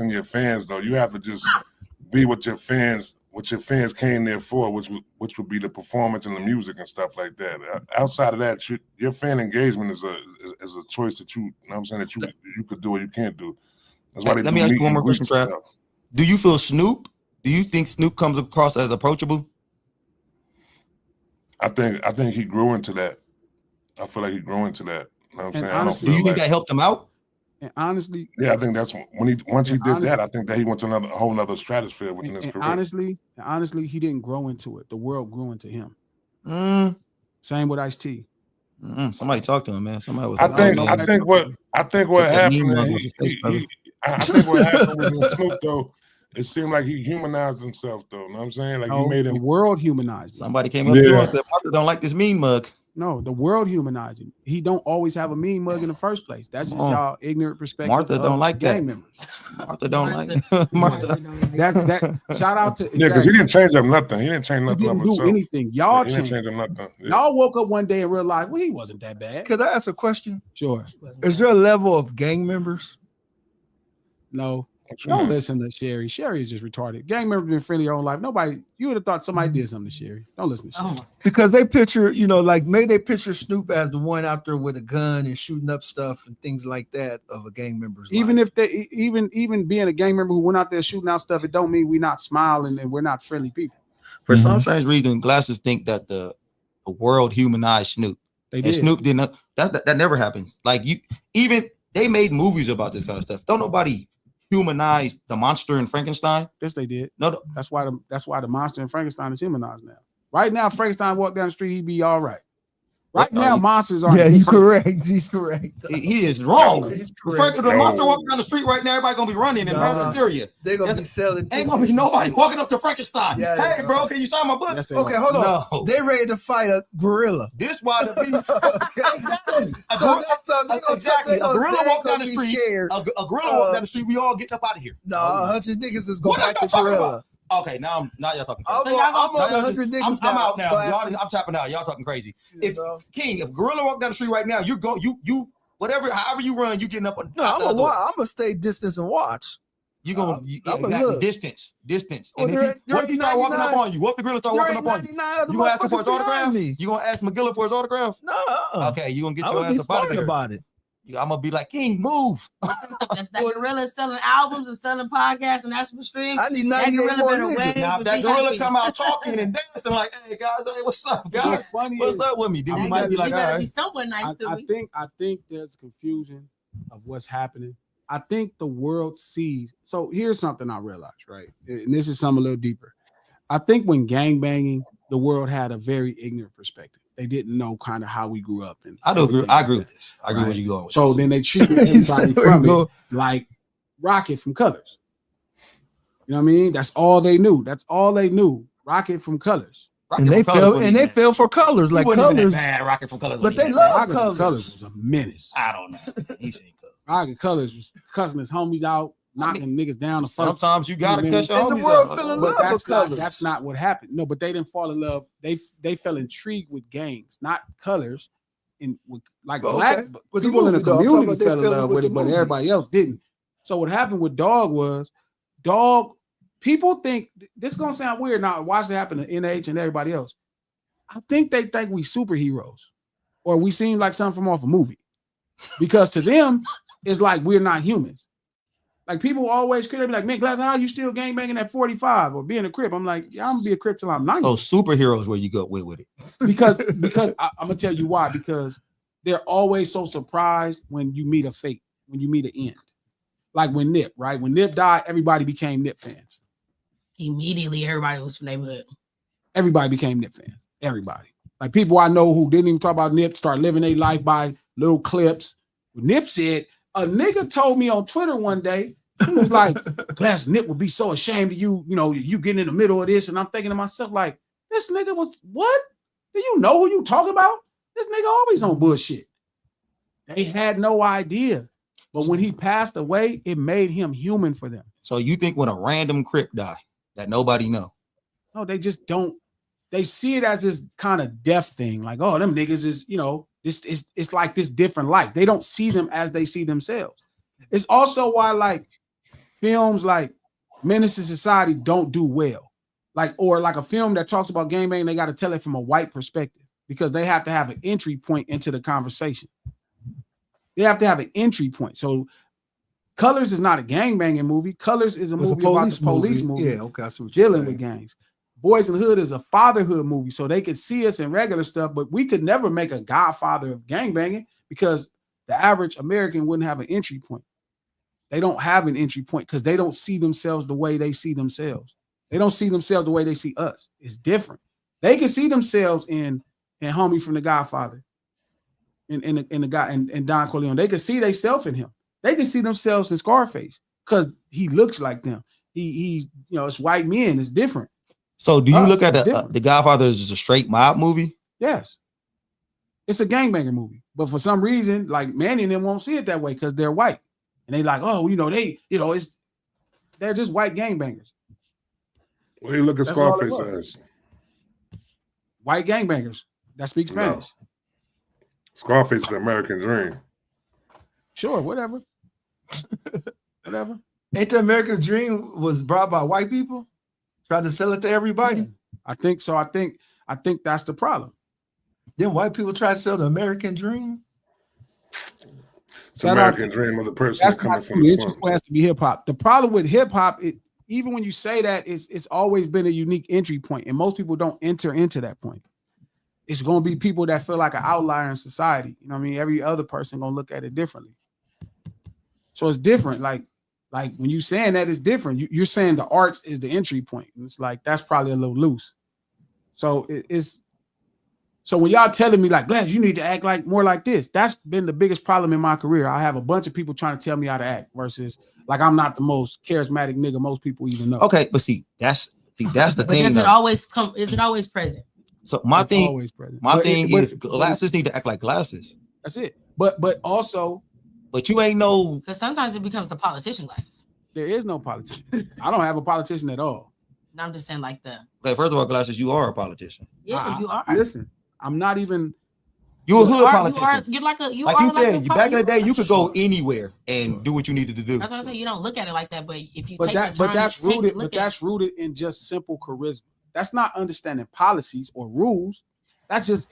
your fans though. You have to just be what your fans came there for, which would be the performance and the music and stuff like that. Outside of that, your fan engagement is a choice that you know what I'm saying, that you could do or you can't do. That's why they Let do me ask meet you one and more question, greets and Trav. stuff. Do you feel Snoop? Do you think Snoop comes across as approachable? I think he grew into that. I feel like he grew into that. You know what I'm And saying? honestly- Do you I don't think feel that helped him out? And honestly, yeah, I think that's once he And did honestly- that, I think that he went to a whole nother stratosphere within his and career. honestly, he didn't grow into it. The world grew into him. Mm, Same with Ice-T. somebody talk to him, man. Somebody was I like, think oh, I man. think what Put that happened. meme I on your face, brother. think what happened with Snoop though, it seemed like he humanized himself though. You know what I'm saying? Like he No, made the him. world humanized him. Somebody came up to him Yeah. and said, Martha don't like this mean mug. No, the world humanized him. He don't always have a mean mug in the first place. That's just Come on. y'all ignorant perspective. Martha of don't like gang that. members. Martha don't like Martha Martha. don't like That shout out to Yeah, because he didn't change up nothing. He didn't change he nothing didn't of do himself. anything. Yeah, Y'all he didn't changed. change up nothing. Yeah. Y'all woke up one day and realized, well, he wasn't that bad. Could I ask a question? Sure. Is there a level of gang members? No. What you Don't mean? listen to Sherry. Sherry is just retarded. Gang members been friendly your whole life. Nobody, you would have thought somebody did something to Sherry. Don't listen to Sherry. Oh, Because they picture, like maybe they picture Snoop as the one out there with a gun and shooting up stuff and things like that of a gang member's Even life. if they even being a gang member who went out there shooting out stuff, it don't mean we not smiling and we're not friendly people. For some strange reason, Glasses think that the world humanized Snoop. They And did. Snoop didn't. That never happens. Like they made movies about this kind of stuff. Don't nobody humanize the monster in Frankenstein. Yes, they did. No, That's why the monster in Frankenstein is humanized now. Right now, Frankenstein walk down the street, he'd be all right. Right What? now, monsters are. Yeah, he's correct. He's correct. he is wrong. He's The correct. monster walking down the street right now, everybody gonna be running and Nah. mass hysteria. They're gonna be selling Ain't gonna be nobody walking up to Frankenstein. Yeah, Hey, bro, can you sign my book? Yes, they Okay, are. hold on. No. They ready to fight a gorilla. This why the beast. Okay. A So gorilla- they gonna- exactly. they A gonna- gorilla they walk down gonna the be street. scared. A gorilla walk down the street. We all get up out of here. Nah, 100 niggas is gonna What fight y'all the talking gorilla. about? Okay, now y'all talking I'm crazy. on Now y'all 100 just- niggas I'm out now. But- I'm tapping out. Y'all talking crazy. You If know? King, if gorilla walk down the street right now, you whatever, however you run, you getting up. No, I'm gonna stay distance and watch. You gonna I'ma exactly, look. distance. Well, And what if he start walking up on you? What if the gorilla start walking up on you? You gonna ask him for his autograph? Me. You gonna ask McGilla for his autograph? No. Okay, you gonna get I'm your gonna be ass up out of smart there. about it. I'm gonna be like, King, move. that gorilla is selling albums and selling podcasts and that's for streams. I need That 98 gorilla more better niggas. wave Now if and that be gorilla happy. come out talking and dancing like, hey guys, hey, what's up, guys? What's funny What's is, up with me? Then I'm you might be like, you all better be right. someone nice to me. I think there's confusion of what's happening. I think the world sees. So here's something I realized, right? And this is something a little deeper. I think when gangbanging, the world had a very ignorant perspective. They didn't know kind of how we grew up. And I do agree. everything I like agree that. with this. I agree Right. with you going with So this. then they treated He said, everybody "Where from you it like Rocket from Colors. You know what I mean? That's all they knew. That's all they knew. Rocket from Colors. Rocket And they from Colors fell wasn't and they even- fell for colors. he Like wasn't even colors. that bad. Rocket from Colors, But wasn't they even that love Rocket from Colors. Colors was a menace. bad. I don't know. He seen Colors. Rocket Colors was cussing his homies out, knocking niggas down the first. Sometimes you gotta And cut your the homies world out. fell in But love with that's not, Colors. that's not what happened. No, but they didn't fall in love. They fell intrigued with gangs, not colors. And with like Well, black okay. With the people in the movie, though, I'm talking community about they fell in fell love with with the it, but movie. everybody else didn't. So what happened with Dog was Dog. People think this is gonna sound weird now. Watch it happen to NH and everybody else. I think they think we superheroes, or we seem like something from off a movie, because to them it's like we're not humans. Like people always could be like, man, Glass, how you still gangbanging at 45 or being a Crip? I'm like, yeah, I'm gonna be a Crip till I'm 90. Oh, superheroes where you go with it. Because I'm gonna tell you why. Because they're always so surprised when you meet a fate, when you meet an end. Like when Nip, right? When Nip died, everybody became Nip fans. Immediately, everybody was from neighborhood. Everybody became Nip fans. Everybody. Like people I know who didn't even talk about Nip start living their life by little clips. Nip said, a nigga told me on Twitter one day, he was like, Glass, Nip would be so ashamed of you, you getting in the middle of this. And I'm thinking to myself, like, this nigga was what? Do you know who you talking about? This nigga always on bullshit. They had no idea. But when he passed away, it made him human for them. So you think when a random Crip die that nobody know? No, they just don't. They see it as this kind of death thing. Like, oh, them niggas is, it's like this different life. They don't see them as they see themselves. It's also why like films like Menace to Society don't do well. Like a film that talks about gangbang, they got to tell it from a white perspective because they have to have an entry point into the conversation. They have to have an entry point. So Colors is not a gangbanging movie. Colors is a movie about the police movie. Yeah, okay, I see what dealing with gangs. Boys in the Hood is a fatherhood movie, so they could see us in regular stuff, but we could never make a Godfather of gangbanging because the average American wouldn't have an entry point. They don't have an entry point because they don't see themselves the way they see themselves. They don't see themselves the way they see us. It's different. They can see themselves in Homie from the Godfather, in the guy and Don Corleone. They can see themselves in him. They can see themselves in Scarface because he looks like them. He's it's white men. It's different. So do you look at the Godfather as just a straight mob movie? Yes. It's a gangbanger movie. But for some reason, like Manny and them won't see it that way because they're white. And they like, oh, they're just white gangbangers. What do you look at Scarface as? White gangbangers that speak Spanish. No. Scarface is the American dream. Sure, whatever. Whatever. Ain't the American dream was brought by white people? Tried to sell it to everybody? Yeah, I think so. I think that's the problem. Then white people try to sell the American dream? It's the American dream of the person coming from the slums. It has to be hip hop. The problem with hip hop, even when you say that, it's always been a unique entry point, and most people don't enter into that point. It's going to be people that feel like an outlier in society. You know what I mean? Every other person going to look at it differently. So it's different. Like when you saying that, it's different. You're saying the arts is the entry point. And it's like, that's probably a little loose. So so when y'all telling me like, Glass, you need to act like more like this. That's been the biggest problem in my career. I have a bunch of people trying to tell me how to act versus like, I'm not the most charismatic nigga most people even know. Okay. But that's the thing. Does it always come? Is it always present? So my thing is glasses need to act like glasses. That's it. But also, but you ain't no. Because sometimes it becomes the politician glasses. There is no politician. I don't have a politician at all. No, I'm just saying like the. Okay, first of all, glasses, you are a politician. Yeah, you are. Listen, I'm not even. You're a hood politician. You're like a. Like you said, back in the day, you could go anywhere and do what you needed to do. That's what I'm saying. You don't look at it like that, but if you that's rooted in just simple charisma. That's not understanding policies or rules. That's just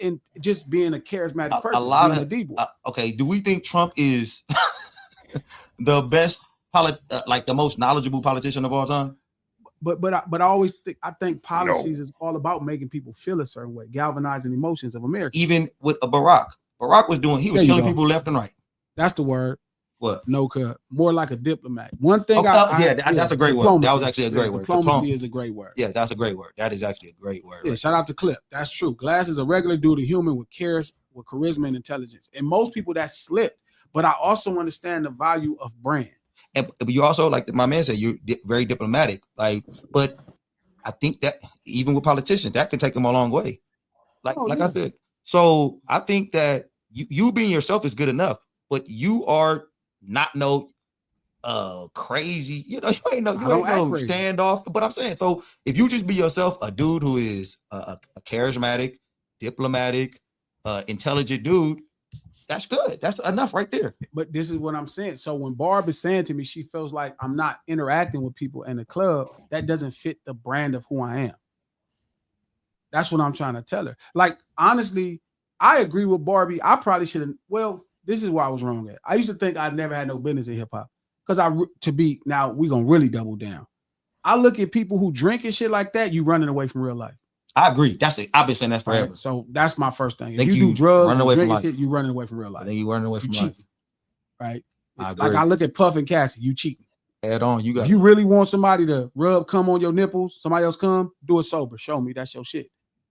being a charismatic person. A lot of okay. Do we think Trump is the best like the most knowledgeable politician of all time? But I always think policies is all about making people feel a certain way, galvanizing emotions of America. Even with Barack was killing people left and right. That's the word. What? No cut. More like a diplomat. One thing. That's a great word. That was actually a great word. Diplomacy is a great word. Yeah, that's a great word. That is actually a great word. Yeah, shout out to Clip. That's true. Glass is a regular dude, a human with charisma and intelligence. And most people that slip. But I also understand the value of brand. And you also, like my man said, you're very diplomatic. But I think that even with politicians, that can take them a long way. I said. So I think that you being yourself is good enough, but you are not crazy, you ain't no standoff. But I'm saying, so if you just be yourself, a dude who is a charismatic, diplomatic, intelligent dude, that's good. That's enough right there. But this is what I'm saying. So when Barb is saying to me, she feels like I'm not interacting with people in the club, that doesn't fit the brand of who I am. That's what I'm trying to tell her. Like, honestly, I agree with Barbie. I probably should have. Well, this is where I was wrong at. I used to think I'd never had no business in hip hop because now we're going to really double down. I look at people who drink and shit like that, you running away from real life. I agree. That's it. I've been saying that forever. Right. So that's my first thing. If you do drugs and drink and shit, you running away from real life. I think you running away from life. Right? I agree. Like I look at Puff and Cassie, you cheating. Head on. If you really want somebody to rub cum on your nipples, somebody else come, do it sober. Show me that's your shit.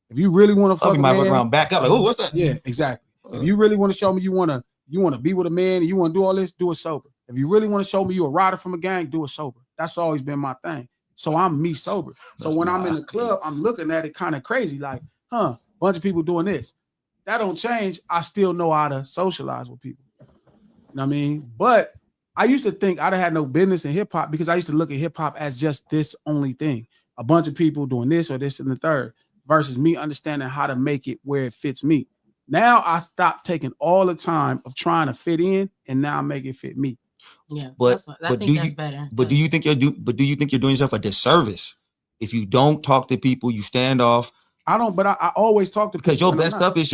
If you really want to fuck a man, around back up like, oh, what's that? Yeah, exactly. If you really want to show me you want to be with a man and you want to do all this, do it sober. If you really want to show me you a rider from a gang, do it sober. That's always been my thing. So I'm me sober. So when I'm in the club, I'm looking at it kind of crazy, like, bunch of people doing this. That don't change. I still know how to socialize with people. You know what I mean? But I used to think I'd have had no business in hip hop because I used to look at hip hop as just this only thing. A bunch of people doing this or this and the third versus me understanding how to make it where it fits me. Now I stopped taking all the time of trying to fit in and now make it fit me. Yeah, But I think that's better. But do you think you're doing yourself a disservice if you don't talk to people, you stand off? I don't, but I always talk to people because your best stuff is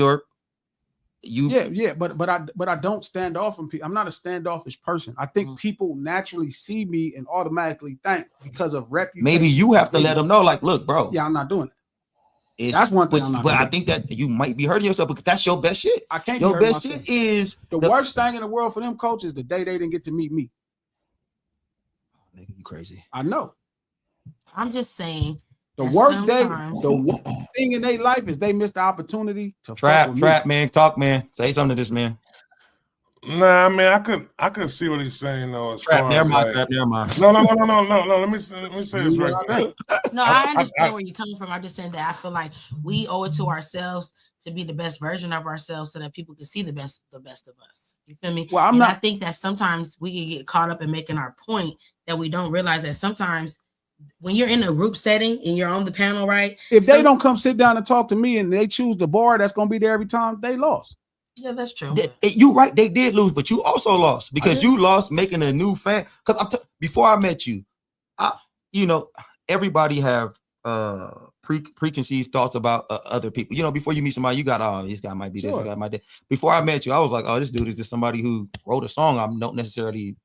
but I don't stand off from people. I'm not a standoffish person. I think people naturally see me and automatically think because of reputation. Maybe you have to let them know, like, look, bro. Yeah, I'm not doing it. That's one thing. But I think that you might be hurting yourself because that's your best shit. I can't. Your best shit is the worst thing in the world for them coaches is the day they didn't get to meet me. Nigga, you crazy. I know. I'm just saying. The worst thing in their life is they missed the opportunity to trap, man. Talk, man. Say something to this man. Nah, I mean, I could see what he's saying though. As trap, far never as mind, like, trap, never mind. No. Let me say this right quick. No, I understand where you're coming from. I'm just saying that I feel like we owe it to ourselves to be the best version of ourselves so that people can see the best of us. You feel me? Well, I think that sometimes we can get caught up in making our point that we don't realize that sometimes when you're in a group setting and you're on the panel, right? If they don't come sit down and talk to me and they choose the bar that's going to be there every time, they lost. Yeah, that's true. You right, they did lose, but you also lost because you lost making a new fan. Because before I met you, everybody have preconceived thoughts about other people. Before you meet somebody, you got this guy might be this, this guy might be that. Before I met you, I was like, this dude is just somebody who wrote a song I don't necessarily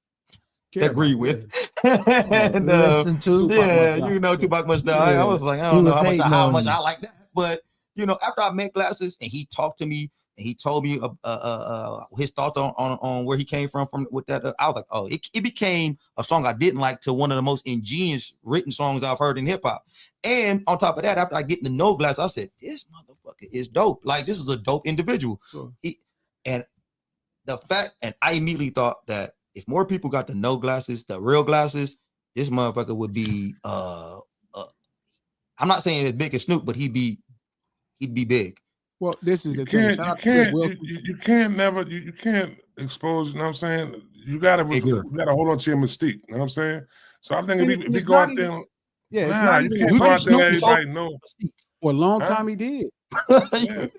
agree with. And Tupac much now. I was like, I don't know how much I like that. But after I met Glasses and he talked to me and he told me his thoughts on where he came from with that, I was like, it became a song I didn't like to one of the most ingenious written songs I've heard in hip hop. And on top of that, after I get to know Glasses, I said, this motherfucker is dope. Like, this is a dope individual. Sure. And I immediately thought that if more people got to know Glasses, the real Glasses, this motherfucker would be I'm not saying as big as Snoop, but he'd be big. Well, this is the thing. You you can't expose, you know what I'm saying? You gotta hold on to your mystique, you know what I'm saying? So I think if you go out there, you can't go out there and everybody know. For a long time he did.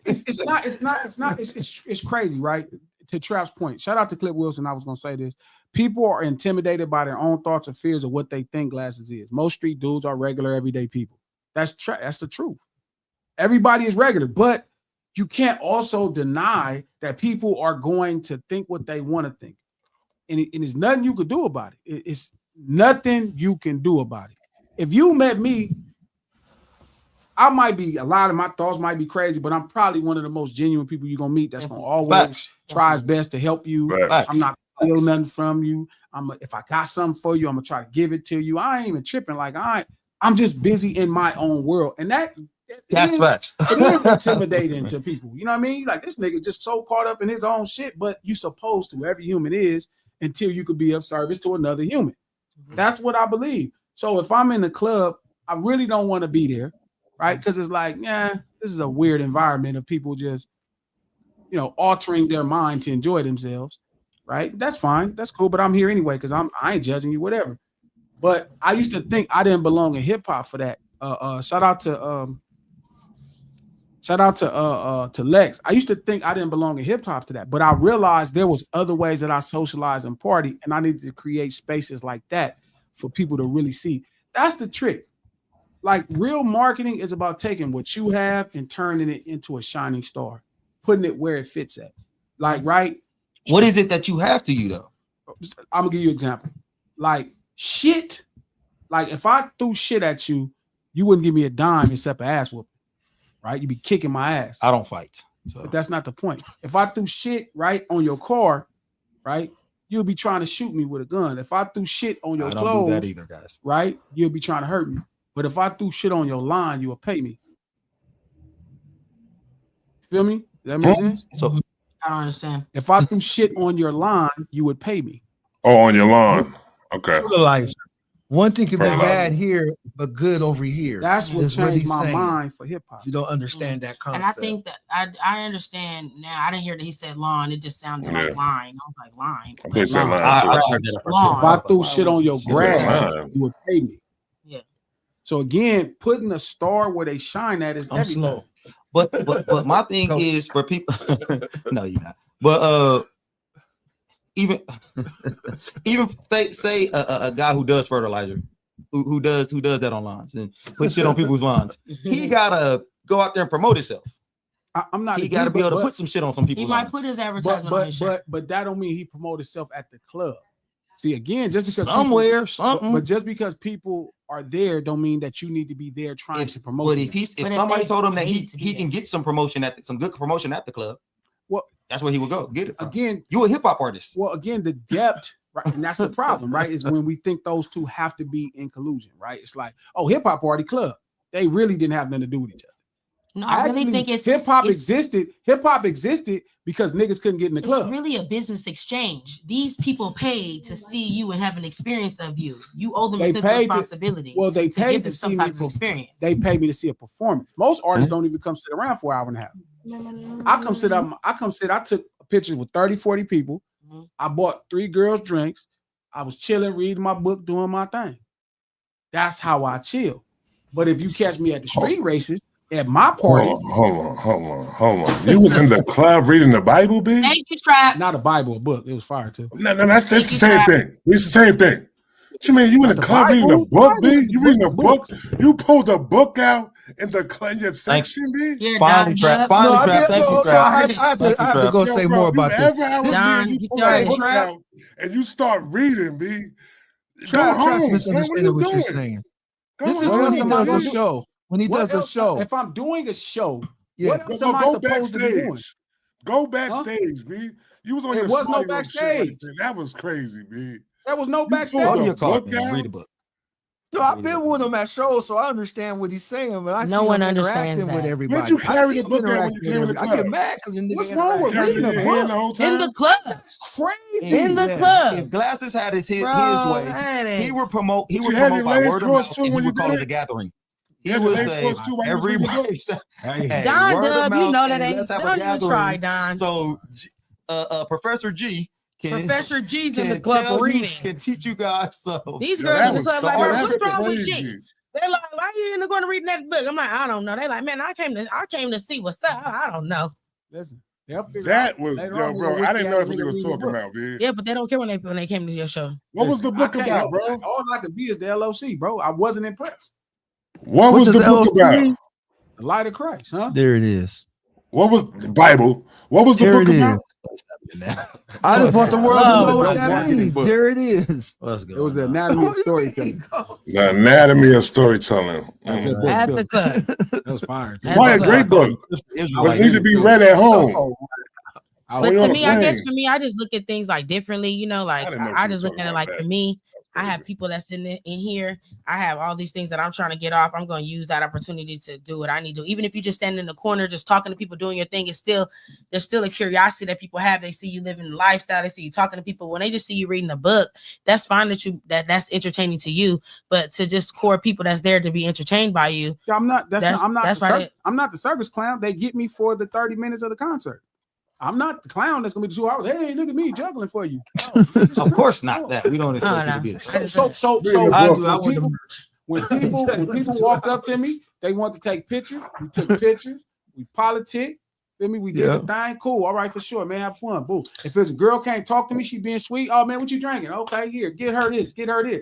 It's crazy, right? To Trap's point, shout out to Clip Wilson. I was gonna say this. People are intimidated by their own thoughts or fears of what they think Glasses is. Most street dudes are regular, everyday people. That's the truth. Everybody is regular, but you can't also deny that people are going to think what they want to think. And it's nothing you could do about it. It's nothing you can do about it. If you met me, a lot of my thoughts might be crazy, but I'm probably one of the most genuine people you're going to meet that's going to always try his best to help you. I'm not going to steal nothing from you. If I got something for you, I'm going to try to give it to you. I ain't even tripping. Like, I'm just busy in my own world. And that's facts. It is intimidating to people. You know what I mean? Like, this nigga just so caught up in his own shit, but you supposed to. Every human is until you could be of service to another human. That's what I believe. So if I'm in the club, I really don't want to be there, right? Because it's like, this is a weird environment of people just, altering their mind to enjoy themselves, right? That's fine. That's cool. But I'm here anyway because I ain't judging you, whatever. But I used to think I didn't belong in hip hop for that. Shout out to Lex. I used to think I didn't belong in hip hop to that, but I realized there was other ways that I socialize and party, and I needed to create spaces like that for people to really see. That's the trick. Like, real marketing is about taking what you have and turning it into a shining star, putting it where it fits at. Like, right? What is it that you have to you though? I'm gonna give you an example. Like, shit. Like, if I threw shit at you, you wouldn't give me a dime except an ass whooping, right? You'd be kicking my ass. I don't fight. So. But that's not the point. If I threw shit, right, on your car, right, you'll be trying to shoot me with a gun. If I threw shit on your clothes, don't do that either, guys. Right, you'll be trying to hurt me. But if I threw shit on your line, you will pay me. Feel me? Does that make sense? So I don't understand. If I threw shit on your line, you would pay me. Oh, on your lawn. Okay. One thing can be Right. bad here, but good over here. That's what Is what changed he's my saying. mind for hip hop. You don't understand that concept. And I think that I understand now. I didn't hear that he said lawn. It just sounded like line. I was like line. I thought he said Nah, line I too. heard that first. Lawn. If I threw shit on your said grass, line. you would pay me. Yeah. So again, putting a star where they shine at is I'm everything. slow. But my thing Go. is for people. No, you're not. But even say a guy who does fertilizer, who does that on lawns and put shit on people's lawns, he gotta go out there and promote himself. I'm not. He gotta be able to put some shit on some He people's might lawns. put his advertisement on his shirt. but that don't mean he promote himself at the club. See, again, just because Somewhere, people, something. but just because people are there, don't mean that you need to be there trying to promote. But them. if But if somebody they told him that need to be he there. can get some promotion some good promotion at the club, well, that's where he would go get it from. again, You a hip hop artist. well, again, the depth, right, and that's the problem, right? Is when we think those two have to be in collusion, right? It's like, oh, hip hop party club. They really didn't have nothing to do with each other. No, I really think it's hip hop it's- existed. Hip hop existed because niggas couldn't get in the It's club. really a business exchange. These people paid to see you and have an experience of you. You owe them They a sense of paid to- responsibility. well, they to paid give to them some see me type of for- experience. They pay me to see a performance. Most artists don't even come sit around for an hour and a half. I come sit up. I took pictures with 30, 40 people. Mhm. I bought 3 girls drinks. I was chilling, reading my book, doing my thing. That's how I chill. But if you catch me at the street races, at my party, Hold on. You was in the club reading the Bible, B? Thank you, Trap. not a Bible, a book. It was fire too. No, that's the Thank you, same Trap. thing. It's the same thing. What you mean? You in Not the the club reading Bible? a book, Bible B? is You reading a book. book? You pulled a book out in the club in your section, B? You're Finally, Don Trap. Dub. Finally, No, I Trap. did- Thank no, you, no, Trap. I have to Thank you, go Trap. say Yo, more bro, about you this. ever out with Don, me and you you pull started. a book Trap. out and you start reading, B? Go Trap's home, son. What are misunderstanding you what you're doing? saying. Go This is What when else he am I does gonna a do? show. When he What does a else? show. If I'm doing a show, Yeah. what else am I supposed to be doing? backstage. Go backstage, B. You was on There your was no Smalley Room shit right backstage. there. That was crazy, B. There was no You backstage. Go pulled to a your car book and out? read a book. No, I've been with him at shows, so I understand what he's saying. But I see No one him understands interacting with that. everybody. Where'd you I carry see the him book at when interacting you with came in the everybody. I get club? mad because the nigga What's wrong with interacting Carrying reading it a in your hand book? the whole time? In the club. That's crazy. In the Yeah. club. If Glasses had his Bro, way, that he ain't- would promote. He Did would you have promote your by legs word of crossed mouth, too and he when you would call did it a it? gathering. He You had your would legs say crossed too while you was reading the book? everybody. Hey, Don word of Dub, you mouth, know that and ain't. let's have a Don't even gathering. try, Don. So, Professor G Professor G's in the can club tell you- reading. can teach you guys. So These Yo, girls that in the was club like, yo, "Bro, that's what's wrong with crazy. G?" They're like, "Why you in the corner reading that book?" I'm like, "I don't know." They like, "Man, I came to see what's up." I don't know. Listen, they'll figure That out was, later yo, on who bro, gonna wish I they didn't had know a that's what nigga they was reading the talking book. about, man. Yeah, but they don't care when they came to your show. What was Listen, the book I can't about, help bro? it. All I could be is the LOC, bro. I wasn't impressed. What was the book about? The light of Christ, huh? There it is. What was the Bible? What was the There book it about? is. I just want the world to know Oh, what bro, that marketing means. book. There it is. What's It was going the on? anatomy of storytelling. The Anatomy of Storytelling. That Mm. book At too. the club. That was fire. At Why the a great club. book? But Israelites. need to be read at home. I But we to on a me, I guess plane. for me, I just look at things like differently. You know, like didn't know I she was just look talking at it about like that. for me, I Crazy. have people that's in here. I have all these things that I'm trying to get off. I'm going to use that opportunity to do what I need to do. Even if you just stand in the corner, just talking to people, doing your thing, there's still a curiosity that people have. They see you living the lifestyle. They see you talking to people. When they just see you reading a book, that's fine that's entertaining to you. But to just core people that's there to be entertained by you. Yeah, I'm not. I'm not the service clown. They get me for the 30 minutes of the concert. I'm not the clown that's gonna be 2 hours. Hey, look at me juggling for you. Of course not that. We don't expect you to be the same. So when people walked up to me, they want to take pictures. We took pictures. We politic. Feel me? We did the thing. Cool. All right, for sure, man. Have fun. Boo. If it's a girl can't talk to me, she being sweet. Oh man, what you drinking? Okay, here, get her this.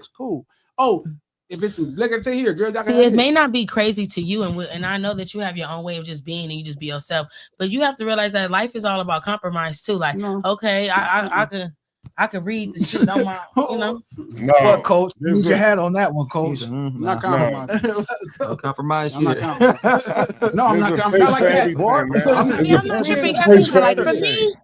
Cool. Oh, if it's liquor, say here, girl. See, it may not be crazy to you, and I know that you have your own way of just being, and you just be yourself. But you have to realize that life is all about compromise too. Like, okay, I could read the shit on my, you know. No, What, Coach? You need your hat on that one, Coach. I'm not compromising. No compromise I'm not here. compromising. No, I'm There's not a place like for that. everything, man. I'm There's not there's tripping. place for Like for everything. me,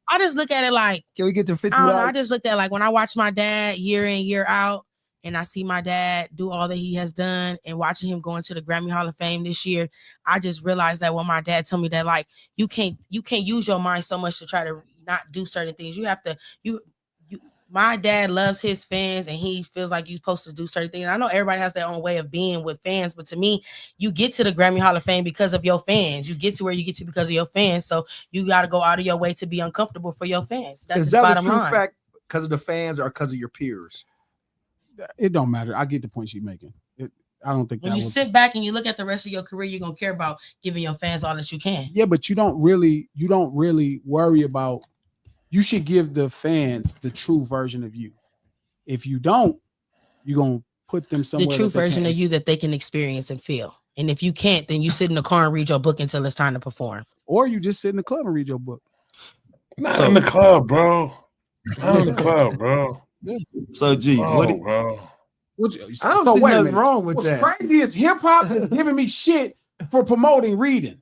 I just look at it like, Can we get to 50 I don't know. I likes? just looked at like when I watch my dad year in, year out, and I see my dad do all that he has done, and watching him go into the Grammy Hall of Fame this year, I just realized that when my dad told me that, like, you can't use your mind so much to try to not do certain things. You have to, my dad loves his fans and he feels like you're supposed to do certain things. I know everybody has their own way of being with fans, but to me, you get to the Grammy Hall of Fame because of your fans. You get to where you get to because of your fans. So you got to go out of your way to be uncomfortable for your fans. That's Is the that bottom a true line. fact because of the fans or because of your peers? It don't matter. I get the point she's making. I don't think When that you sit back and you look at the rest of your career, you're gonna care about giving your fans all that you can. Yeah, but you don't really worry about. You should give the fans the true version of you. If you don't, you're gonna put them somewhere. The true version of you that they can experience and feel. And if you can't, then you sit in the car and read your book until it's time to perform. Or you just sit in the club and read your book. Not in the club, bro. Not in the club, bro. So, G, bro. I don't think nothing wrong with What's that. crazy is hip hop is giving me shit for promoting reading.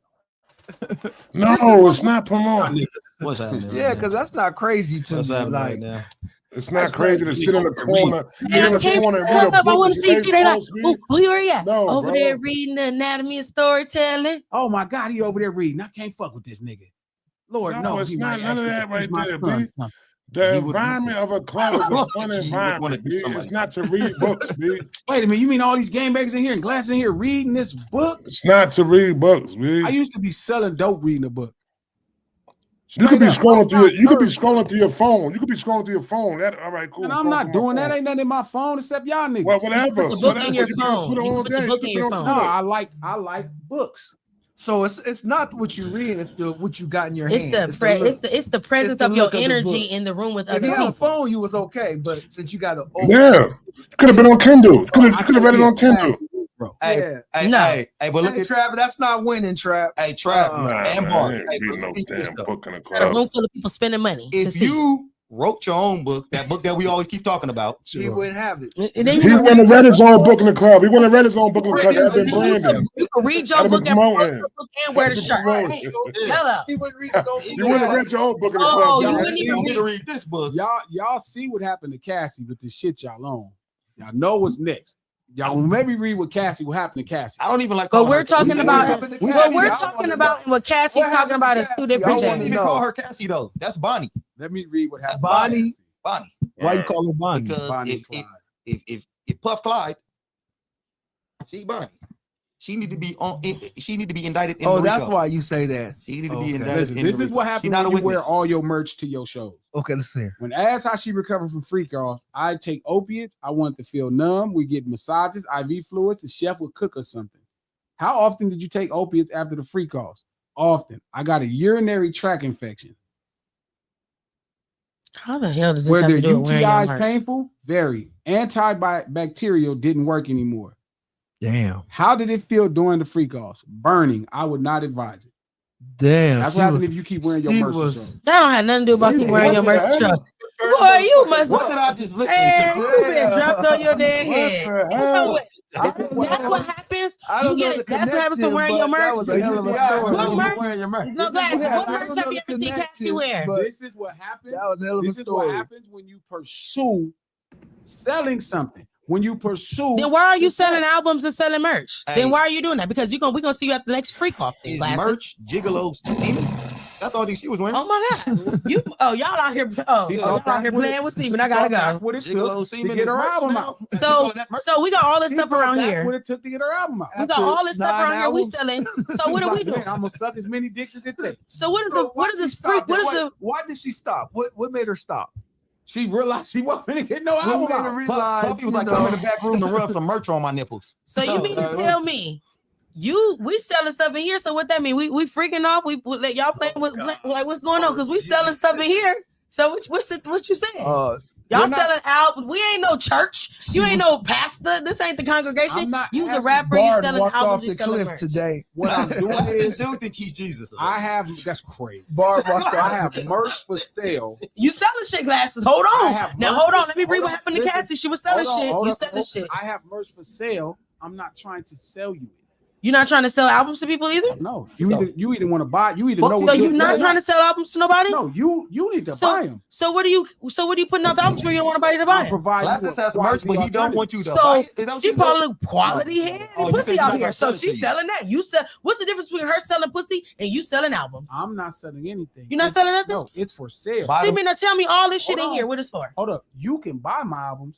No, it's not promoting. What's happening? Yeah, because that's not crazy to What's me. happening Like, right now? It's not crazy to sit in the corner. Man, I came from and read a up. I book want to and see say, you. They like, "Oh, who you are at? No, over bro. there reading the anatomy and storytelling. Oh my God, he over there reading. I can't fuck with this nigga. Lord, No, no, it's he not might none of actually that teach right my there, son B. something. The He would- environment of a club is a fun He would wanna environment, do B. something It's like not to read books, B. Wait a minute, you mean all these game bags in here and glasses in here reading this book? It's not to read books, B. I used to be selling dope reading a book. You could be Straight up, scrolling I'm through not you could be nervous. scrolling through your phone. You could be scrolling through your phone. That all right, cool. And Scroll I'm not through my doing that. phone. Ain't nothing in my phone except y'all niggas. Well, whatever. the book in your You be on phone. Twitter You all put the day. book You in be your on phone. No, Twitter. I like books. so it's not what you read, it's what you got in your It's hand. the it's the presence the of your look of the energy book. in the room with If other you had a people. phone, you was okay, but since you got an Yeah. You could have been on Kindle. You could have read it on Kindle. Bro. Hey, yeah. hey, No. hey, but look Hey, at Trap, that's not winning, Trap. hey, Trap Nah, and man, Bart. I ain't Hey, reading no look at this damn though. book in the Got a club. room full of people spending money. to If see. you wrote your own book, that book that we always keep talking about, He wouldn't have it. And then He you wouldn't have read his own book in the club. He wouldn't have read his own book in the club. That'd been branding. You can read your That'd book been and promote promoting. your book and wear the That'd shirt. been Hey, promoting. hello. He wouldn't read his own You wouldn't have read your own book in the club. Oh, you dog. wouldn't even you need to read. read this book. Y'all see what happened to Cassie with the shit y'all on. Y'all know what's next. Y'all maybe read what happened to Cassie. I don't even like. But calling we're her talking Cassie. about what we're I talking wanna about and what Cassie's What talking happened about to is two Cassie? different I You wanna can't things. even know. call her Cassie though. That's Bonnie. Let me read what That's happened. Bonnie. Bonnie. Why you call her Bonnie? Because Bonnie if Puff Clyde, she Bonnie. She need to be on. She need to be indicted. In Oh, the that's RICO. why you say that. She need to Okay. be indicted. Listen, in this the is RICO. what She happens not when a you wear witness. all your merch to your shows. Okay, let's see. When asked how she recovered from freak offs, I take opiates. I want to feel numb. We get massages, IV fluids. The chef would cook us something. How often did you take opiates after the freak offs? Often. I got a urinary tract infection. How the hell does this Were have the to do with wearing your UTIs merch? painful? Very. Antibacterial didn't work anymore. Damn. How did it feel during the freak offs? Burning. I would not advise it. Damn. That's she what happens was- if you keep wearing your she merch. was- That don't have nothing to do about you wearing your merch truck. Boy, Boy, you must. What did I just listen Hey, to? you been dropped on your damn What head. the You know hell? what? That's what happens. I don't You know get the it. That's what happens connection, from wearing your but that merch. was a hell of a Yeah, story. What you merch? wearing your merch. No, Glass. Yeah, What I merch don't have know you the ever seen Cassie connection, wear? but This is what happens. that was a hell of a This is what story. happens when you pursue selling something. When you pursue, Then why are you success. selling albums and selling merch? Hey. Then why are you doing that? Because we're gonna see you at the next freak off thing. Is Glasses. merch gigolo steaming? That's the only thing she was wearing. Oh my god! Y'all out here y'all out here playing with Steven. I gotta That's go. what it Gigolo took to semen get is her merch album now? out. You So calling that merch? we got all this She stuff thought around that's here. what it took to get her album out. We got all this stuff around here. We selling. So what are we doing? I'm gonna suck as many dicks as it takes. So what is Bro, the why what is she this freak? stopped? What is the Why did she stop? What made her stop? She realized she wasn't gonna get no What album made her out. realize? Puffy was you like, know, come in the back room and rub some merch on my nipples. so you mean to tell me we selling stuff in here? So what that mean? We freaking off? We let y'all playing with like what's going on? Because we selling stuff in here. So what you saying? Y'all selling albums. We ain't no church. You ain't no pastor. This ain't the congregation. I'm not You's a asking rapper. You Bard selling walked off albums. You the selling cliff merch. today. What I'm doing I is still think he's Jesus. I have that's crazy. Bard walked I off. have merch for sale. You selling shit glasses. Hold I on. have Now merch. hold on. Let me read Hold what on. happened to Listen. Cassie. She was selling Hold on, shit. hold You on. selling shit. I have merch for sale. I'm not trying to sell you it. You're not trying to sell albums to people either? No, you either want to buy, you either know No, what you're not trying to sell albums to nobody? No, you need to buy them. So what are you putting out the albums for? You don't want nobody to buy it? Glasses has merch, but he don't want you to buy So it. Is that what she you probably said? quality head Oh, and you pussy said out you're here. not So selling she's to you. selling that. You sell. What's the difference between her selling pussy and you selling albums? I'm not selling anything. You're not selling nothing? No, it's for sale. Buy You them. mean to tell me all this shit Hold in on. here? What it's for? Hold up. You can buy my albums.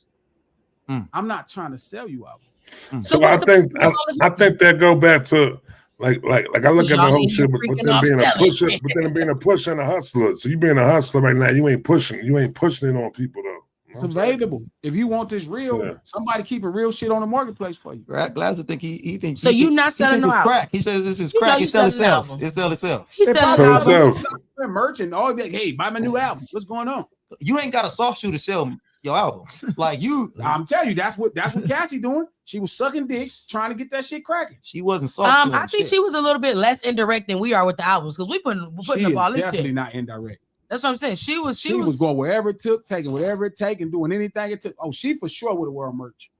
Mm. I'm not trying to sell you albums. So what's I the think point of all this? I think that go back to like I look at the Y'all whole in here shit, but freaking then off being a selling. pusher, but then being a pusher and a hustler. So you being a hustler right now, you ain't pushing it on people though. It's available. If you want this real, Yeah. somebody keeping real shit on the marketplace for you. Glasses think he thinks. So you not selling no it's album? crack. He says this is You know crack. you It sell selling itself. album. It sell itself. He's They selling For probably albums. itself. They're merchant. All be like, hey, buy my new album. What's going on? You ain't got a soft shoe to sell your album. Like you, I'm telling you, that's what Cassie doing. She was sucking dicks, trying to get that shit cracking. she wasn't soft. I think she was a little bit less indirect than we are with the albums because we're putting She up all is this definitely shit. not indirect. That's what I'm saying. She was going wherever it took, taking whatever it take, and doing anything it took. Oh, she for sure would have worn merch.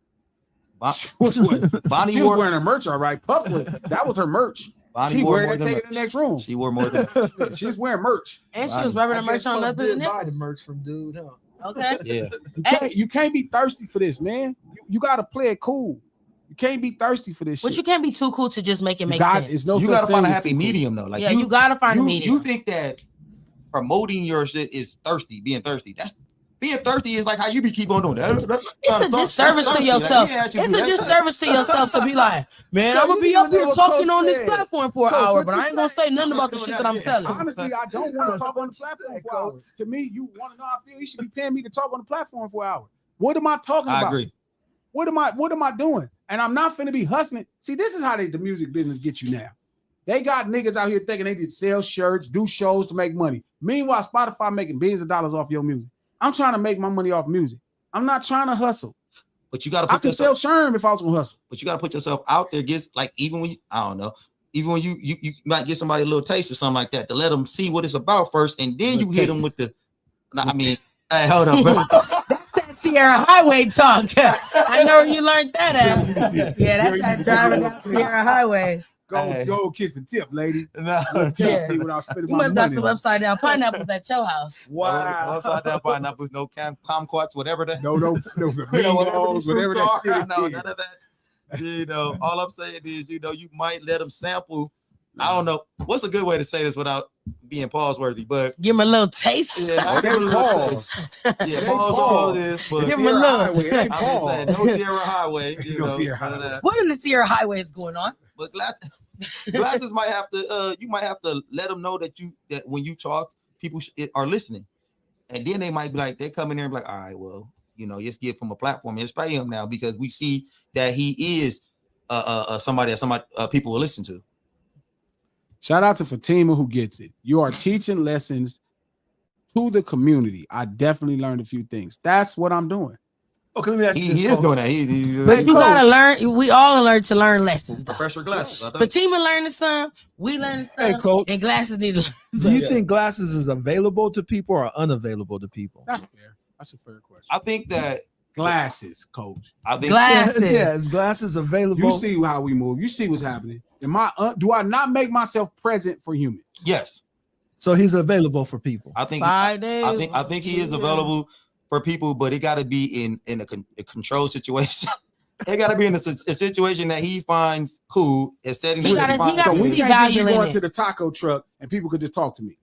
She was Bonnie she was wore wearing her merch, all right. Puff was, that was her merch. Bonnie She wore wearing more that than take in the next room. She wore more than She's wearing merch. and she was rubbing her merch on other than buy the nipples. merch from dude, huh? Okay. yeah. You can't be thirsty for this, man. You got to play it cool. You can't be thirsty for this But shit. you can't be too cool to just make it make God, sense. it's no You such gotta find a thing as happy too cool. medium though. Like Yeah, you gotta find a medium. You think that promoting your shit is thirsty, being thirsty. That's being thirsty is like how you be keep on doing that. It's a disservice to yourself. It's a disservice to yourself to be like, man, I'm gonna be up here talking on this platform for an hour, but I ain't gonna say nothing about the shit that I'm selling. Honestly, I don't want to talk on the platform for hours. To me, you want to know how I feel. You should be paying me to talk on the platform for an hour. What am I talking about? I agree. What am I doing? And I'm not finna be hustling. See, this is how the music business gets you now. They got niggas out here thinking they did sell shirts, do shows to make money. Meanwhile, Spotify making billions of dollars off your music. I'm trying to make my money off music. I'm not trying to hustle. But you gotta I put can sell yourself. Sherm if I was gonna hustle. But you gotta put yourself out there. Like even when you might get somebody a little taste or something like that to let them see what it's about first, and then you hit them with the. I mean, hey, hold up, bro. That's that Sierra Highway talk. I know where you learned that at. Yeah, that's that driving down Sierra Highway. Go kiss the tip, lady. No, Yeah. Without spending You my must got money some on it. upside down pineapples at your house. Wow. Upside down pineapples, no kumquats, whatever that. No, whatever whatever fruits that are. shit No, is. none of that. All I'm saying is, you might let them sample. I don't know what's a good way to say this without being pause worthy, but Give him a little taste. yeah, I give it a little taste. Yeah, pause all this, but Give him a look. I'm just saying, no Sierra Highway, No Sierra none of Highway. that. What in the Sierra Highway is going on? But glasses might have to, you might have to let them know that when you talk, people are listening, and then they might be like, they come in there and be like, all right, well, just give him a platform and pay him now because we see that he is somebody that people will listen to. Shout out to Fatima who gets it. You are teaching lessons to the community. I definitely learned a few things. That's what I'm doing. Okay, let me ask you this. He is doing that. But you gotta learn. We all learn to learn lessons. Though. Professor Glasses. I think. Fatima learning some. We learning some. Hey, Coach. And Glasses need to. Do you think glasses is available to people or unavailable to people? That's fair. That's a fair question. I think that Glasses, coach. I think Glasses. Yeah, is glasses available? You see how we move. You see what's happening. Do I not make myself present for humans? yes. So he's available for people. I think 5 days. I think he is available for people, but it got to be in a controlled situation. It got to be in a situation that he finds cool. Is setting. He gotta So we see can't value just be in going it. to the taco truck and people could just talk to me.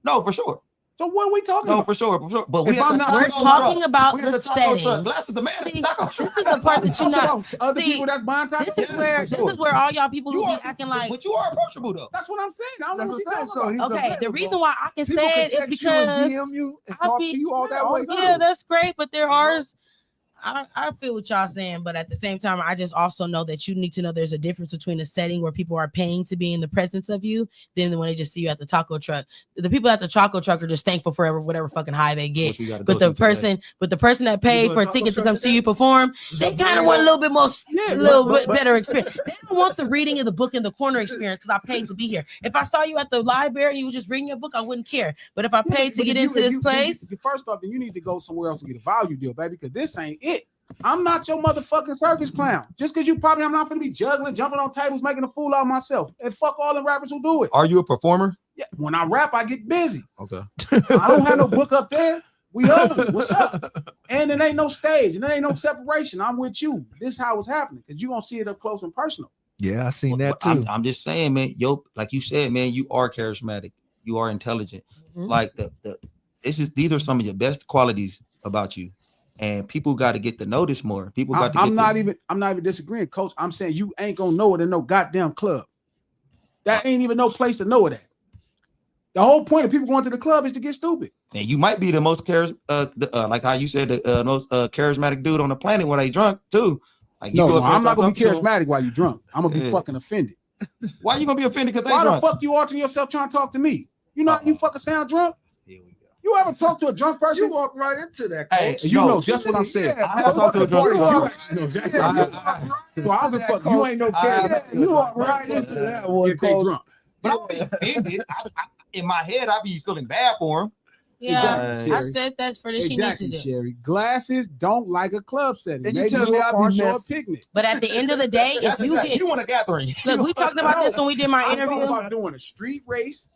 No, for sure. So what are we talking No, about? for sure. But If I'm not- We're talking about we at the taco truck. setting. Glasses the man. at the See, taco this truck. is the part that you're not. Other See, people that's buying tacos. This is where all y'all people who You be are acting like. but you are approachable though. That's what I'm saying. I don't know what you're That's talking what I'm about. saying. So Okay, the reason why I can People say can it is text you and because DM you and I'll talk be- to you all that way. yeah, too. that's great, but there are. I feel what y'all saying, but at the same time, I just also know that you need to know there's a difference between a setting where people are paying to be in the presence of you than when they just see you at the taco truck. The people at the taco truck are just thankful for whatever fucking high they get. But the person that paid go for a to ticket to taco come truck see you perform, they kind of want a little bit more, bit better experience. They don't want the reading of the book in the corner experience because I paid to be here. If I saw you at the library and you were just reading your book, I wouldn't care. But if I paid to But get if into if this place, first off, then you need to go somewhere else and get a value deal, baby, because this ain't it. I'm not your motherfucking circus clown. Just because you probably, I'm not gonna be juggling, jumping on tables, making a fool out of myself. And fuck all the rappers who do it. Are you a performer? Yeah, when I rap, I get busy. Okay. I don't have no book up there. We on. What's up? And it ain't no stage, and there ain't no separation. I'm with you. This is how it's happening because you're gonna see it up close and personal. Yeah, I seen that too. I'm just saying, man. Yo, like you said, man, you are charismatic. You are intelligent. Like these are some of your best qualities about you, and people got to get to know this more. People got to. I'm not even disagreeing, Coach. I'm saying you ain't gonna know it in no goddamn club. That ain't even no place to know it at. The whole point of people going to the club is to get stupid. And you might be the most like how you said, the most charismatic dude on the planet when they drunk too. Like no, I'm not gonna be charismatic while you drunk. I'm gonna be fucking offended. Why you gonna be offended? Because why the fuck you altering yourself trying to talk to me? You know how you fucking sound drunk? Here we go. You ever talk to a drunk person? You walk right into that. Hey, you know just what I'm saying. Yeah, I have talked to a drunk person. You Exactly. So I don't fuck. You ain't no care. You walk right into that one, Coach. But I'm being offended. In my head, I be feeling bad for him. Yeah, I said that's for this. Exactly, she needs to do. Sherry. Glasses don't like a club setting. And you Maybe tell me a I be or a picnic. But at the end of the day, if you get, you want a gathering. look, we talked about this when we did my I'm interview. talking about doing a street race.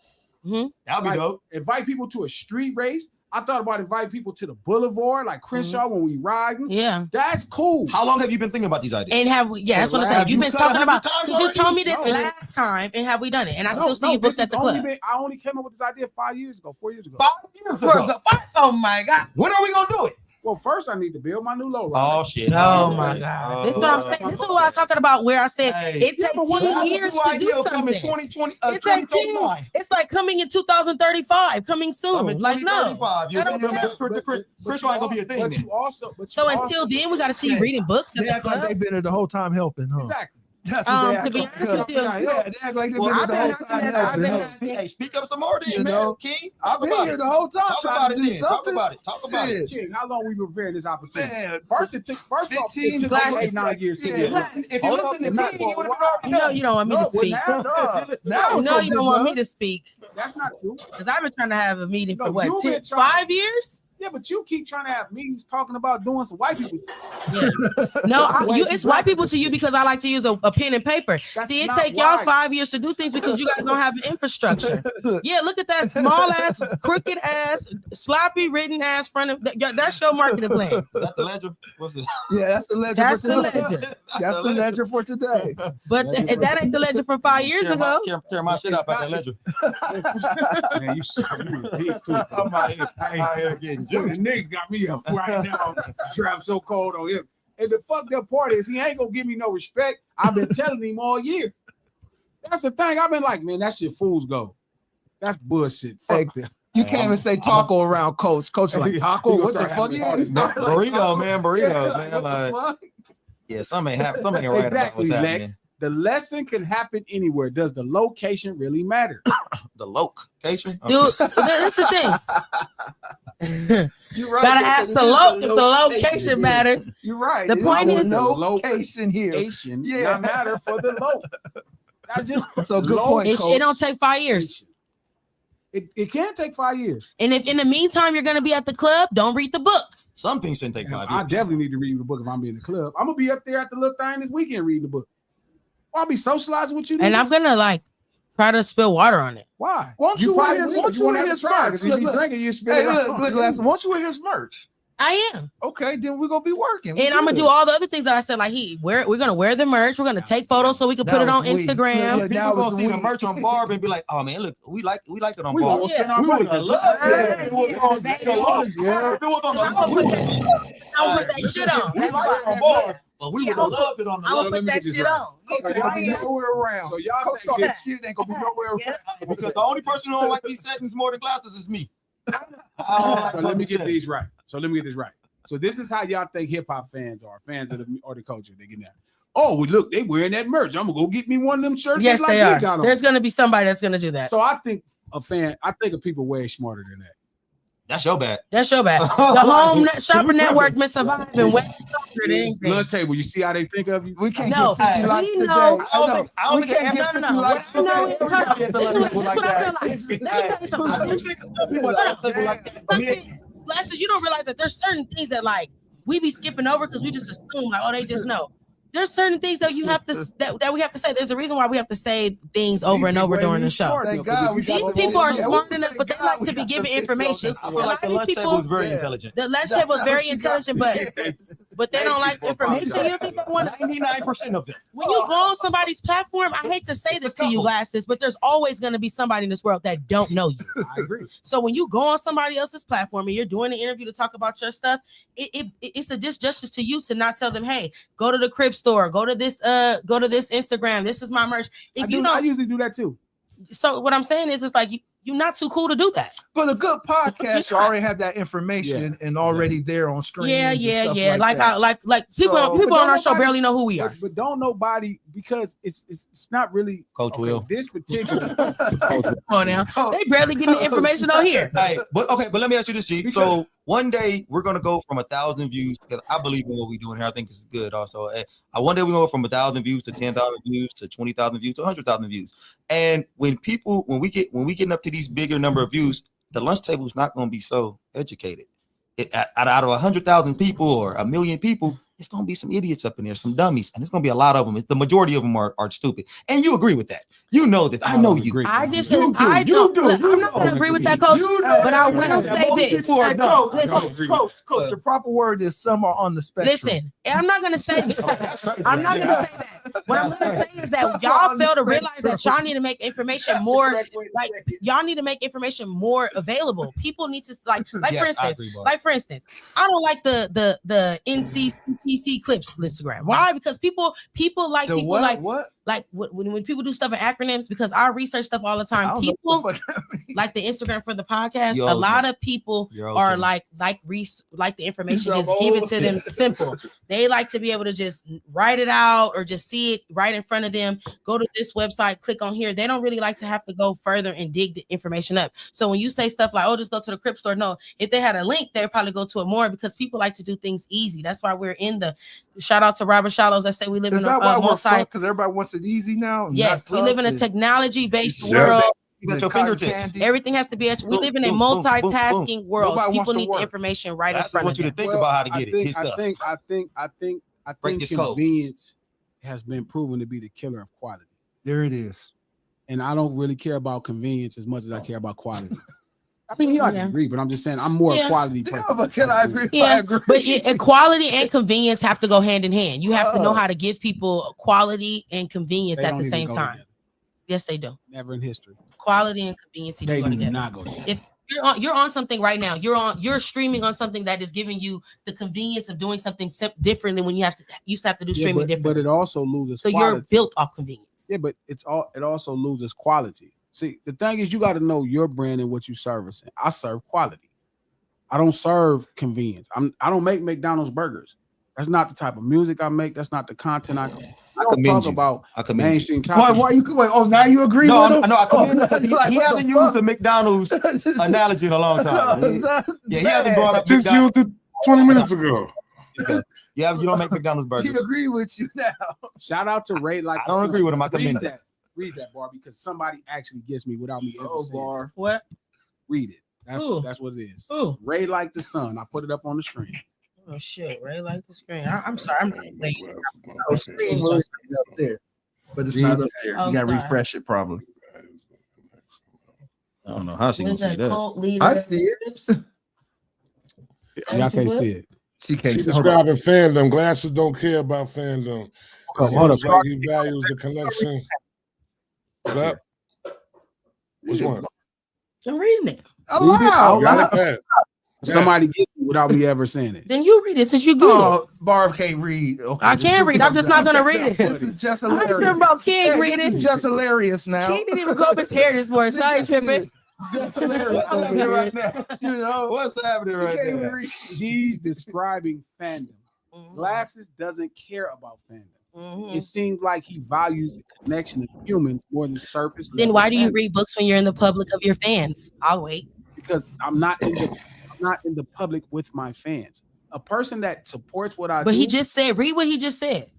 That'd be dope. Invite people to a street race. I thought about inviting people to the boulevard, like Crenshaw when we riding. Yeah, that's cool. How long have you been thinking about these ideas? And have we? Yeah, that's what I'm saying. You've been talking about. You told me this No. last time, and have we done it? And I still see you booked at the club. I only came up with this idea 4 years ago. 5 years ago. Oh my god! When are we gonna do it? Well, first I need to build my new low rider. Oh shit! Oh my god! This is what I'm saying. This is what I was talking about. Where I said it takes 10 years to do something. 2020. It takes 10. It's like coming in 2035, coming soon. Like no, Chris ain't gonna be a thing. But you also, so until then, we got to see you reading books. They act like they've been there the whole time helping, huh? Exactly. That's what they to be act honest with you, yeah, they act like they've been there the whole time helping. Hey, speak up some more, then, You know? man. King, I've been here the whole time trying to do something. Talk about it. King, how long we been preparing this opportunity? Man, First off, it took 8-9 years to get it. If you listen to me, you would have already you know you don't want me to speak. Now No, you don't want me to speak That's not true. because I've been trying to have a meeting for No, what you've been 5 years. Yeah, but you keep trying to have meetings talking about doing some white people. Yeah. No, it's white people to you because I like to use a pen and paper. See, it take y'all 5 years to do things because you guys don't have infrastructure. Yeah, look at that small ass, crooked ass, sloppy written ass front of that's your marketing plan. That's the ledger. What's it? Yeah, that's the ledger. That's for the today. ledger. That's the ledger for today. But that ain't the ledger from 5 years ago. Tear my shit up at that ledger. Man, you too. I'm out here getting The niggas got me up right now. I'm so cold on him. And the fucked up part is he ain't gonna give me no respect. I've been telling him all year. That's the thing. I've been like, man, that shit fool's gold. That's bullshit. Fuck that. You can't even say taco around Coach. Coach is like, taco? What the fuck? Burrito, man. Like, yeah, something ain't right about what's happening. Lex. The lesson can happen anywhere. Does the location really matter? The location? Dude, that's the thing. You're right. Gotta ask the if the location matters. You're right. The point is no location here. Yeah, matter for the low. That's a good point. It don't take 5 years. It can take 5 years. And if in the meantime you're gonna be at the club, don't read the book. Some things shouldn't take 5 years. I definitely need to read the book if I'm being in the club. I'm gonna be up there at the little thing this weekend reading the book. I'll be socializing with you. And I'm gonna like try to spill water on it. Why? Won't you wear his merch? If you be drinking, you spill Hey, it. look, won't you wear his merch? I am. Okay, then we're gonna be working. And I'm gonna do all the other things that I said. Like we're gonna wear the merch. We're gonna take photos so we can put it on Instagram. Look, People gonna see the merch on Barb and be like, "Oh man, look, we like it on We Barb." gonna spend our money. I'll put that shit on. We like it on Barb, but we would have loved it on the I'll look. put that shit on. Ain't gonna be nowhere around. So y'all Coach think that shit ain't gonna be nowhere around. Because the only person who don't like these settings more than glasses is me. So let me get these right. So this is how y'all think hip hop fans are, fans of the culture. They get that. Oh, look, they wearing that merch. I'm gonna go get me one of them shirts. Yes, like they we are. got on. There's gonna be somebody that's gonna do that. So I think of people way smarter than that. That's your bad. That's your bad. The home shopper network been surviving way longer than anything. Lunch table. You see how they think of you? We can't No, get 50 likes we today. know. I don't think can't get 50 likes No, today. hold on. Get the This is people what like I that. realize. Let me tell you something. Glasses, you don't realize that there's certain things that like we be skipping over because we just assume like, oh, they just know. There's certain things that you have to that we have to say. There's a reason why we have to say things over and over during the show. Thank God These people are smart enough, but they like to be given information. I feel like the lunch table was very intelligent. The lunch table was very intelligent, but they don't like information. You think they want 99% of them. when you go on somebody's platform, I hate to say this to you, Glasses, but there's always going to be somebody in this world that don't know you. I agree. So when you go on somebody else's platform and you're doing an interview to talk about your stuff, it's a disjustice to you to not tell them, hey, go to the crib store, go to this Instagram. This is my merch. If you don't, I usually do that too. So what I'm saying is, it's like you're not too cool to do that. But a good podcast, you already have that information and already there on screen. Yeah. Like how like people on our show barely know who we are. But don't nobody, because it's not really Coach Will. This particular Come on now. They barely getting the information on here. Hey, but let me ask you this, G. So one day we're gonna go from 1,000 views, because I believe in what we're doing here. I think it's good. Also, one day we go from 1,000 views to 10,000 views to 20,000 views to 100,000 views. And when we getting up to these bigger number of views, the lunch table is not going to be so educated. Out of 100,000 people or 1 million people, it's going to be some idiots up in there, some dummies, and it's going to be a lot of them. The majority of them are stupid, and you agree with that. You know that. I know you agree. I just I'm not going to agree with that, Coach. But I will say this. Coach, the proper word is some are on the spectrum. Listen, I'm not going to say that. I'm not going to say that. What I'm going to say is that y'all fail to realize that y'all need to make information more, like y'all need to make information more available. People need to for instance, I don't like the NCCC clips Instagram. Why? Because people like the people what? Like when people do stuff in acronyms, because I research stuff all the time. People like the Instagram for the podcast. A lot of people are like the information is given to them simple. They like to be able to just write it out or just see it right in front of them. Go to this website, click on here. They don't really like to have to go further and dig the information up. So when you say stuff like, "Oh, just go to the crypto store," no, if they had a link, they'd probably go to it more, because people like to do things easy. That's why we're in the shout out to Robert Shallows that say we live in a because everybody wants it easy now. Yes, we live in a technology-based world. At your fingertips. Everything has to be. We live in a multitasking world. People need the information right in front of them. I want you to think about how to get it. I think convenience has been proven to be the killer of quality. There it is. And I don't really care about convenience as much as I care about quality. I mean, I agree, but I'm just saying I'm more a quality person. But can I agree? Yeah, I agree. But quality and convenience have to go hand in hand. You have to know how to give people quality and convenience at the same time. Together. Yes, they do. Never in history. Quality and convenience they do not go together. If you're on something right now, you're streaming on something that is giving you the convenience of doing something different than when you used to have to do streaming different. But it also loses. So quality. You're built off convenience. Yeah, but it also loses quality. See, the thing is, you got to know your brand and what you service. I serve quality. I don't serve convenience. I don't make McDonald's burgers. That's not the type of music I make. That's not the content I don't talk about. Mainstream topics. Why you? Wait, oh, now you agree? No, I commend him. He hasn't used the McDonald's analogy in a long time. He hasn't brought up. Just used it 20 minutes ago. Yeah, you don't make McDonald's burgers. He agree with you now. Shout out to Ray. Like I don't agree with him. I commend that. Read that, Bar, because somebody actually gets me without me ever saying Bar. It. What? Read it. That's what it is. Ooh. Ray like the sun. I put it up on the screen. Oh shit, Ray like the screen. I'm sorry. I'm waiting. Up there, but it's not up there. You gotta refresh it probably. I don't know how she gonna see that. I see it. Y'all can't see it. She can't. She's describing fandom. Glasses don't care about fandom. Hold up. Like he values the connection. What? Which one? I'm reading it. Allow. Somebody get me without me ever saying it. Then you read it since you Google. Barb can't read. Okay, I can't read. I'm just not gonna read it. This is just hilarious. I ain't about King reading. This is just hilarious now. He didn't even comb his hair this morning, so I ain't tripping. Just hilarious right now. You know what's happening right now? He's describing fandom. Glasses doesn't care about fandom. It seems like he values the connection of humans more than surface. Then why do you read books when you're in the public of your fans? I'll wait. Because I'm not in the public with my fans. A person that supports what I do. But he just said, read what he just said.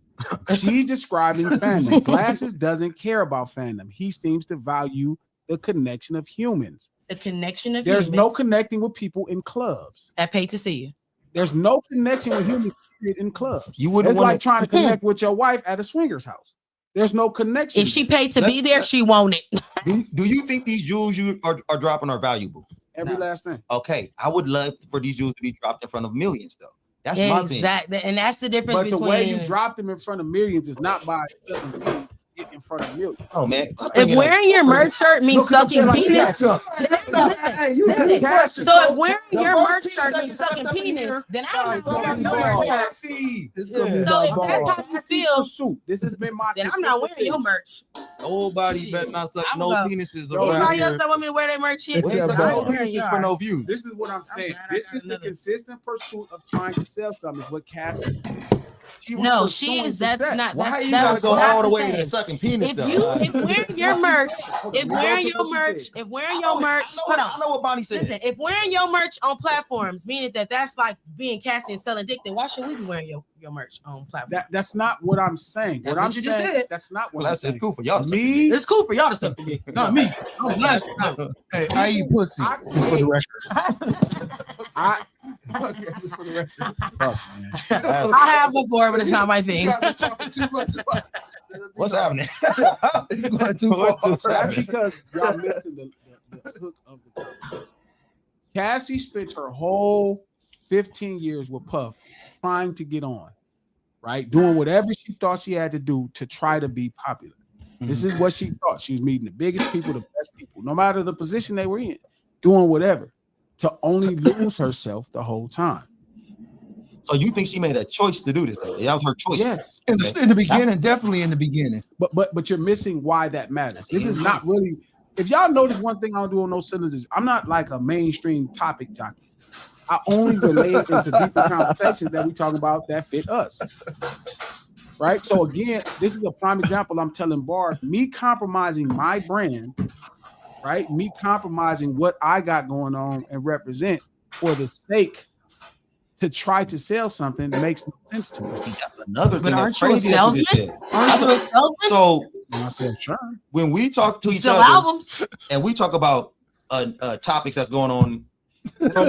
She's describing fandom. Glasses doesn't care about fandom. He seems to value the connection of humans. The connection of There's humans. no connecting with people in clubs That pay to see you. There's no connection with humans in clubs. You wouldn't It's want like trying to connect with your wife at a swingers house. There's no connection. If she paid to be there, she won't it. Do you think these jewels you are dropping are valuable? Every last thing. Okay, I would love for these jewels to be dropped in front of millions, though. That's my opinion. Exactly, and that's the difference. But the between way you drop them in front of millions is not by selling millions. Get in front of millions. Oh man! If wearing your merch shirt means sucking penis, so if wearing your merch shirt means sucking penis, then I'm not wearing your merch shirt. So if that's how you feel, this has been my. Then I'm not wearing your merch. Nobody better not suck no penises around Anybody here. else that want me to wear their merch shit? Where's the no penises for no views? This is what I'm saying. This is the consistent pursuit of trying to sell something. Is what Cassie. No, she is. That's not. Why you that's gotta go all the not way to sucking penis? If wearing your merch, if wearing your merch, hold on. I know what Bonnie said. Listen, if wearing your merch on platforms, meaning that's like being Cassie and selling dick, then why should we be wearing your merch on platforms? That's not what I'm saying. That's what I'm what you saying, just said. that's not what Well, I'm that's saying. it's cool for y'all. To Me, It's cool for y'all to suck the dick, not me. I'm blessed. Hey, I eat pussy. Just for the record. just for the record. I have before, but it's not my thing. What's happening? It's going too far. That's because y'all missing the hook of the conversation. Cassie spent her whole 15 years with Puff trying to get on, right? Doing whatever she thought she had to do to try to be popular. This is what she thought. She was meeting the biggest people, the best people, no matter the position they were in, doing whatever to only lose herself the whole time. So you think she made a choice to do this? Though? That was her choice. Yes. In the beginning, definitely in the beginning. But you're missing why that matters. This is not really. If y'all notice one thing I don't do on No Cylinders, I'm not like a mainstream topic jockey. I only relate into deeper conversations that we talk about that fit us. Right? So again, this is a prime example. I'm telling Bar, me compromising my brand, right? Me compromising what I got going on and represent for the sake to try to sell something makes no sense to me. See, that's another But thing. aren't you a salesman? Aren't you a salesman? So I said, sure. when we talk to each Sell other albums. and we talk about topics that's going on,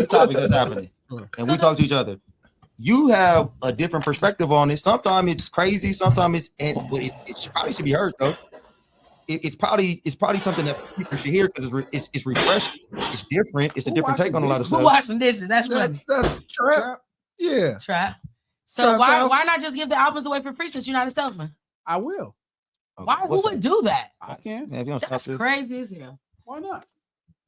topics that's happening, and we talk to each other, you have a different perspective on it. Sometimes it's crazy, sometimes it probably should be heard though. It's probably something that people should hear because it's refreshing, it's different, it's a different take on a lot of Who stuff. washing dishes? That's funny. That's trap. Yeah. Trap. So Trap why house. why not just give the albums away for free since you're not a salesman? I will. Why? Who would do that? I can. Man, if you don't stop That's this. crazy as hell. Why not?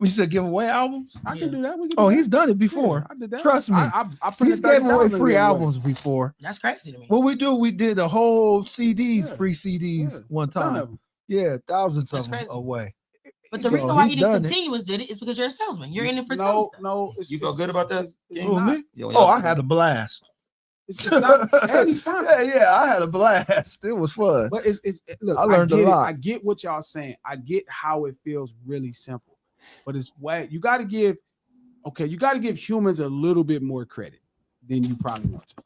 We said give away albums. I Yeah. can do that. We can Oh, do he's that. done it before. Yeah, I did that. Trust me. I He's printed gave away 30,000 free of them albums before. That's crazy to me. What we do, we did the whole CDs, Yeah. free CDs Yeah. one Ton time. of them. Yeah, thousands That's of them crazy. away. But the So reason why he's you didn't done it. continue did it is because you're a salesman. You're in it for selling stuff. No. You feel good about that? It's Who, not. me? Yo, Oh, I had a blast. It's just not. And he's fine. Yeah, I had a blast. It was fun. But it's look, I learned a get it. lot. I get what y'all saying. I get how it feels really simple. But it's way you got to give humans a little bit more credit than you probably want to.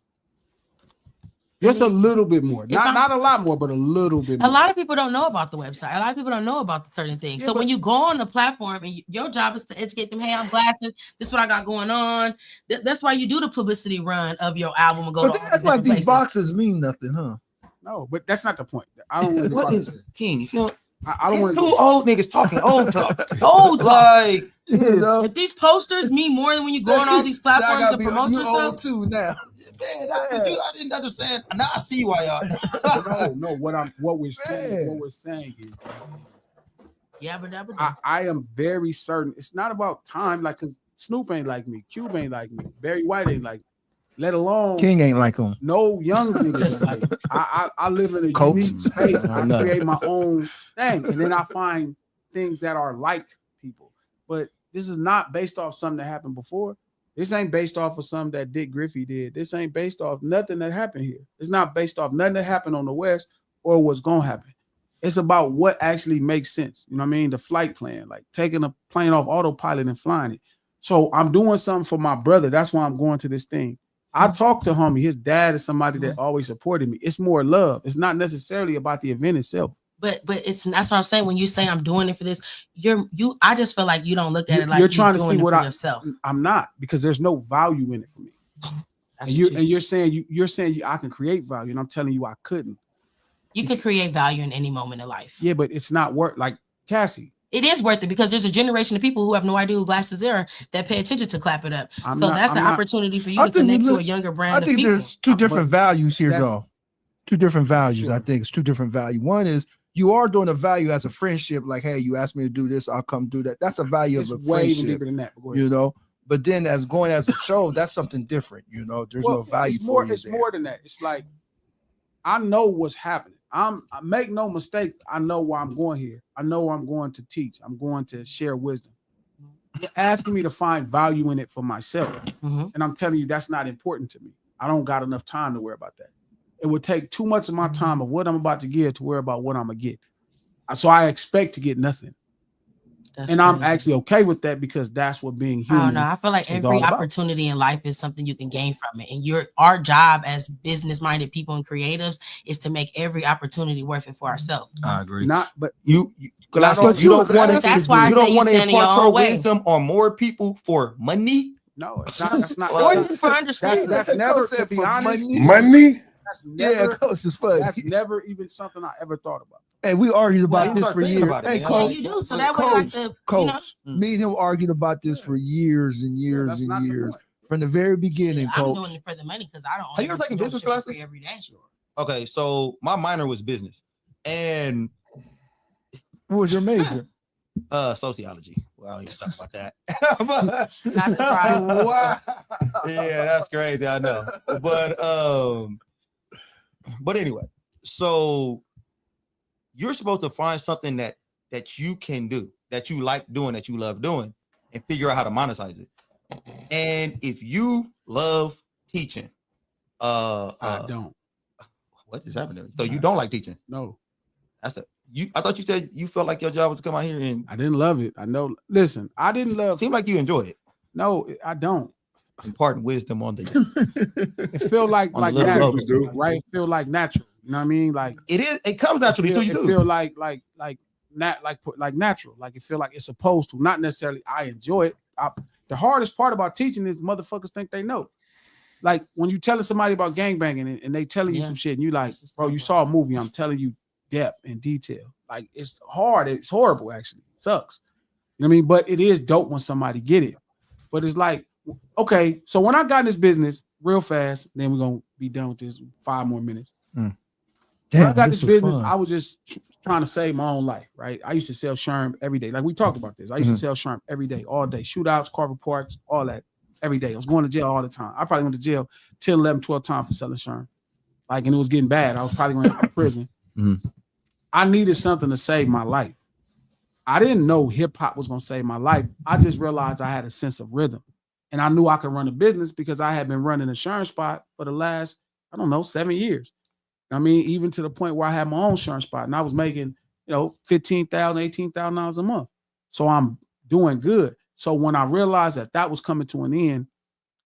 Just a little bit more. Not a lot more, but a little bit more. A lot of people don't know about the website. A lot of people don't know about certain things. Yeah, So but- when you go on the platform and your job is to educate them, hey, I'm glasses. This is what I got going on. That's why you do the publicity run of your album and go But to all that's these like different these places. boxes mean nothing, huh? No, but that's not the point. I don't want to What is it? King, you feel I don't want two to old niggas talking old talk. Oh, Like You know? if these posters mean more than when you go on all these platforms Now I to gotta promote you yourself. old too now. man, I didn't understand. Now I see why y'all. no. What we're saying is Yeah, but that was I am very certain it's not about time, like because Snoop ain't like me, Cube ain't like me, Barry White ain't like me, let alone King ain't like him. no young niggas like me. I live in a Coach. unique space. I No. create my own thing, and then I find things that are like people. But this is not based off something that happened before. This ain't based off of something that Dick Griffey did. This ain't based off nothing that happened here. It's not based off nothing that happened on the West or what's gonna happen. It's about what actually makes sense. You know what I mean? The flight plan, like taking a plane off autopilot and flying it. So I'm doing something for my brother. That's why I'm going to this thing. I talked to homie. His dad is somebody that always supported me. It's more love. It's not necessarily about the event itself. But that's what I'm saying. When you say I'm doing it for this, I just feel like you don't look at it like You're trying to doing see it what for yourself. I'm not, because there's no value in it for me. That's And what you're saying I can create value, and I'm telling you I couldn't. you could create value in any moment in life. Yeah, but it's not worth like Cassie. It is worth it because there's a generation of people who have no idea who glasses are that pay attention to Clap It Up. That's an opportunity for you to connect to a younger brand of people. There's two different values here, though. Two different values. Sure. I think it's two different values. One is you are doing a value as a friendship, like, hey, you asked me to do this, I'll come do that. That's a value of a way friendship, deeper than that. you know. But then as going as a show, that's something different, you know. There's no value for you. It's more than that. It's like I know what's happening. I make no mistake. I know why I'm going here. I know I'm going to teach. I'm going to share wisdom. You're asking me to find value in it for myself. And I'm telling you, that's not important to me. I don't got enough time to worry about that. It would take too much of my time of what I'm about to give to worry about what I'm going to get. So I expect to get nothing. I'm actually okay with that because that's what being human. I don't know. I feel like every opportunity in life is something you can gain from it. And our job as business-minded people and creatives is to make every opportunity worth it for ourselves. I agree. But you don't want to impart your wisdom on more people for money. No, it's not. That's not. Or for understanding. That's never, to be honest. Money. That's never. It's funny. That's never even something I ever thought about. Hey, we argued about this for years. Hey, Coach, you do so that way, like the Coach, me and him argued about this for years and years and years. From the very beginning, Coach. I'm doing it for the money because I don't. Have you ever taken business classes every day? Okay, so my minor was business, and what was your major? Sociology. Well, I don't even talk about that. Not surprised. Wow. Yeah, that's crazy. I know, but anyway, so you're supposed to find something that you can do, that you like doing, that you love doing, and figure out how to monetize it. And if you love teaching, I don't. What is happening? So you don't like teaching? No. I thought you said you felt like your job was to come out here and. I didn't love it. I know. Listen, I didn't love. Seemed like you enjoy it. No, I don't. Imparting wisdom on the. It feel like natural, right? It feel like natural. You know what I mean? Like it is. It comes naturally to you. It feel like natural. Like it feel like it's supposed to. Not necessarily. I enjoy it. The hardest part about teaching is motherfuckers think they know. Like when you telling somebody about gangbanging and they telling you some shit and you like, bro, you saw a movie. I'm telling you depth and detail. Like it's hard. It's horrible. Actually, it sucks. You know what I mean? But it is dope when somebody get it. But it's like, okay. So when I got in this business real fast, then we're gonna be done with this 5 more minutes. When I got this business, I was just trying to save my own life, right? I used to sell Sherm every day. Like we talked about this. I used to sell Sherm every day, all day. Shootouts, Carver Parks, all that, every day. I was going to jail all the time. I probably went to jail 10, 11, 12 times for selling Sherm. Like, and it was getting bad. I was probably going to prison. I needed something to save my life. I didn't know hip hop was going to save my life. I just realized I had a sense of rhythm. And I knew I could run a business because I had been running a Sherm spot for the last, 7 years. I mean, even to the point where I had my own Sherm spot and I was making, $15,000, $18,000 a month. So I'm doing good. So when I realized that was coming to an end,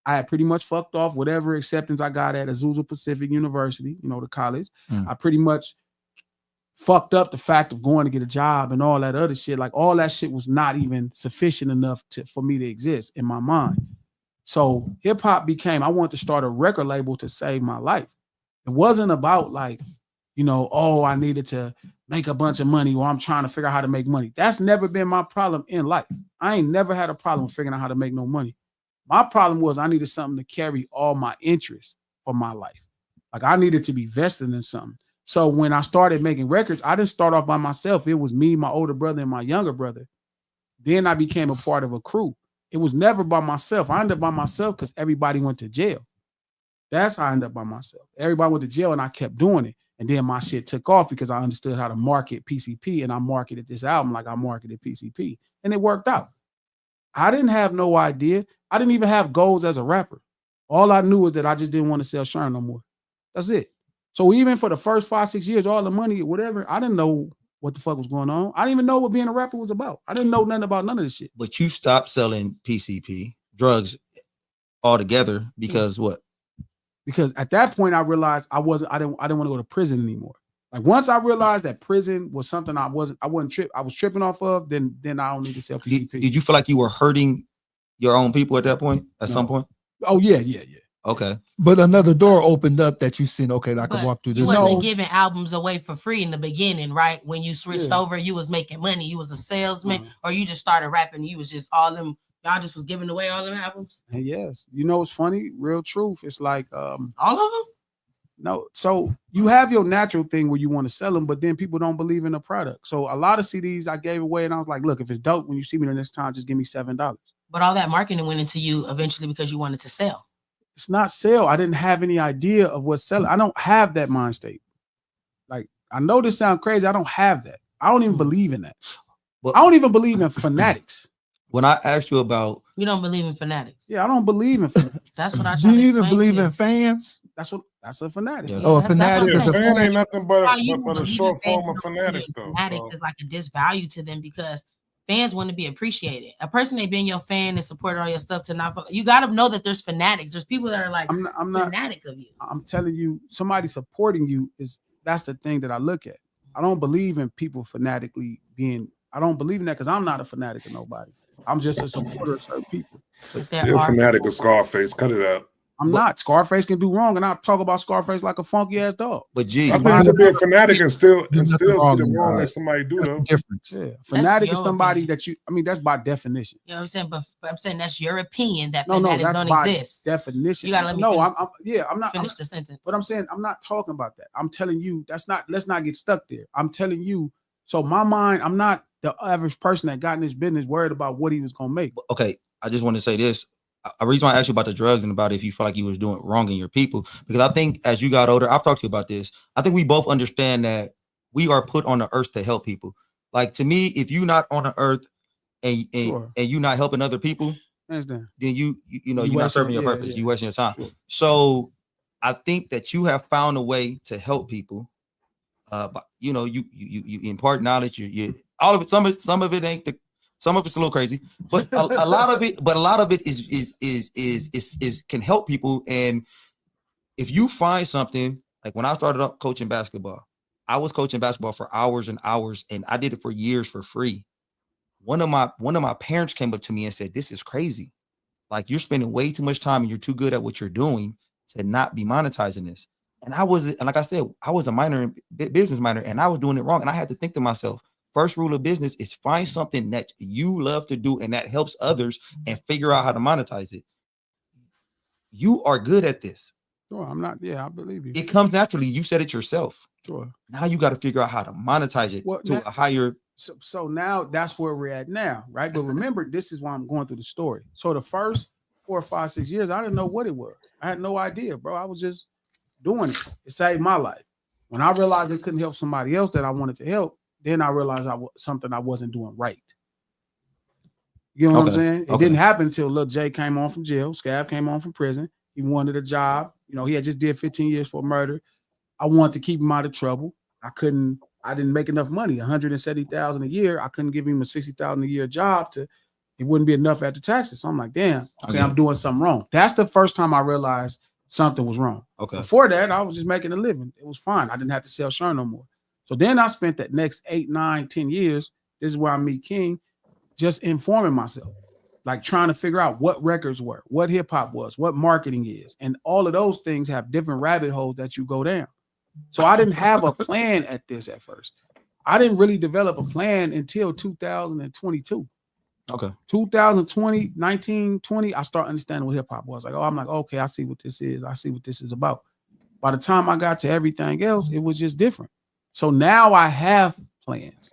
I had pretty much fucked off whatever acceptance I got at Azusa Pacific University, the college. I pretty much fucked up the fact of going to get a job and all that other shit. Like all that shit was not even sufficient enough for me to exist in my mind. So hip hop became, I wanted to start a record label to save my life. It wasn't about like, I needed to make a bunch of money or I'm trying to figure out how to make money. That's never been my problem in life. I ain't never had a problem figuring out how to make no money. My problem was I needed something to carry all my interests for my life. Like I needed to be vested in something. So when I started making records, I didn't start off by myself. It was me, my older brother, and my younger brother. Then I became a part of a crew. It was never by myself. I ended up by myself because everybody went to jail. That's how I ended up by myself. Everybody went to jail and I kept doing it. And then my shit took off because I understood how to market PCP and I marketed this album like I marketed PCP. And it worked out. I didn't have no idea. I didn't even have goals as a rapper. All I knew was that I just didn't want to sell Sherm no more. That's it. So even for the first 5-6 years, all the money, whatever, I didn't know what the fuck was going on. I didn't even know what being a rapper was about. I didn't know nothing about none of this shit. But you stopped selling PCP, drugs altogether because what? Because at that point I realized I didn't want to go to prison anymore. Like once I realized that prison was something I was tripping off of, then I don't need to sell PCP. Did you feel like you were hurting your own people at that point? At some point? Oh yeah. Okay. But another door opened up that you seen. Okay, I can But walk through you this. wasn't door. giving albums away for free in the beginning, right? When you switched Yeah. over, you was making money. You was a salesman, Uh-huh. or you just started rapping. You was just all them. Y'all just was giving away all them albums. And yes, you know what's funny? Real truth. It's like All of them. no. So you have your natural thing where you want to sell them, but then people don't believe in the product. So a lot of CDs I gave away, and I was like, look, if it's dope, when you see me the next time, just give me $7. But all that marketing went into you eventually because you wanted to sell. It's not sale. I didn't have any idea of what selling. I don't have that mind state. Like, I know this sounds crazy. I don't have that. I don't even believe in that. Well, I don't even believe in fanatics. when I asked you about, You don't believe in fanatics. Yeah, I don't believe in fanatics. That's what I Do try to you even explain to believe you. in fans? That's a fanatic. Yeah. Oh, a That's what fanatic I'm is Yeah, a saying. fan ain't nothing but Why you a don't believe short in form fans, of you don't believe fanatic, in though. fanatic So. is like a disvalue to them because fans want to be appreciated. A person ain't been your fan and supported all your stuff to not. You got to know that there's fanatics. There's people that are like I'm not. fanatic of you. I'm telling you, somebody supporting you that's the thing that I look at. I don't believe in people fanatically being. I don't believe in that because I'm not a fanatic of nobody. I'm just a supporter of certain people. But there You're a are fanatic of Scarface. Cut it out. I'm not. Scarface can do wrong, and I talk about Scarface like a funky ass dog. but G, I think you could be a fanatic and still There's see nothing wrong the with wrong that. that somebody do though. Difference. Yeah, fanatic is your somebody opinion. that you. I mean, that's by definition. You know what I'm saying? But I'm saying that's your opinion that No, fanatics that's don't by exist. definition. You gotta let me no, finish- I'm not. Finish the sentence. But I'm saying I'm not talking about that. I'm telling you that's not. Let's not get stuck there. I'm telling you. So my mind, I'm not the average person that got in this business worried about what he was gonna make. okay, I just want to say this. A reason why I asked you about the drugs and about if you feel like you was doing wrong in your people, because I think as you got older, I've talked to you about this. I think we both understand that we are put on the earth to help people. Like to me, if you're not on the earth and Sure. and you're not helping other people, Understand? then you know You you're not wasting- serving your yeah, purpose. yeah. You're wasting your time. Sure. So I think that you have found a way to help people. But you know, you impart knowledge. You all of it. Some of it ain't the. Some of it's a little crazy, but a lot of it. But a lot of it is can help people. And if you find something like when I started up coaching basketball, I was coaching basketball for hours and hours, and I did it for years for free. One of my parents came up to me and said, "This is crazy. Like you're spending way too much time, and you're too good at what you're doing to not be monetizing this." And like I said, I was a business minor, and I was doing it wrong. And I had to think to myself, first rule of business is find something that you love to do and that helps others and figure out how to monetize it. You are good at this. Sure, I'm not. Yeah, I believe you. It comes naturally. You said it yourself. Sure. Now you got to figure out how to monetize it Well, to a higher. So now that's where we're at now, right? But remember, this is why I'm going through the story. So the first 4 or 5, 6 years, I didn't know what it was. I had no idea, bro. I was just doing it. It saved my life. When I realized it couldn't help somebody else that I wanted to help, then I realized something I wasn't doing right. You know what I'm saying? It didn't happen until Lil Jay came on from jail. Scab came on from prison. He wanted a job. You know, he had just did 15 years for murder. I wanted to keep him out of trouble. I didn't make enough money, $170,000 a year. I couldn't give him a $60,000 a year job it wouldn't be enough after taxes. So I'm like, damn, okay, I'm doing something wrong. That's the first time I realized something was wrong. Okay. Before that, I was just making a living. It was fine. I didn't have to sell shirt no more. So then I spent that next 8, 9, 10 years. This is where I meet King, just informing myself, like trying to figure out what records were, what hip hop was, what marketing is. And all of those things have different rabbit holes that you go down. So I didn't have a plan at this at first. I didn't really develop a plan until 2022. Okay. 2020, 19, 20, I start understanding what hip hop was. I'm like, okay, I see what this is. I see what this is about. By the time I got to everything else, it was just different. So now I have plans.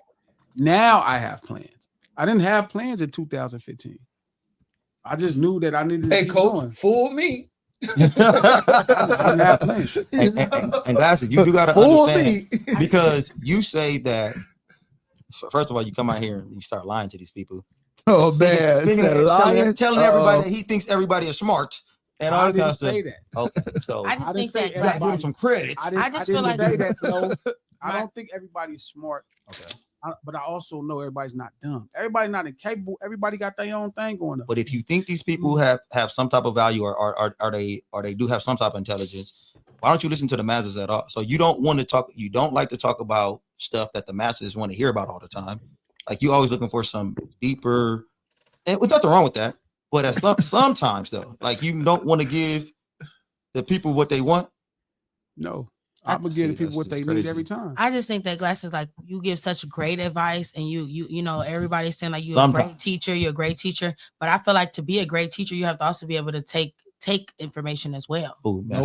I didn't have plans in 2015. I just knew that I needed to keep going. Fool me. I didn't have plans. And Glasses, you do got to Fool understand me. because you say that. First of all, you come out here and you start lying to these people. Oh man, telling everybody that he thinks everybody is smart and all I that kind didn't of stuff. say that. Okay, so I just didn't think say that you got to give him some credit. I just feel like say that, though. I My- don't think everybody's smart. Okay. But I also know everybody's not dumb. Everybody's not incapable. Everybody got their own thing going on. But if you think these people have some type of value or they do have some type of intelligence, why don't you listen to the masses at all? So you don't want to talk. You don't like to talk about stuff that the masses want to hear about all the time. Like you always looking for some deeper. And there's nothing wrong with that. But at sometimes though, like you don't want to give the people what they want? No. I'm gonna give the people what they need every time. I just think that Glasses, like, you give such great advice, and you know, everybody's saying like you're a great teacher, but I feel like to be a great teacher, you have to also be able to take information as well.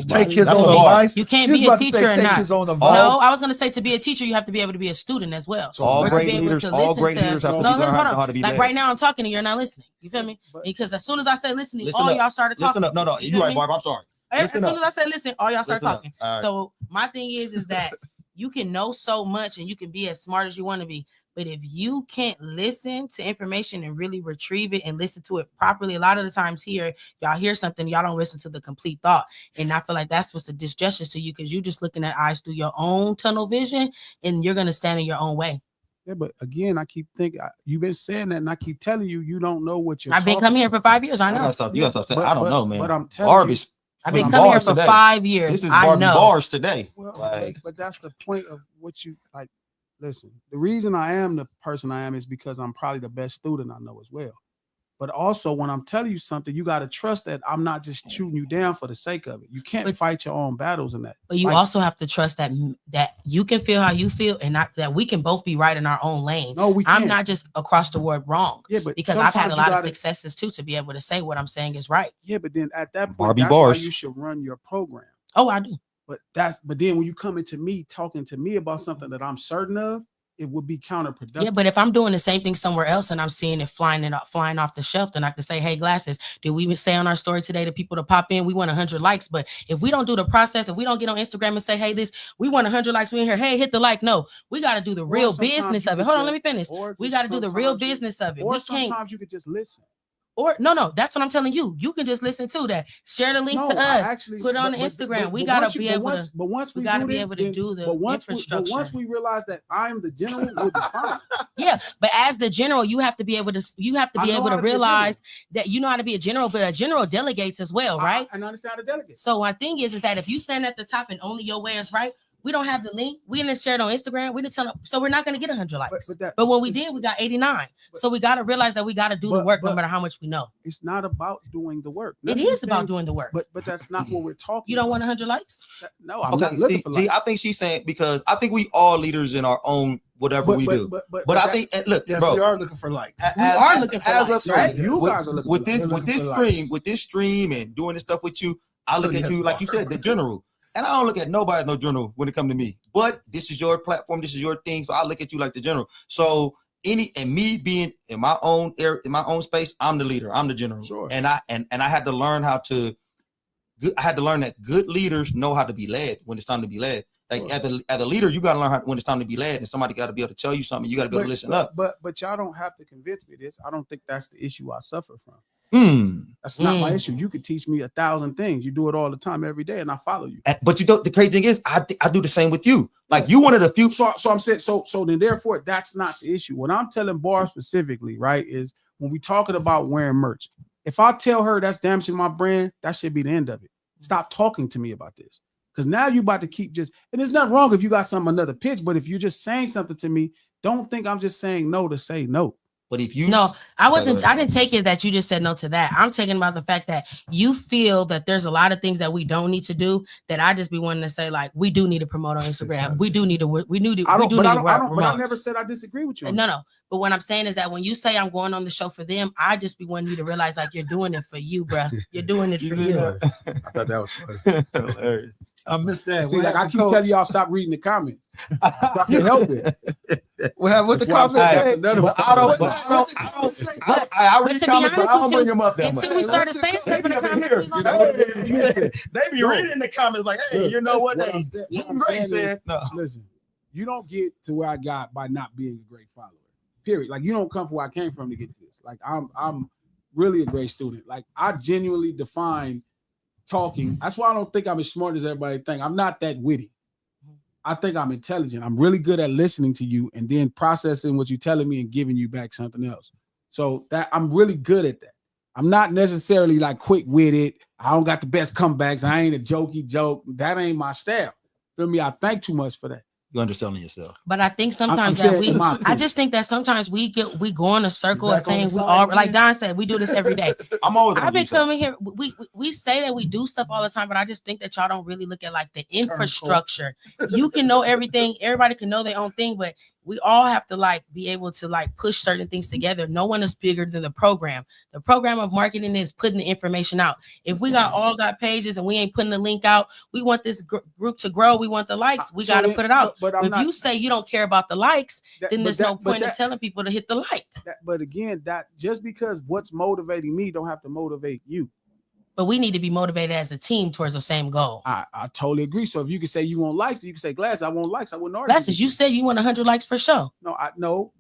Take his own advice. You can't be a teacher and not. His own No, I was gonna say to be a teacher, you have to be able to be a student as well. So all great leaders have to learn how to be like led. right now I'm talking and you're not listening. You feel me? Because as soon as I say listening, all y'all started talking. Listen up. No, you're right, Barb. I'm sorry. As soon as I say listen, all y'all start talking. Right. So my thing is that you can know so much and you can be as smart as you want to be, but if you can't listen to information and really retrieve it and listen to it properly, a lot of the times here y'all hear something, y'all don't listen to the complete thought, and I feel like that's what's a disjustice to you, because you're just looking at eyes through your own tunnel vision, and you're gonna stand in your own way. Yeah, but again, I keep thinking you've been saying that, and I keep telling you, you don't know what you're. I've been coming here for 5 years. I know. You gotta stop saying. I don't know, man. But I'm telling you, I've been coming here for 5 years. This is Barbie bars today. Well, but that's the point of what you like. Listen, the reason I am the person I am is because I'm probably the best student I know as well. But also, when I'm telling you something, you got to trust that I'm not just shooting you down for the sake of it. You can't fight your own battles in that. But you also have to trust that you can feel how you feel, and not that we can both be right in our own lane. No, we can't. I'm not just across the board wrong. Yeah, but because I've had a lot of successes too to be able to say what I'm saying is right. Yeah, but then at that point, Barbie that's bars. why you should run your program. Oh, I do. But then when you come into me talking to me about something that I'm certain of, it would be counterproductive. Yeah, but if I'm doing the same thing somewhere else and I'm seeing it flying off the shelf, then I can say, hey, Glasses, did we say on our story today to people to pop in? We want 100 likes. But if we don't do the process, if we don't get on Instagram and say, hey, we want 100 likes, we in here, hey, hit the like. No, we got to do the real business of it. Hold on, let me finish. We got to do the real business of it. Or sometimes you could just listen. Or no, that's what I'm telling you. You can just listen to that. Share the link to us. Put it on the Instagram. We gotta be able to. But once we gotta be able to do the infrastructure. But once we realize that I am the general, we'll be fine. Yeah, but as the general, you have to be able to. You have to be able to realize that you know how to be a general, but a general delegates as well, right? I understand how to delegate. So my thing is that if you stand at the top and only your way is right, we don't have the link. We didn't share it on Instagram. We didn't tell them, so we're not going to get 100 likes. But when we did, we got 89. So we got to realize that we got to do the work, no matter how much we know. It's not about doing the work. It is about doing the work. But that's not what we're talking. You don't want 100 likes? No, I'm not looking for likes. I think she's saying because I think we all leaders in our own whatever we do. But I think look, yes, bro, we are looking for likes. We are looking for likes, right? You guys are looking with this stream and doing this stuff with you. I look at you like you said, the general. And I don't look at nobody as no general when it comes to me. But this is your platform, this is your thing. So I look at you like the general. So me being in my own area, in my own space, I'm the leader, I'm the general. Sure. And I had to learn I had to learn that good leaders know how to be led when it's time to be led. Like sure. as a leader, you got to learn when it's time to be led, and somebody got to be able to tell you something. You got to be able to listen up. But y'all don't have to convince me of this. I don't think that's the issue I suffer from. That's not my issue. You could teach me 1,000 things. You do it all the time, every day, and I follow you. But you know, the crazy thing is, I do the same with you. Like you one of the few. So I'm saying, so then therefore, that's not the issue. What I'm telling Bar specifically, right, is when we talking about wearing merch. If I tell her that's damaging my brand, that should be the end of it. Stop talking to me about this, because now you about to keep just. And there's nothing wrong if you got another pitch, but if you're just saying something to me, don't think I'm just saying no to say no. But if you I didn't take it that you just said no to that. I'm taking about the fact that you feel that there's a lot of things that we don't need to do, that I just be wanting to say, like, we do need to promote on Instagram. We do need to work. But I never said I disagree with you. No. But what I'm saying is that when you say I'm going on the show for them, I just be wanting you to realize, like, you're doing it for you, bro. You're doing it for you. I thought that was funny. hilarious. I missed that. See, like I keep telling y'all, stop reading the comments. I can help it. What's the comments? I read comments, but I don't bring them up that much. Until we started saying stuff in the comments, they be reading in the comments like, hey, you know what? Listen, you don't get to where I got by not being a great follower. Period. Like you don't come from where I came from to get to this. Like I'm really a great student. Like I genuinely define talking. That's why I don't think I'm as smart as everybody think. I'm not that witty. I think I'm intelligent. I'm really good at listening to you and then processing what you're telling me and giving you back something else. So that I'm really good at that. I'm not necessarily like quick-witted. I don't got the best comebacks. I ain't a jokey joke. That ain't my style. Feel me? I think too much for that. you're underselling yourself. But I think sometimes I'm that saying my I just think that sometimes we go in a circle of Back on saying the we side all again. like Don said, we do this every day. I'm always. I've been coming here. We say that we do stuff all the time, but I just think that y'all don't really look at like the infrastructure. You can know everything. Everybody can know their own thing, but we all have to like be able to like push certain things together. No one is bigger than the program. The program of marketing is putting the information out. If we all got pages and we ain't putting the link out, we want this group to grow. We want the likes. We got to put it out. But if you say you don't care about the likes, then there's no point in telling people to hit the like. But again, that just because what's motivating me don't have to motivate you. But we need to be motivated as a team towards the same goal. I totally agree. So if you can say you want likes, you can say Glass, I want likes. I wouldn't argue. Glasses, you said you want 100 likes per show. No.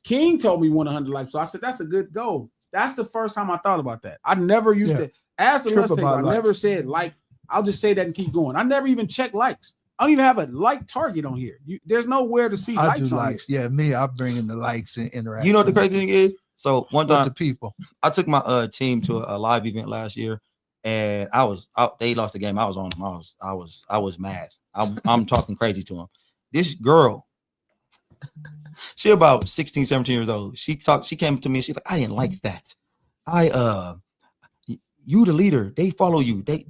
King told me 100 likes. So I said, that's a good goal. That's the first time I thought about that. I never used to ask the lunch table. I never said like, I'll just say that and keep going. I never even check likes. I don't even have a like target on here. There's nowhere to see likes on likes. Yeah, me, I bring in the likes and interact. You know what the crazy thing is? So one time, the people, I took my team to a live event last year, and I was out. They lost the game. I was on them. I was mad. I'm talking crazy to them. This girl, she about 16, 17 years old. She came to me. She's like, I didn't like that. You the leader. They follow you. They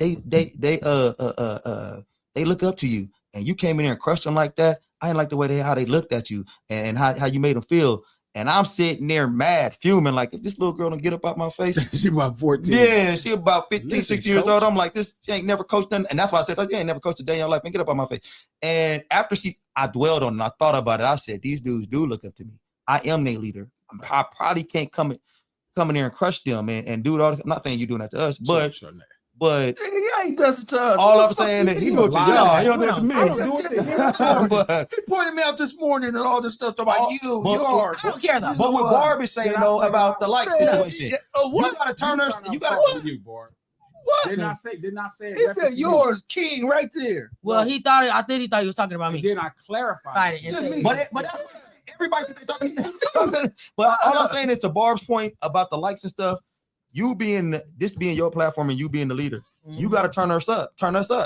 look up to you, and you came in there and crushed them like that. I didn't like the way how they looked at you and how you made them feel. And I'm sitting there mad, fuming, like, if this little girl don't get up out my face. She about 14. Yeah, she about 15, 16 years old. I'm like, she ain't never coached nothing. And that's why I said, you ain't never coached a day in your life, and get up out my face. And after I dwelled on it, and I thought about it. I said, these dudes do look up to me. I am their leader. I probably can't come in there and crush them and do it all. I'm not saying you're doing that to us, but he does it to us. All I'm saying is he go to y'all. He don't do it to me. He pointed me out this morning and all this stuff about you. I don't care though. But what Barb is saying though about the like situation, you gotta turn her. You gotta. Barb. What? Did not say. He said yours, King, right there. Well, I think he thought he was talking about me. Then I clarified it. But everybody talking. But all I'm saying is to Barb's point about the likes and stuff. This being your platform and you being the leader, you got to turn us up.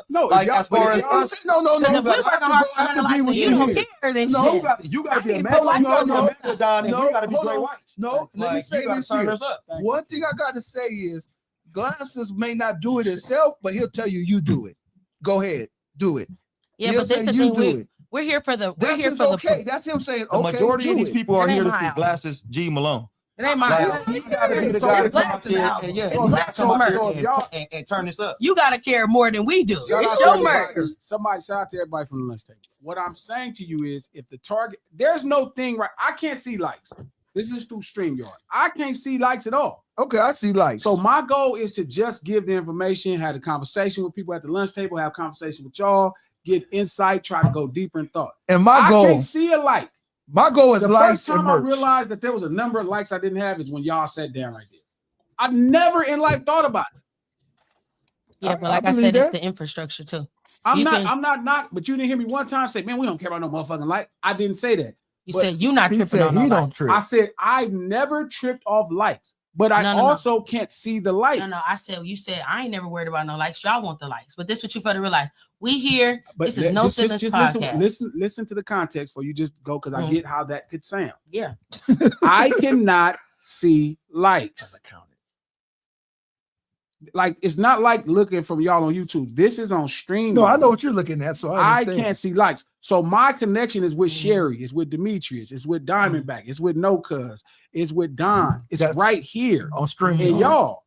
No, like as far as no. If we're working hard for the likes and you don't care, then you got to be a man. You got to be Gray Whites. No, let me say this here. One thing I got to say is, Glasses may not do it himself, but he'll tell you do it. Go ahead, do it. Yeah, but this the thing. We're here for the. We're here for the. Okay, that's him saying. The majority of these people are here to see Glasses G Malone. It ain't my you gotta be the guy to come out here and turn this up. You gotta care more than we do. It's your merch. Somebody shout out to everybody from the lunch table. What I'm saying to you is, if the target, there's no thing right. I can't see likes. This is through StreamYard. I can't see likes at all. Okay, I see likes. So my goal is to just give the information, have a conversation with people at the lunch table, have a conversation with y'all, get insight, try to go deeper in thought. And my goal, I can't see a like. My goal is likes and merch. The first time I realized that there was a number of likes I didn't have is when y'all sat down right there. I never in life thought about it. Yeah, but like I said, it's the infrastructure too. I'm not, but you didn't hear me one time say, man, we don't care about no motherfucking like. I didn't say that. You said you're not tripping on no likes. I said I've never tripped off likes. But I also can't see the likes. No, I said, you said, I ain't never worried about no likes. Y'all want the likes. But this is what you fail to realize. We here. But this is No Ceilings podcast. Listen to the context before you just go, because I get how that could sound. Yeah. I cannot see likes. Like, it's not like looking from y'all on YouTube. This is on stream. No, I know what you're looking at. So I can't see likes. So my connection is with Sherry, it's with Demetrius, it's with Diamondback, it's with No Cuz, it's with Don. It's right here on stream. And y'all,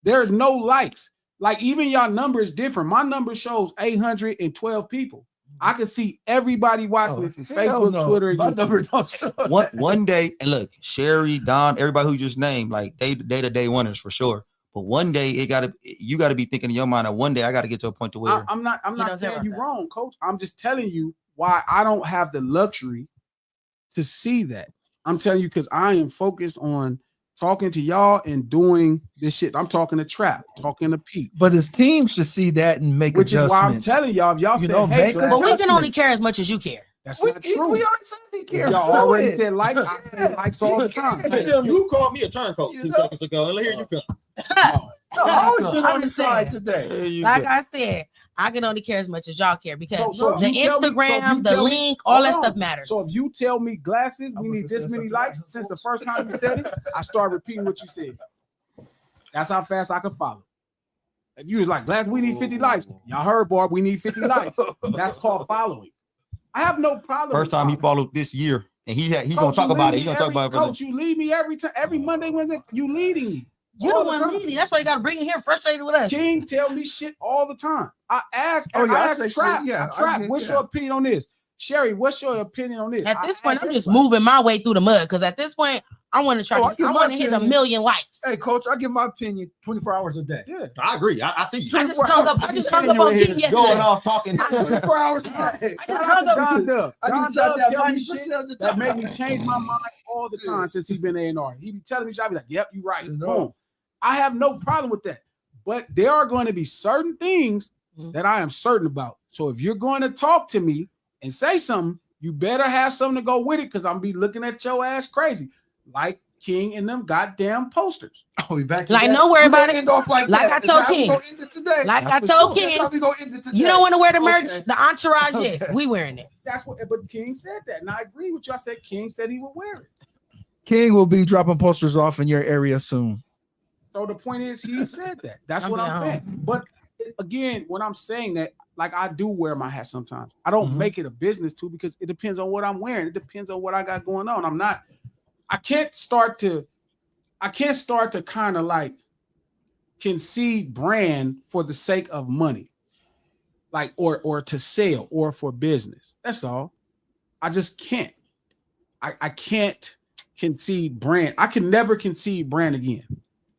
there's no likes. Like, even y'all number is different. My number shows 812 people. I can see everybody watching it from Facebook, Twitter, and YouTube. One day, and look, Sherry, Don, everybody who just named, like they the day winners for sure. But one day you got to be thinking in your mind that one day I got to get to a point to where I'm not saying you wrong, coach. I'm just telling you why I don't have the luxury to see that. I'm telling you because I am focused on talking to y'all and doing this shit. I'm talking to Trap, talking to Pete. But his team should see that and make adjustments. Which is why I'm telling y'all, if y'all say, hey, but we can only care as much as you care. That's not true. We already said he cares. Y'all already said like, I say likes all the time. You called me a turncoat 2 seconds ago, and here you come. No, I always been on the side today. Like I said, I can only care as much as y'all care because So the if you tell me- Instagram, the tell me- link, all hold that on. stuff matters. So if you tell me glasses, we was need gonna this say many something likes else. since the first time you said it, I start repeating what you said. That's how fast I can follow. If you was like, glasses, we need 50 likes. Y'all heard, boy, we need 50 likes. That's called following. I have no problem. First time he followed this year, and he's gonna talk about it. He's gonna talk about it. Coach, you lead me every time, every Monday, Wednesday. You leading me. You all don't the want time. leading. That's why you got to bring him here frustrated with us. King tell me shit all the time. I ask, Oh, yeah, I I ask say shit, Trap, yeah, I Trap, get- what's yeah. your opinion on this? Sherry, what's your opinion on this? At this I point, ask I'm just everybody. moving my way through the mud because at this point, I want to try. Oh, I give I my want to hit a opinion. million likes. Hey, coach, I give my opinion 24 hours a day. Yeah. I agree. I see you. I just hung up. I just hung up You on in here King yesterday. going off talking. 24 hours a day. I just Shout hung out to up. John Dub. I John can tell Dub that tell me 90% shit of the that time. made me change my mind all the time since he been A&R. He be telling me shit, I be like, yep, you right. You know. Boom. I have no problem with that. But there are going to be certain things Mhm. that I am certain about. So if you're going to talk to me and say something, you better have something to go with it because I'm be looking at your ass crazy. Like King and them goddamn posters. Oh, we back to Like, that. don't worry We gonna about it. end off like Like that. I That's told how we King. gonna end it today. Like That's I for told That's King, how we gonna end it today. you don't want to wear the merch. Okay. The entourage, yes, Okay. we wearing it. That's what, but King said that. And I agree with you. I said King said he would wear it. King will be dropping posters off in your area soon. So the point is, he said that. That's I'm what I'm down. saying. But again, when I'm saying that, like I do wear my hat sometimes. I don't Mhm. make it a business too because it depends on what I'm wearing. It depends on what I got going on. I can't start to kind of like concede brand for the sake of money, like or to sell or for business. That's all. I just can't. I can't concede brand. I can never concede brand again.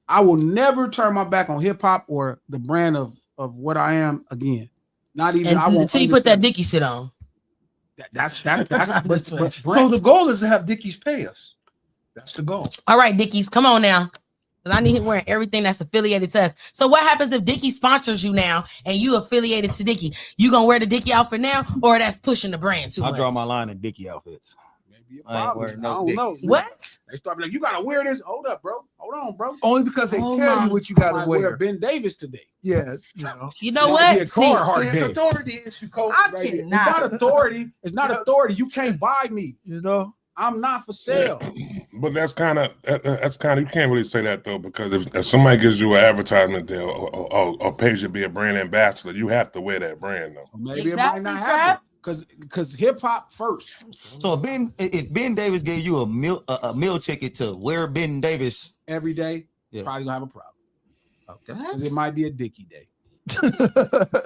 I will never turn my back on hip hop or the brand of what I am again. Not even And I won't until you put that understand. Dickie shit on. That's This but way. So the goal is to have Dickies pay us. That's the goal. All right, Dickies, come on now. Because I need him wearing everything that's affiliated to us. So what happens if Dickie sponsors you now and you affiliated to Dickie? You gonna wear the Dickie outfit now, or that's pushing the brand too I much? draw my line in Dickie outfits. maybe a I ain't problem. wearing no I don't know. Dickies. What? They start be like, you gotta wear this. Hold up, bro. Hold on, bro. Only because they Oh tell my- you what you I gotta might wear. Ben Davis today. Yeah, you know. You know Might be a what? See, Carhartt It's day. authority issue, coach. I Right here. It's cannot. not authority. It's not authority. You can't buy me. You know. I'm not for sale. But that's kind of you can't really say that though, because if somebody gives you an advertisement deal or pays you to be a brand ambassador, you have to wear that brand though. Maybe Exactly, it might not Trap. happen because hip hop first So if Ben Davis gave you a meal ticket to wear Ben Davis, every day, Yeah. probably gonna have a problem okay. because it might be a Dickie day.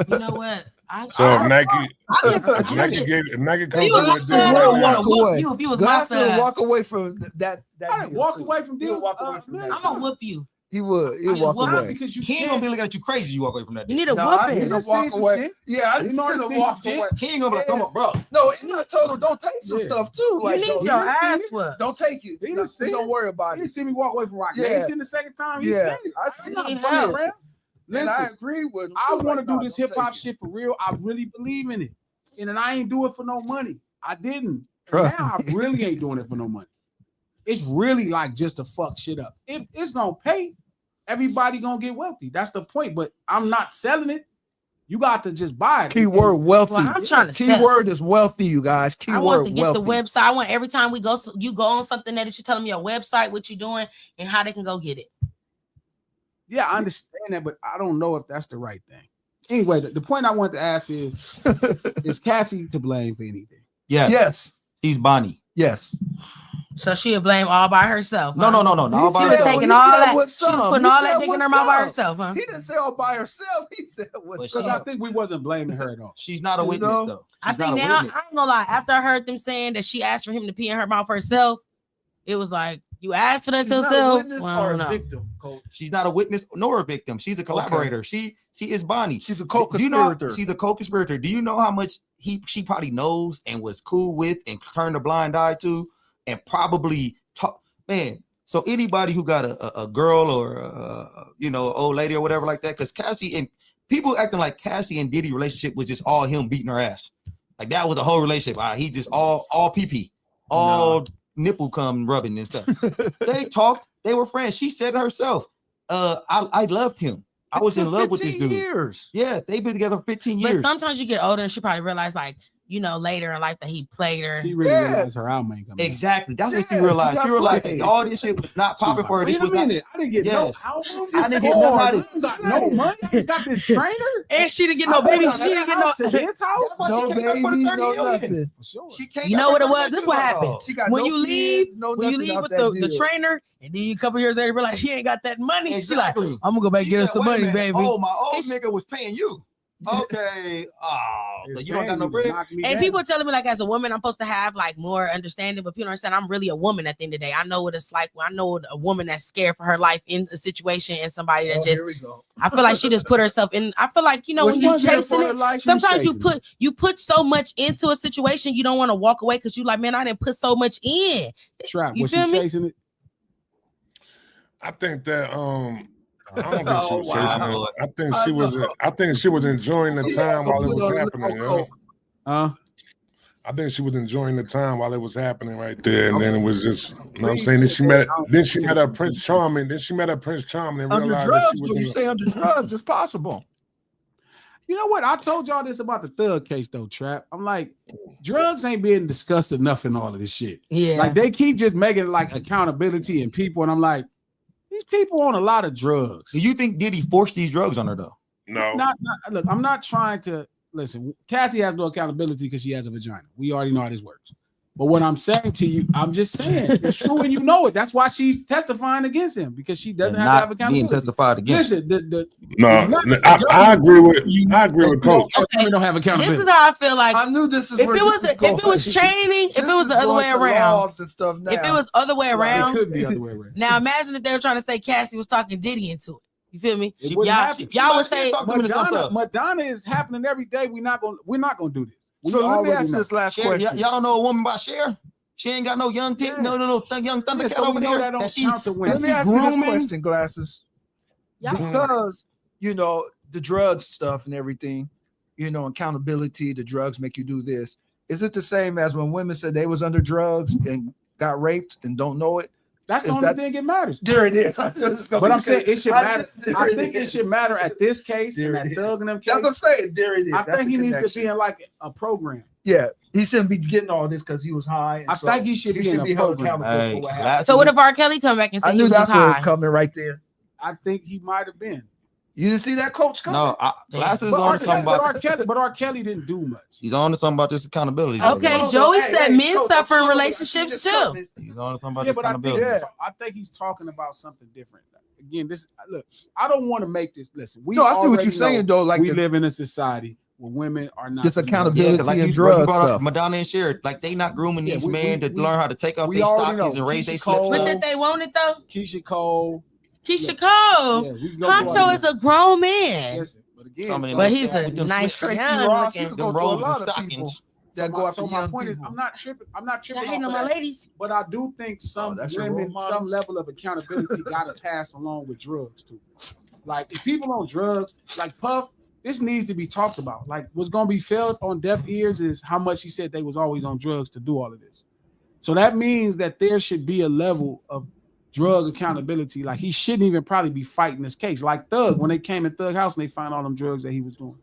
You know what? So if Nike You comes was my with a son, deal, I Will would like walk wanna whoop away. you if you was my Glass will son. walk away from that. I done deal, walked too. away from He'll deals. walk away from that. I'm gonna whoop you. He would. I He'll can walk whoop Not away. because you King gonna can't. be looking at you crazy. You walk away from that. You need a No, I whooping. need to Let's walk see some away. shit. Yeah, I You just know need to this walk shit. away. King gonna be like, Yeah. come on, bro. No, and I told him don't take some Yeah. stuff too. You Like, need don't, your ass whooped. don't take it. He No, done said don't it. worry He about didn't it. see me walk away from Rock. Yeah. Then the second time, he Yeah, said it. I see need him help. here. man. And I Listen, agree with him. I too. want to Like, do nah, this don't hip hop take it. shit for real. I really believe in it, and I ain't do it for no money. I didn't. And Trust now I really ain't doing it for no money. It's really like just to fuck shit up. If it's gonna pay, everybody gonna get wealthy. That's the point. But I'm not selling it. You got to just buy it. Keyword wealthy. Well, I'm trying to sell. Keyword is wealthy, you guys. I want to Keyword get wealthy. the website. I want every time we go, you go on something that you tell them your website, what you're doing, and how they can go get it. Yeah, I understand that, but I don't know if that's the right thing. Anyway, the point I want to ask is Cassie to blame for anything? Yeah, Yes. he's Bonnie. Yes. So she'll blame all by herself. No, huh? no, no, no, no. He She said was what taking he all said that. with She was some. putting He all said that dick in with her mouth by some. herself, huh? He didn't say all by herself. He said But with she- Because I some. think we wasn't blaming her at all. She's not a You witness know? though. I She's think not a now, I witness. ain't gonna lie. After I heard them saying that she asked for him to pee in her mouth herself, it was like, you asked for that She's not a yourself? witness Well, I or don't a know. victim, coach. She's not a witness nor a victim. She's a collaborator. She is Bonnie. She's a Do you know co-conspirator. she's a co-conspirator? Do you know how much she probably knows and was cool with and turned a blind eye to and probably talk, man. So anybody who got a girl or old lady or whatever like that, because Cassie and people acting like Cassie and Diddy relationship was just all him beating her ass, like that was the whole relationship. He just all pee, all nipple cum rubbing and stuff. They talked, they were friends. She said it herself. I loved him. I was in love with this 15 dude. years. Yeah, they've been together for 15 But years. sometimes you get older and she probably realized, like, you know, later in life that he played her. She really Yeah. realized her album ain't coming. Exactly. That's what she Yeah, realized. you She got realized played. all this shit was not popping for her. This Wait a was not. minute. I didn't get Yes. no albums. I didn't get none of I this. got no money. I got this trainer. And she didn't get no baby. She didn't get no. to his house. No babies, no nothing. For sure. She came You back know what with it was? her This what dog. happened. She got When no you leave, kids, no when you nothing leave out with that the deal. trainer, and then a couple years later, realize he ain't got that money. Exactly. She like, I'm gonna go back and She get her said, some "Wait a money, minute. baby. Oh, my old It's- nigga was paying you. Okay. Oh, so you don't got no Knock bread. me And down. people telling me, like, as a woman, I'm supposed to have like more understanding, but people understand I'm really a woman at the end of the day. I know what it's like. I know a woman that's scared for her life in a situation, and somebody that just, Here we go. I feel like she just put herself in. I feel like, you know, when you're chasing it, sometimes you put so much into a situation, you don't want to walk away because you like, man, I didn't put so much in. Trap. You Was feel she me? chasing it? I think that I don't think she Oh, was wow. chasing it. I think she was enjoying the time while it was happening. You know? I think she was enjoying the time while it was happening right there, and then it was just, you know what I'm saying? Then she met her Prince Charming. Then she met her Prince Charming and Under realized drugs, that when she you was. say under drugs, it's possible. You know what? I told y'all this about the Thug case, though, Trap. I'm like, drugs ain't being discussed enough in all of this shit. Yeah. Like, they keep just making it like accountability and people, and I'm like, these people on a lot of drugs. Do you think Diddy forced these drugs on her though? No. Look, I'm not trying to listen. Cassie has no accountability because she has a vagina. We already know how this works. But what I'm saying to you, I'm just saying it's true, and you know it. That's why she's testifying against him, because she doesn't have to have Not being accountability. testified against. Listen, I agree with Coach. Women don't have This accountability. is how I feel like. I knew this is If where it was this if it was chaining, if it was the other way around, and stuff now. if it was other way It around, could be the other way around. now imagine if they were trying to say Cassie was talking Diddy into it. You feel me? It wouldn't happen. Y'all would say Madonna is happening every day. We're not gonna do this. We So let me already ask you know. this last Cher, question. y'all don't know a woman by Cher? She ain't got no young young Thundercat Yeah, so we over know there that don't count to win. Let me ask you this grooming. question, Glasses. Because, you know, the drug stuff and everything, you know, accountability, the drugs make you do this. Is it the same as when women said they was under drugs and got raped and don't know it? That's the Is only that- thing that matters. There it is. But I'm saying it should matter. I think it should matter at this case and that Thug and them That's what I'm case. saying. There it is. I That's think the he needs to connection. be in like a program. Yeah, he shouldn't be getting all this because he was high. and I think he should be in a held program. accountable for what happened. So what if R. Kelly come back and say I he knew was that's where it was high? coming right there. I think he might have been. You didn't see that coach coming? No, Glasses But on R. to Kelly, something about. R. Kelly didn't do much. He's on to something about this accountability. Okay, No, Joey hey, said hey, men coach, suffer I'm in sorry, relationships I see this too. coming. He's on to something about Yeah, this but accountability. I think he's talking about something different. Again, this look, I don't want to make this. Listen, we No, I see what already you're saying know though. Like we the- live in a society where women are not. This to be accountability Yeah, judged. like and you drug brought up stuff. Madonna and Cher, like they not grooming Yeah, these we- men we- to learn how to take off we their already stockings know. and raise Keisha their Cole- slips. But did they want it though? Keisha Cole. Keisha Look, Cole. Yeah, we can go through all Honcho of is them. a grown man. Listen, but again, I mean, But like, he's a with them nice slips, young Ross, you looking. could them go through a rolls lot and of people stockings. that go after so my young point is, people. I'm not tripping. I'm not Y'all tripping hating off on of my that. ladies. But I do think some that's your women, role some models? level of accountability got to pass along with drugs too. Like if people on drugs, like Puff, this needs to be talked about. Like what's gonna be felt on deaf ears is how much he said they was always on drugs to do all of this. So that means that there should be a level of drug accountability. Like he shouldn't even probably be fighting this case. Like Thug, when they came in Thug House and they found all them drugs that he was doing.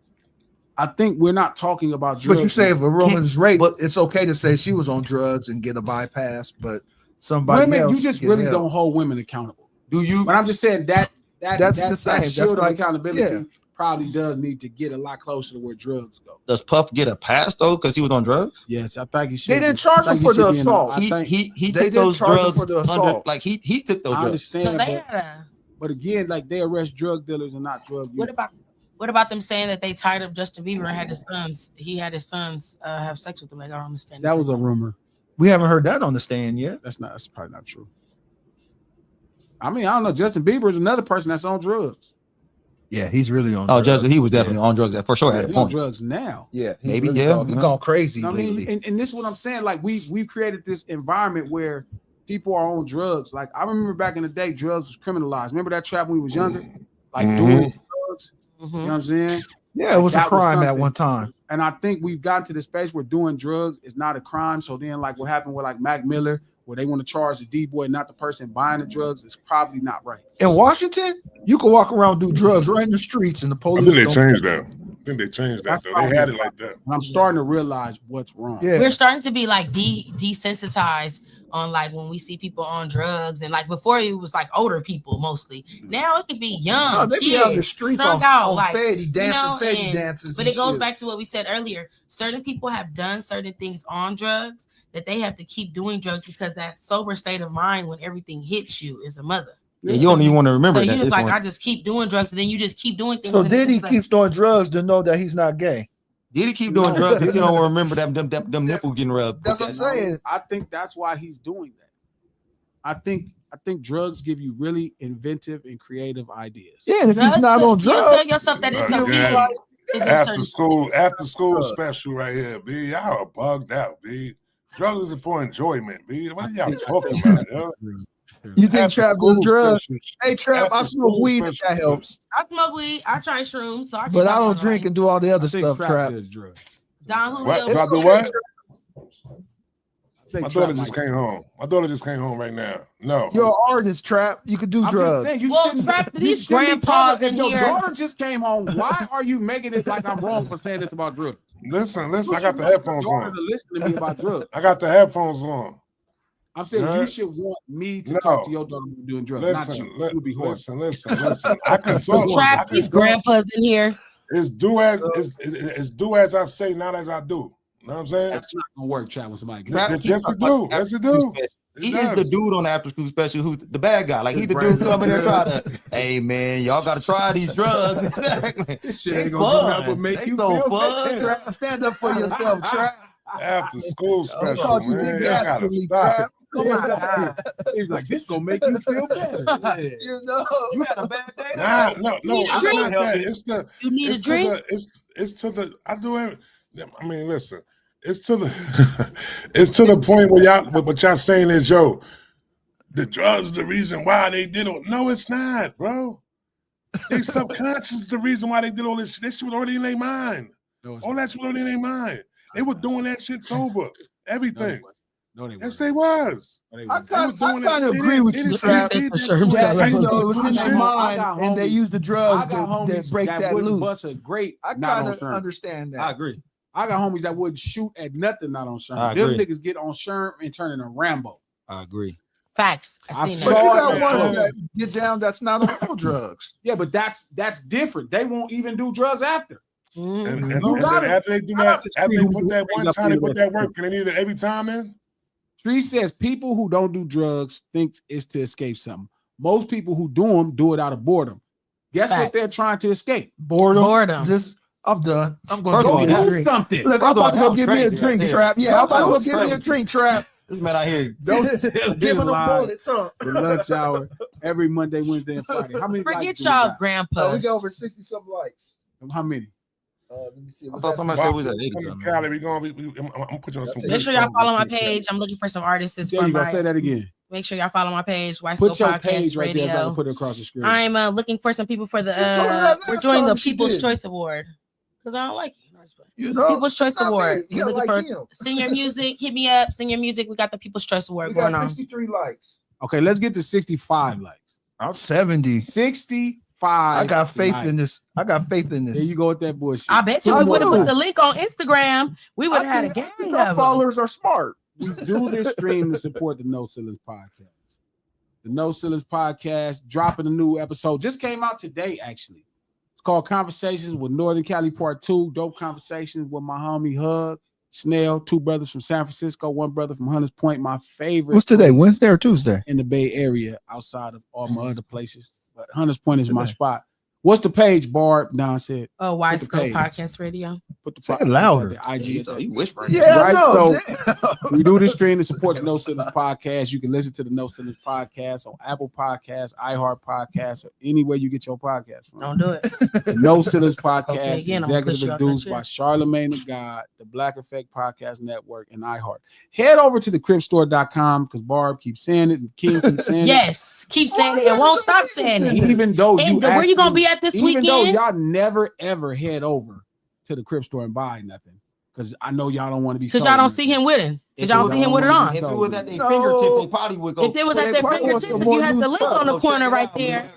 I think we're not talking about drugs. But you say if a woman's raped, but- it's okay to say she was on drugs and get a bypass, but somebody women, else you just get really held. don't hold women accountable. Do you? But I'm just saying that's the same. That shield That's like- of accountability yeah. probably does need to get a lot closer to where drugs go. Does Puff get a pass though because he was on drugs? Yes, I think he should. They didn't be. charge I him think for he should the be in assault. I think, He They took didn't those charge him drugs for the under, assault. like he took those I drugs. understand, So they but, had a. but again, like they arrest drug dealers and not drug What users. about them saying that they tied up Justin Bieber and had his sons? He had his sons have sex with them. Like, I don't understand. That was a rumor. We haven't heard that on the stand yet. That's probably not true. I mean, I don't know. Justin Bieber is another person that's on drugs. Yeah, he's really on. Oh, drugs. Justin, he was definitely on drugs for sure at a He's on point. drugs now. Yeah, he's Maybe, really yeah, gone, he's yeah. gone crazy I mean, lately. and this is what I'm saying. Like we've created this environment where people are on drugs. Like I remember back in the day, drugs was criminalized. Remember that trap when we was younger? Like doing drugs. You know what I'm saying? Yeah, it was a That was crime at something. one time. And I think we've gotten to the space where doing drugs is not a crime. So then, like what happened with like Mac Miller, where they want to charge the D-boy, not the person buying the drugs, is probably not right. In Washington, you can walk around and do drugs right in the streets, and the I police. think they don't- changed that. I think they changed that That's though. probably They had it like that. I'm starting to realize what's wrong. Yeah. We're starting to be like desensitized on like when we see people on drugs, and like before it was like older people mostly. Now it could be young No, they kids, be out in the streets sung on out, like, faddy dancing, faddy and- dances. But and it goes shit. back to what we said earlier. Certain people have done certain things on drugs that they have to keep doing drugs because that sober state of mind when everything hits you is a mother. Yeah, you don't even want to remember So that. you just this like, one. I just keep doing drugs, and then you just keep doing things. So and it's Diddy just like- keeps doing drugs to know that he's not gay. Did he keep doing drugs? If you don't remember them nipples getting rubbed. That's what I'm saying. I think that's why he's doing that. I think drugs give you really inventive and creative ideas. Yeah, and if he's Drugs, not on you tell drugs, yourself that it's Again, okay to do After certain school special right here, B. Y'all are bugged out, B. Drugs is for enjoyment, B. What are y'all talking about, yo? you think After Trap does school drugs? special- Hey, Trap, I after smoke school weed if special. that helps. I smoke weed. I try shrooms, so I can But I talk don't about drink it. and do all the other I think stuff, Trap Trap. does drugs. Don What? Julio. Drop the what? I think My Trap daughter just might- came home. My daughter just came home right now. No. You're an artist, Trap. You could do I'm just drugs. saying, you Well, shouldn't- Trap, you these shouldn't be grandpas talking- in if your here- daughter just came home, why are you making it like I'm wrong for saying this about drugs? Listen. I You got should the want headphones your daughter on. to listen to me about drugs. I got the headphones on. I'm saying you Sir? should want me to No. talk to your daughter about doing drugs, not Listen, you. You would be horrible. listen. I can talk. I Trap, can these talk. grandpas in here. It's do as I say, not as I do. You know what I'm saying? That's not gonna work, Trap, when somebody gets Trap Yes, keeps it do. Yes, it do. He It is the does. dude on the after school special who's the bad guy. Like he the His dude coming there brain- trying to, hey man, y'all gotta try these drugs. Exactly. This shit They ain't gonna do fun. nothing but make They you so feel fun. better. Trap, stand up for yourself, Trap. After school I special, thought you man. did Y'all gotta dastardly, stop Trap. it. Oh my God. He's like, this gonna make you feel better. You know. You had a bad day. Nah, no, need a it's drink? not that. It's the You need a it's to drink? the it's to the I do it. I mean, listen, it's to the it's to the point where y'all what y'all saying is, yo, the drugs the reason why they did it. No, it's not, bro. They subconscious is the reason why they did all this shit. This shit was already in their mind. No, it's All not. that shit was already in their mind. They were doing that shit sober. Everything. No, they Yes, weren't. they was. No, they I weren't. kind of agree with you, Trap. He said for sure Yeah, himself. you know, it was in I their got mind, and they homies- used the drugs I got to homies break that wouldn't loose. bust a grape. I not kind on of Sherm. understand I that. agree. I got homies that wouldn't shoot at nothing not on Sherm. I Them agree. niggas get on Sherm and turn into Rambo. I agree. Facts. I've I seen But you saw that. got Sorry, ones man. that get down that's not on drugs. Yeah, but that's different. They won't even do drugs after. Mhm. And You then got it. after they do Shout that, out to after Tree they who put that brings one up time, they the put that work, and they need it every time in. Tree says people who don't do drugs think it's to escape something. Most people who do them do it out of boredom. Guess what Facts. they're trying to escape? Boredom. Just I'm done. I'm going First to of go all, get a Do drink. something. Look, First I'm of all, about to go that was get me a crazy drink, right there. Trap. Yeah, I'm about to go That was get me a crazy. drink, Trap. This man out here. Giving them live bullets, huh? the lunch hour every Monday, Wednesday, and Friday. How many? Forget likes do we y'all got? grandpas. We got over 60 some likes. How many? Let me see. I thought somebody said we was at 80 Come to something. Cali, we gonna be. I'm gonna put you on some. Make good sure y'all songs. follow my page. I'm looking for some artists There from you go. Say my. that again. Make sure y'all follow my page. White Put Snow your page Podcast right there so I can Radio. put it across the screen. I'm looking for some people for the. told her that We're last doing the time she People's did. Choice Award because I don't like you. No, it's fine. You know, People's Choice stop Award. it. You We're gotta looking like for him. senior music. Hit me up. Senior music. We got the People's Choice Award We going got on. 63 likes. Okay, let's get to 65 likes. I'm 70. 65. I got faith likes. in this. I got faith in There this. you go with that bullshit. I bet you I we would have do. put the link on Instagram. We would I have had a think gang our of them. followers are smart. We do this stream to support the No Ceilings Podcast. The No Ceilings Podcast dropping a new episode. Just came out today, actually. It's called Conversations with Northern Cali Part 2. Dope conversations with my homie Hug, Snell, 2 brothers from San Francisco, 1 brother from Hunters Point. My favorite. What's today? place Wednesday or Tuesday? in the Bay Area outside of all my other places. But Hunters Point is What's my today? spot. What's the page, Barb? Don said. Oh, Wide Put the Scope page. Podcast Radio. Put the Say it put louder. the IG. at the- You whispering. Yeah, Right, no. We do this stream to support the No Ceilings Podcast. You can listen to the No Ceilings Podcast on Apple Podcasts, iHeart Podcasts, or anywhere you get your podcast from. Don't do it. The No Ceilings Okay, Podcast, again, I'm gonna push executive you out produced that by chair. Charlemagne the God, the Black Effect Podcast Network, and iHeart. Head over to thecripstore.com because Barb keeps saying it and King keeps saying Yes. Keep saying it and won't stop saying it. it. Even though And you where you gonna actually- be at this even though weekend? y'all never ever head over to the Crip Store and buy nothing. Because I know y'all don't want to be. Because y'all don't see him with it. Because y'all don't see him with it on. If it was at their No. fingertips, they probably would go. If it was at their fingertips, if you had the link on the corner right there.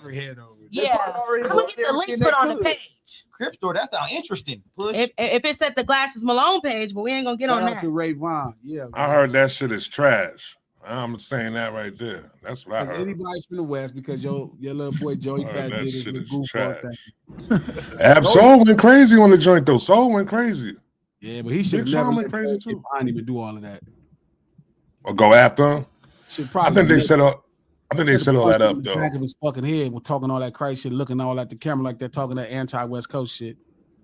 Yeah, I'm gonna get the link put on the page. Crip store, that sounds interesting. Push. If it's at the Glasses Malone page, but we ain't gonna get on that. To Ray Vaughn. Yeah, I heard that shit is trash. I'm saying that right there. That's what I heard. Anybody from the West, because your little boy Joey Fat that did his shit little is goofball trash. thing. Soul went crazy on the joint though. Soul went crazy. Yeah, but he should have Big Sean never went crazy too. I didn't even do all of that. Or go after him. Should I probably. think they set up. I think they set all that up though. Back of his fucking head, with talking all that crazy shit, looking all at the camera like they're talking that anti-West Coast shit.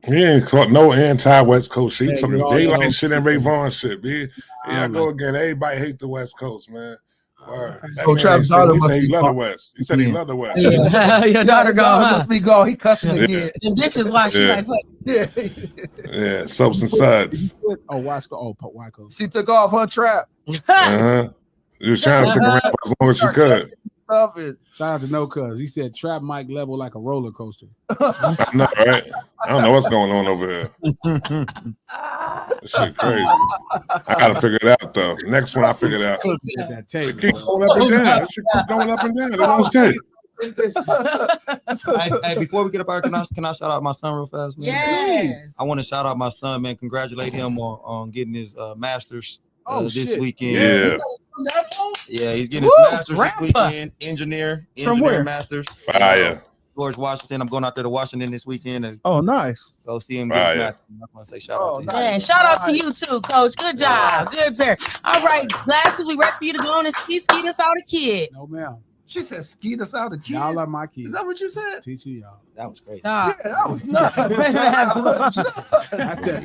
He ain't caught no anti-West Coast shit. He Yeah, talking all daylight those shit and Ray Vaughn shit, man. Yeah, I go like again. Everybody hate the West Coast, man. That Oh, man Travis said, daughter he must said he be love the gone. West. He said he love the West. Yeah, your daughter gone, huh? Must be gone. He cussing again. And this is why she Yeah. like, what? Yeah. Yeah, soaps and suds. Oh, Watch Wyco. She took off her trap. Uh-huh. She was trying to stick around for as long as she could. Love it. Shout out to No Cuz. He said trap mic level like a roller coaster. I know, right? I don't know what's going on over here. This shit crazy. I gotta figure it out though. Next one I figure it out. At that It table. keeps going up and down. It should keep going up and down. It don't stay. Hey, before we get up out, can I shout out my son real fast, man? Yes. I want to shout out my son, man. Congratulate him on getting his master's this shit. weekend. Yeah. Yeah, he's getting his Woo, master's this rapper. weekend. Engineer where? master's. Fire. George Washington. I'm going out there to Washington this weekend and Oh, nice. go see him get his Fire. master's. I want to say shout out to him. Man, shout out to you too, Coach. Good job. Good pair. All right, Glasses, we ready for you to go on and ski this out a kid. No, ma'am. She said, "Ski us out the kid." Y'all are my kids. Is that what you said? Teaching y'all. That was great. Nah. Yeah, that was nuts.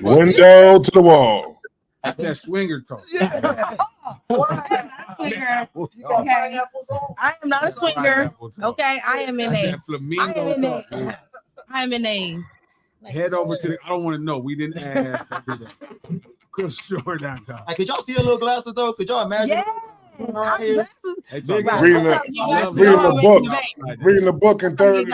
Window to the wall. That swinger talk. Yeah. Swinger. Okay. I am not a swinger. Okay, I am in a. That flamingo talk. I am in a. Head over to the. I don't want to know. We didn't add. CripStore.com. Hey, could y'all see a little glasses though? Could y'all imagine? Yeah. Right here. Hey, Big talk about- Reading the book. Reading the book in third.